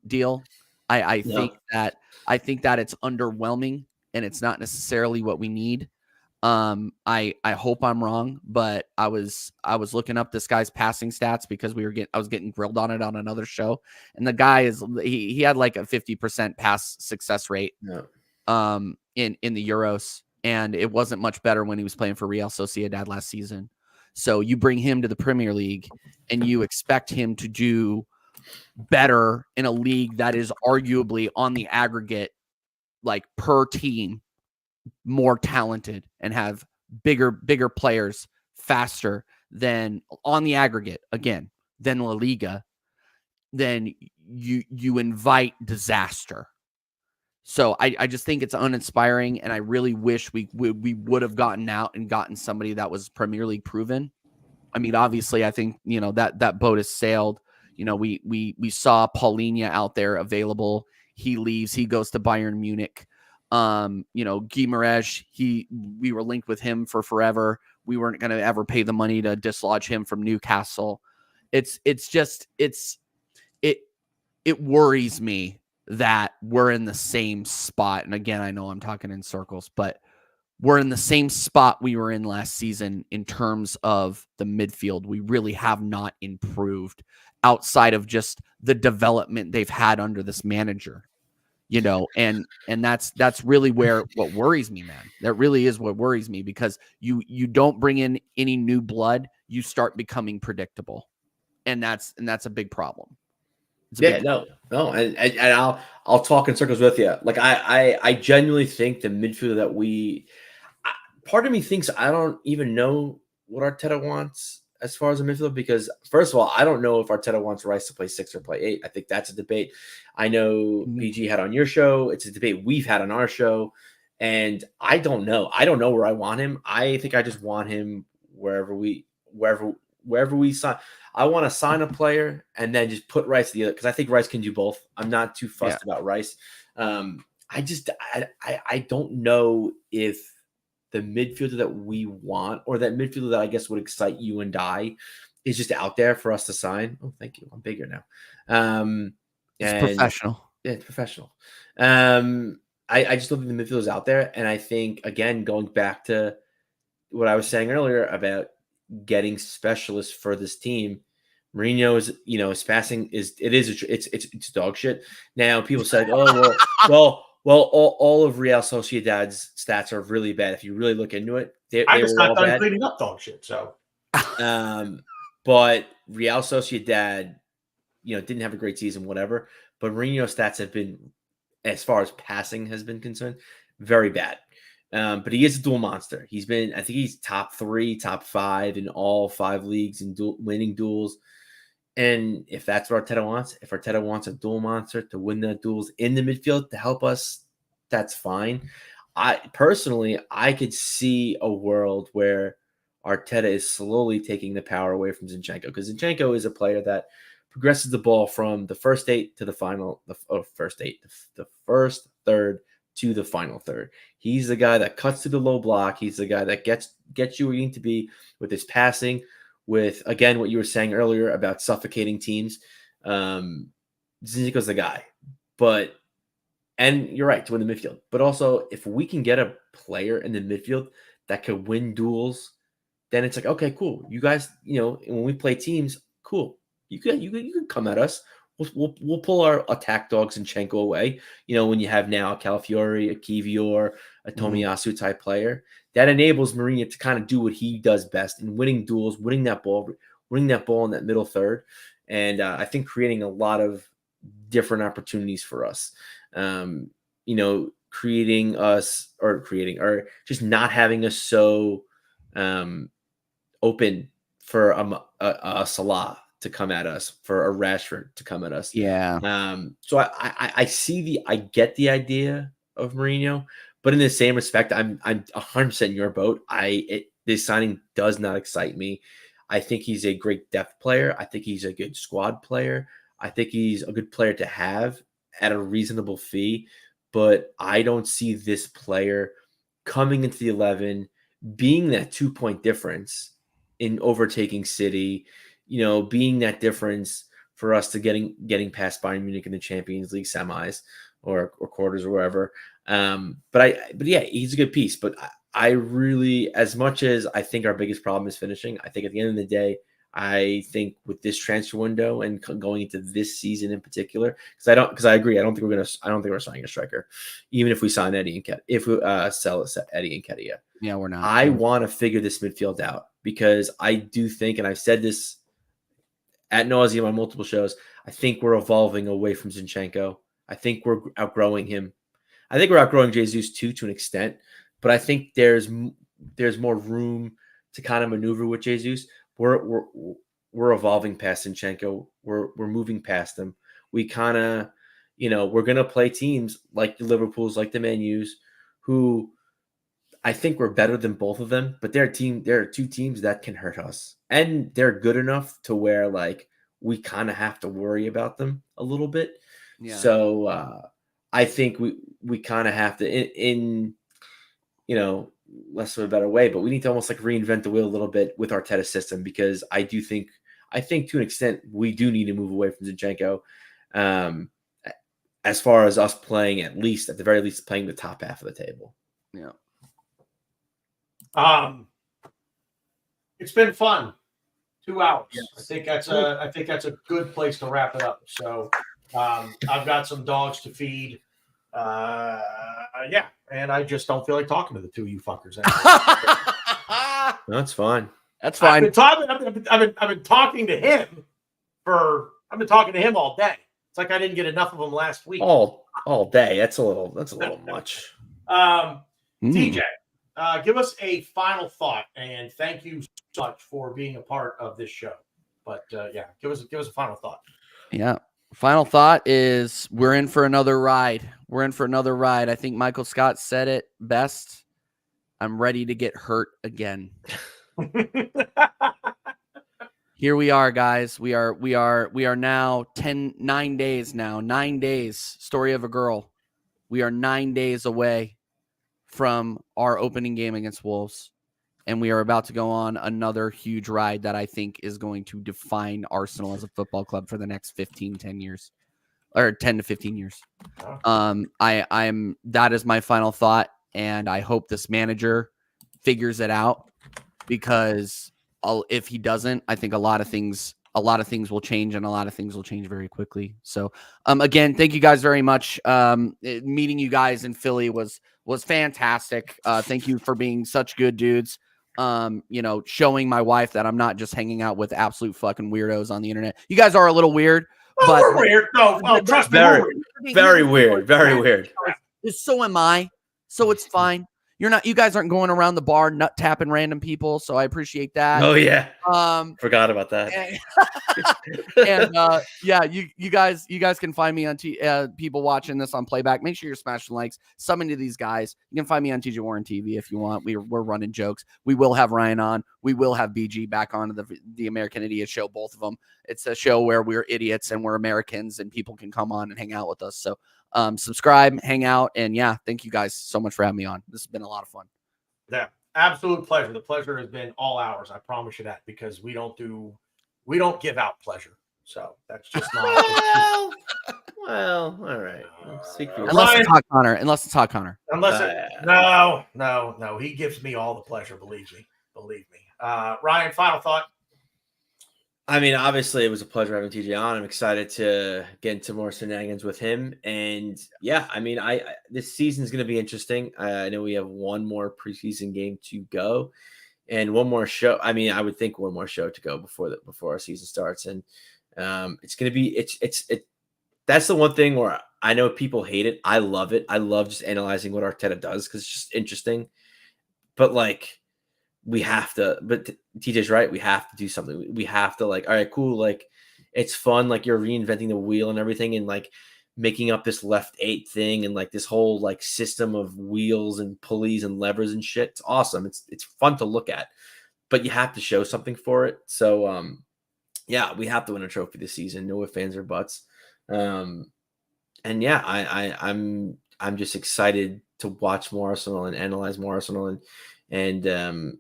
Speaker 3: deal. I think that it's underwhelming and it's not necessarily what we need. I hope I'm wrong, but I was looking up this guy's passing stats because I was getting grilled on it on another show, and the guy he had like a 50% pass success rate in the Euros, and it wasn't much better when he was playing for Real Sociedad last season. So you bring him to the Premier League and you expect him to do better in a league that is arguably on the aggregate, like per team, more talented and have bigger players faster than on the aggregate, again, than La Liga, then you invite disaster. So I just think it's uninspiring, and I really wish we would have gotten out and gotten somebody that was Premier League proven. I mean, obviously, I think, that boat has sailed. We saw Paulinho out there available. He leaves. He goes to Bayern Munich. Guimaraes, we were linked with him for forever. We weren't going to ever pay the money to dislodge him from Newcastle. It worries me that we're in the same spot. And again, I know I'm talking in circles, but we're in the same spot we were in last season in terms of the midfield. We really have not improved outside of just the development they've had under this manager. And that's really what worries me, man. That really is what worries me, because you don't bring in any new blood, you start becoming predictable, and that's a big problem.
Speaker 2: No, and I'll talk in circles with you. Like, I genuinely think the midfielder that part of me thinks I don't even know what Arteta wants as far as a midfield, because first of all, I don't know if Arteta wants Rice to play 6 or play 8. I think that's a debate. I know BG had on your show. It's a debate we've had on our show, and I don't know. I don't know where I want him. I think I just want him wherever we sign. I want to sign a player and then just put Rice the other, because I think Rice can do both. I'm not too fussed about Rice. I don't know if the midfielder that we want, or that midfielder that I guess would excite you and I, is just out there for us to sign. Oh, thank you. I'm bigger now.
Speaker 3: It's professional.
Speaker 2: Yeah, it's professional. I just don't think the midfielder is out there. And I think, again, going back to what I was saying earlier about getting specialists for this team, Mourinho is, his passing it's dog shit. Now people say, all of Real Sociedad's stats are really bad. If you really look into it,
Speaker 1: I just got done cleaning up dog shit. So,
Speaker 2: but Real Sociedad, didn't have a great season, whatever. But Mourinho's stats have been, as far as passing has been concerned, very bad. But he is a duel monster. I think he's top 3, top 5 in all 5 leagues in winning duels. And if that's what Arteta wants, if Arteta wants a duel monster to win the duels in the midfield to help us, that's fine. I could see a world where Arteta is slowly taking the power away from Zinchenko, because Zinchenko is a player that progresses the ball from the first 8 to the final, the first third to the final third. He's the guy that cuts to the low block. He's the guy that gets you where you need to be with his passing, with, again, what you were saying earlier about suffocating teams. Zinchenko's the guy. But And you're right, to win the midfield. But also, if we can get a player in the midfield that could win duels, then it's like, okay, cool. You guys, when we play teams, cool. You can come at us. We'll pull our attack dog Zinchenko away. When you have now a Calafiori, a Kivior, a Tomiyasu type player, that enables Mourinho to kind of do what he does best in winning duels, winning that ball in that middle third, and I think creating a lot of different opportunities for us. Creating or just not having us so open for a Salah to come at us, for a Rashford to come at us.
Speaker 3: Yeah.
Speaker 2: So I get the idea of Mourinho, but in the same respect, I'm 100% in your boat. This signing does not excite me. I think he's a great depth player. I think he's a good squad player. I think he's a good player to have at a reasonable fee, but I don't see this player coming into the 11, being that 2-point difference in overtaking City, being that difference for us to getting past Bayern Munich in the Champions League semis or quarters or wherever. But yeah, he's a good piece. But I really, as much as I think our biggest problem is finishing, I think at the end of the day, I think with this transfer window and going into this season in particular, because I agree, I don't think we're signing a striker, even if we sign Eddie Nketiah, if we sell Eddie Nketiah.
Speaker 3: Yeah, we're not.
Speaker 2: I want to figure this midfield out, because I do think, and I've said this ad nauseum on multiple shows, I think we're evolving away from Zinchenko. I think we're outgrowing him. I think we're outgrowing Jesus too, to an extent, but I think there's more room to kind of maneuver with Jesus. We're evolving past Zinchenko. We're moving past him. We kind of, we're gonna play teams like the Liverpools, like the Man U's, who I think we're better than both of them. But there are two teams that can hurt us, and they're good enough to where like we kind of have to worry about them a little bit.
Speaker 3: Yeah.
Speaker 2: So I think we kind of have to in less of a better way, but we need to almost like reinvent the wheel a little bit with Arteta's system, because I think to an extent we do need to move away from Zinchenko, as far as us playing, at the very least playing the top half of the table.
Speaker 3: Yeah.
Speaker 1: It's been fun. 2 hours.
Speaker 2: Yes.
Speaker 1: I think that's a good place to wrap it up. So I've got some dogs to feed. Yeah, and I just don't feel like talking to the two of you fuckers anymore.
Speaker 2: That's fine.
Speaker 3: That's fine.
Speaker 1: I've been talking to him all day. It's like I didn't get enough of him last week.
Speaker 2: All day. That's a little much.
Speaker 1: TJ, give us a final thought, and thank you so much for being a part of this show. But yeah, give us a final thought.
Speaker 3: Yeah. Final thought is we're in for another ride. I think Michael Scott said it best. I'm ready to get hurt again. Here we are, guys. We are now 9 days now. 9 days. Story of a girl. We are 9 days away from our opening game against Wolves. And we are about to go on another huge ride that I think is going to define Arsenal as a football club for the next 10 years, or 10 to 15 years. That is my final thought. And I hope this manager figures it out, because if he doesn't, I think a lot of things will change, and a lot of things will change very quickly. So again, thank you guys very much. Meeting you guys in Philly was fantastic. Thank you for being such good dudes. Showing my wife that I'm not just hanging out with absolute fucking weirdos on the internet. You guys are a little weird, but
Speaker 1: we're weird. No, trust me,
Speaker 2: very weird. Very weird.
Speaker 3: So am I. So it's fine. You guys aren't going around the bar nut tapping random people, so I appreciate that.
Speaker 2: Oh yeah. Forgot about that.
Speaker 3: And yeah, you guys can find me on people watching this on playback. Make sure you're smashing likes. Summon to these guys. You can find me on TJ Warren TV if you want. We're running jokes. We will have Ryan on. We will have BG back on the American Idiot Show. Both of them. It's a show where we're idiots and we're Americans, and people can come on and hang out with us. So subscribe, hang out, and yeah, thank you guys so much for having me on. This has been a lot of fun.
Speaker 1: Yeah, absolute pleasure. The pleasure has been all ours. I promise you that, because we don't give out pleasure. So that's just not.
Speaker 2: Well, all right. Speak for
Speaker 3: Unless
Speaker 2: yourself.
Speaker 3: it's Hot Connor. Unless it's Hot Connor.
Speaker 1: Unless no. He gives me all the pleasure. Believe me. Ryan, final thought.
Speaker 2: I mean, obviously, it was a pleasure having TJ on. I'm excited to get into more shenanigans with him. And yeah, I mean, this season is going to be interesting. I know we have one more preseason game to go, and one more show. I mean, I would think one more show to go before our season starts. And it's going to be that's the one thing where I know people hate it. I love it. I love just analyzing what Arteta does because it's just interesting. But like, we have to, but TJ's right. We have to do something. We have to all right, cool. Like, it's fun. Like, you're reinventing the wheel and everything, and like making up this left 8 thing and like this whole like system of wheels and pulleys and levers and shit. It's awesome. It's fun to look at, but you have to show something for it. So, yeah, we have to win a trophy this season. No ifs, fans or buts. And yeah, I'm just excited to watch more Arsenal and analyze more Arsenal and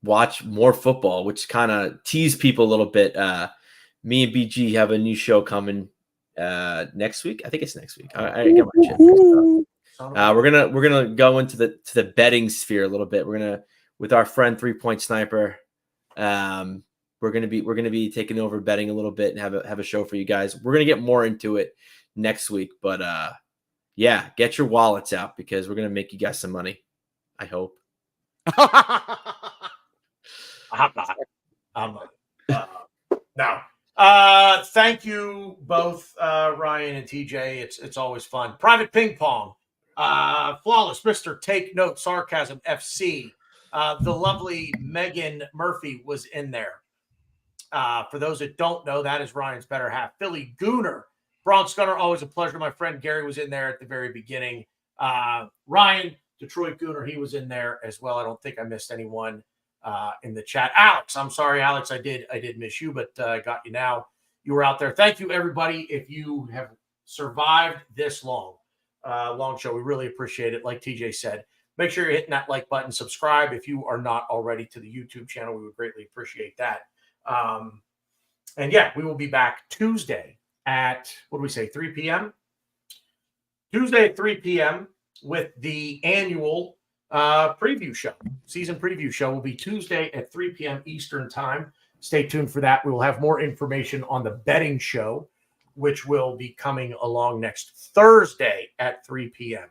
Speaker 2: watch more football, which kind of tease people a little bit. Me and BG have a new show coming next week. I think it's next week. I get my shit mixed up. We're gonna go into the betting sphere a little bit. We're gonna, with our friend 3-Point Sniper, we're gonna be taking over betting a little bit and have a show for you guys. We're gonna get more into it next week, but yeah, get your wallets out because we're gonna make you guys some money. I hope.
Speaker 1: I'm not. No. Thank you both, Ryan and TJ. It's always fun. Private Ping Pong. Flawless, Mr. Take Note, Sarcasm FC. The lovely Megan Murphy was in there. For those that don't know, that is Ryan's better half. Philly Gooner. Bronx Gunner, always a pleasure. My friend Gary was in there at the very beginning. Ryan, Detroit Gooner, he was in there as well. I don't think I missed anyone in the chat. Alex, I'm sorry, Alex, I did miss you, but got you now. You were out there. Thank you, everybody. If you have survived this long show, we really appreciate it. Like TJ said, make sure you're hitting that like button, subscribe if you are not already to the YouTube channel. We would greatly appreciate that. And yeah, we will be back Tuesday at, 3 p.m.? Tuesday at 3 p.m. with the annual preview show. Season preview show will be Tuesday at 3 p.m. Eastern time. Stay tuned for that. We will have more information on the betting show, which will be coming along next Thursday at 3 p.m.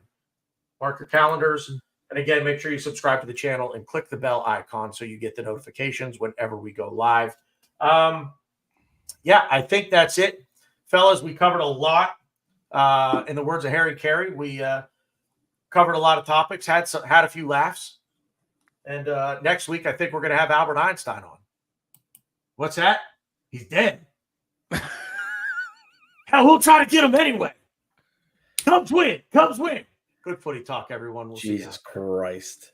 Speaker 1: Mark your calendars. And again, make sure you subscribe to the channel and click the bell icon so you get the notifications whenever we go live. Yeah, I think that's it. Fellas, we covered a lot. In the words of Harry Carey, we covered a lot of topics, had a few laughs. And next week, I think we're going to have Albert Einstein on. What's that? He's dead. Hell, we'll try to get him anyway. Cubs win. Good footy talk, everyone. We'll
Speaker 2: Jesus
Speaker 1: see you.
Speaker 2: Christ.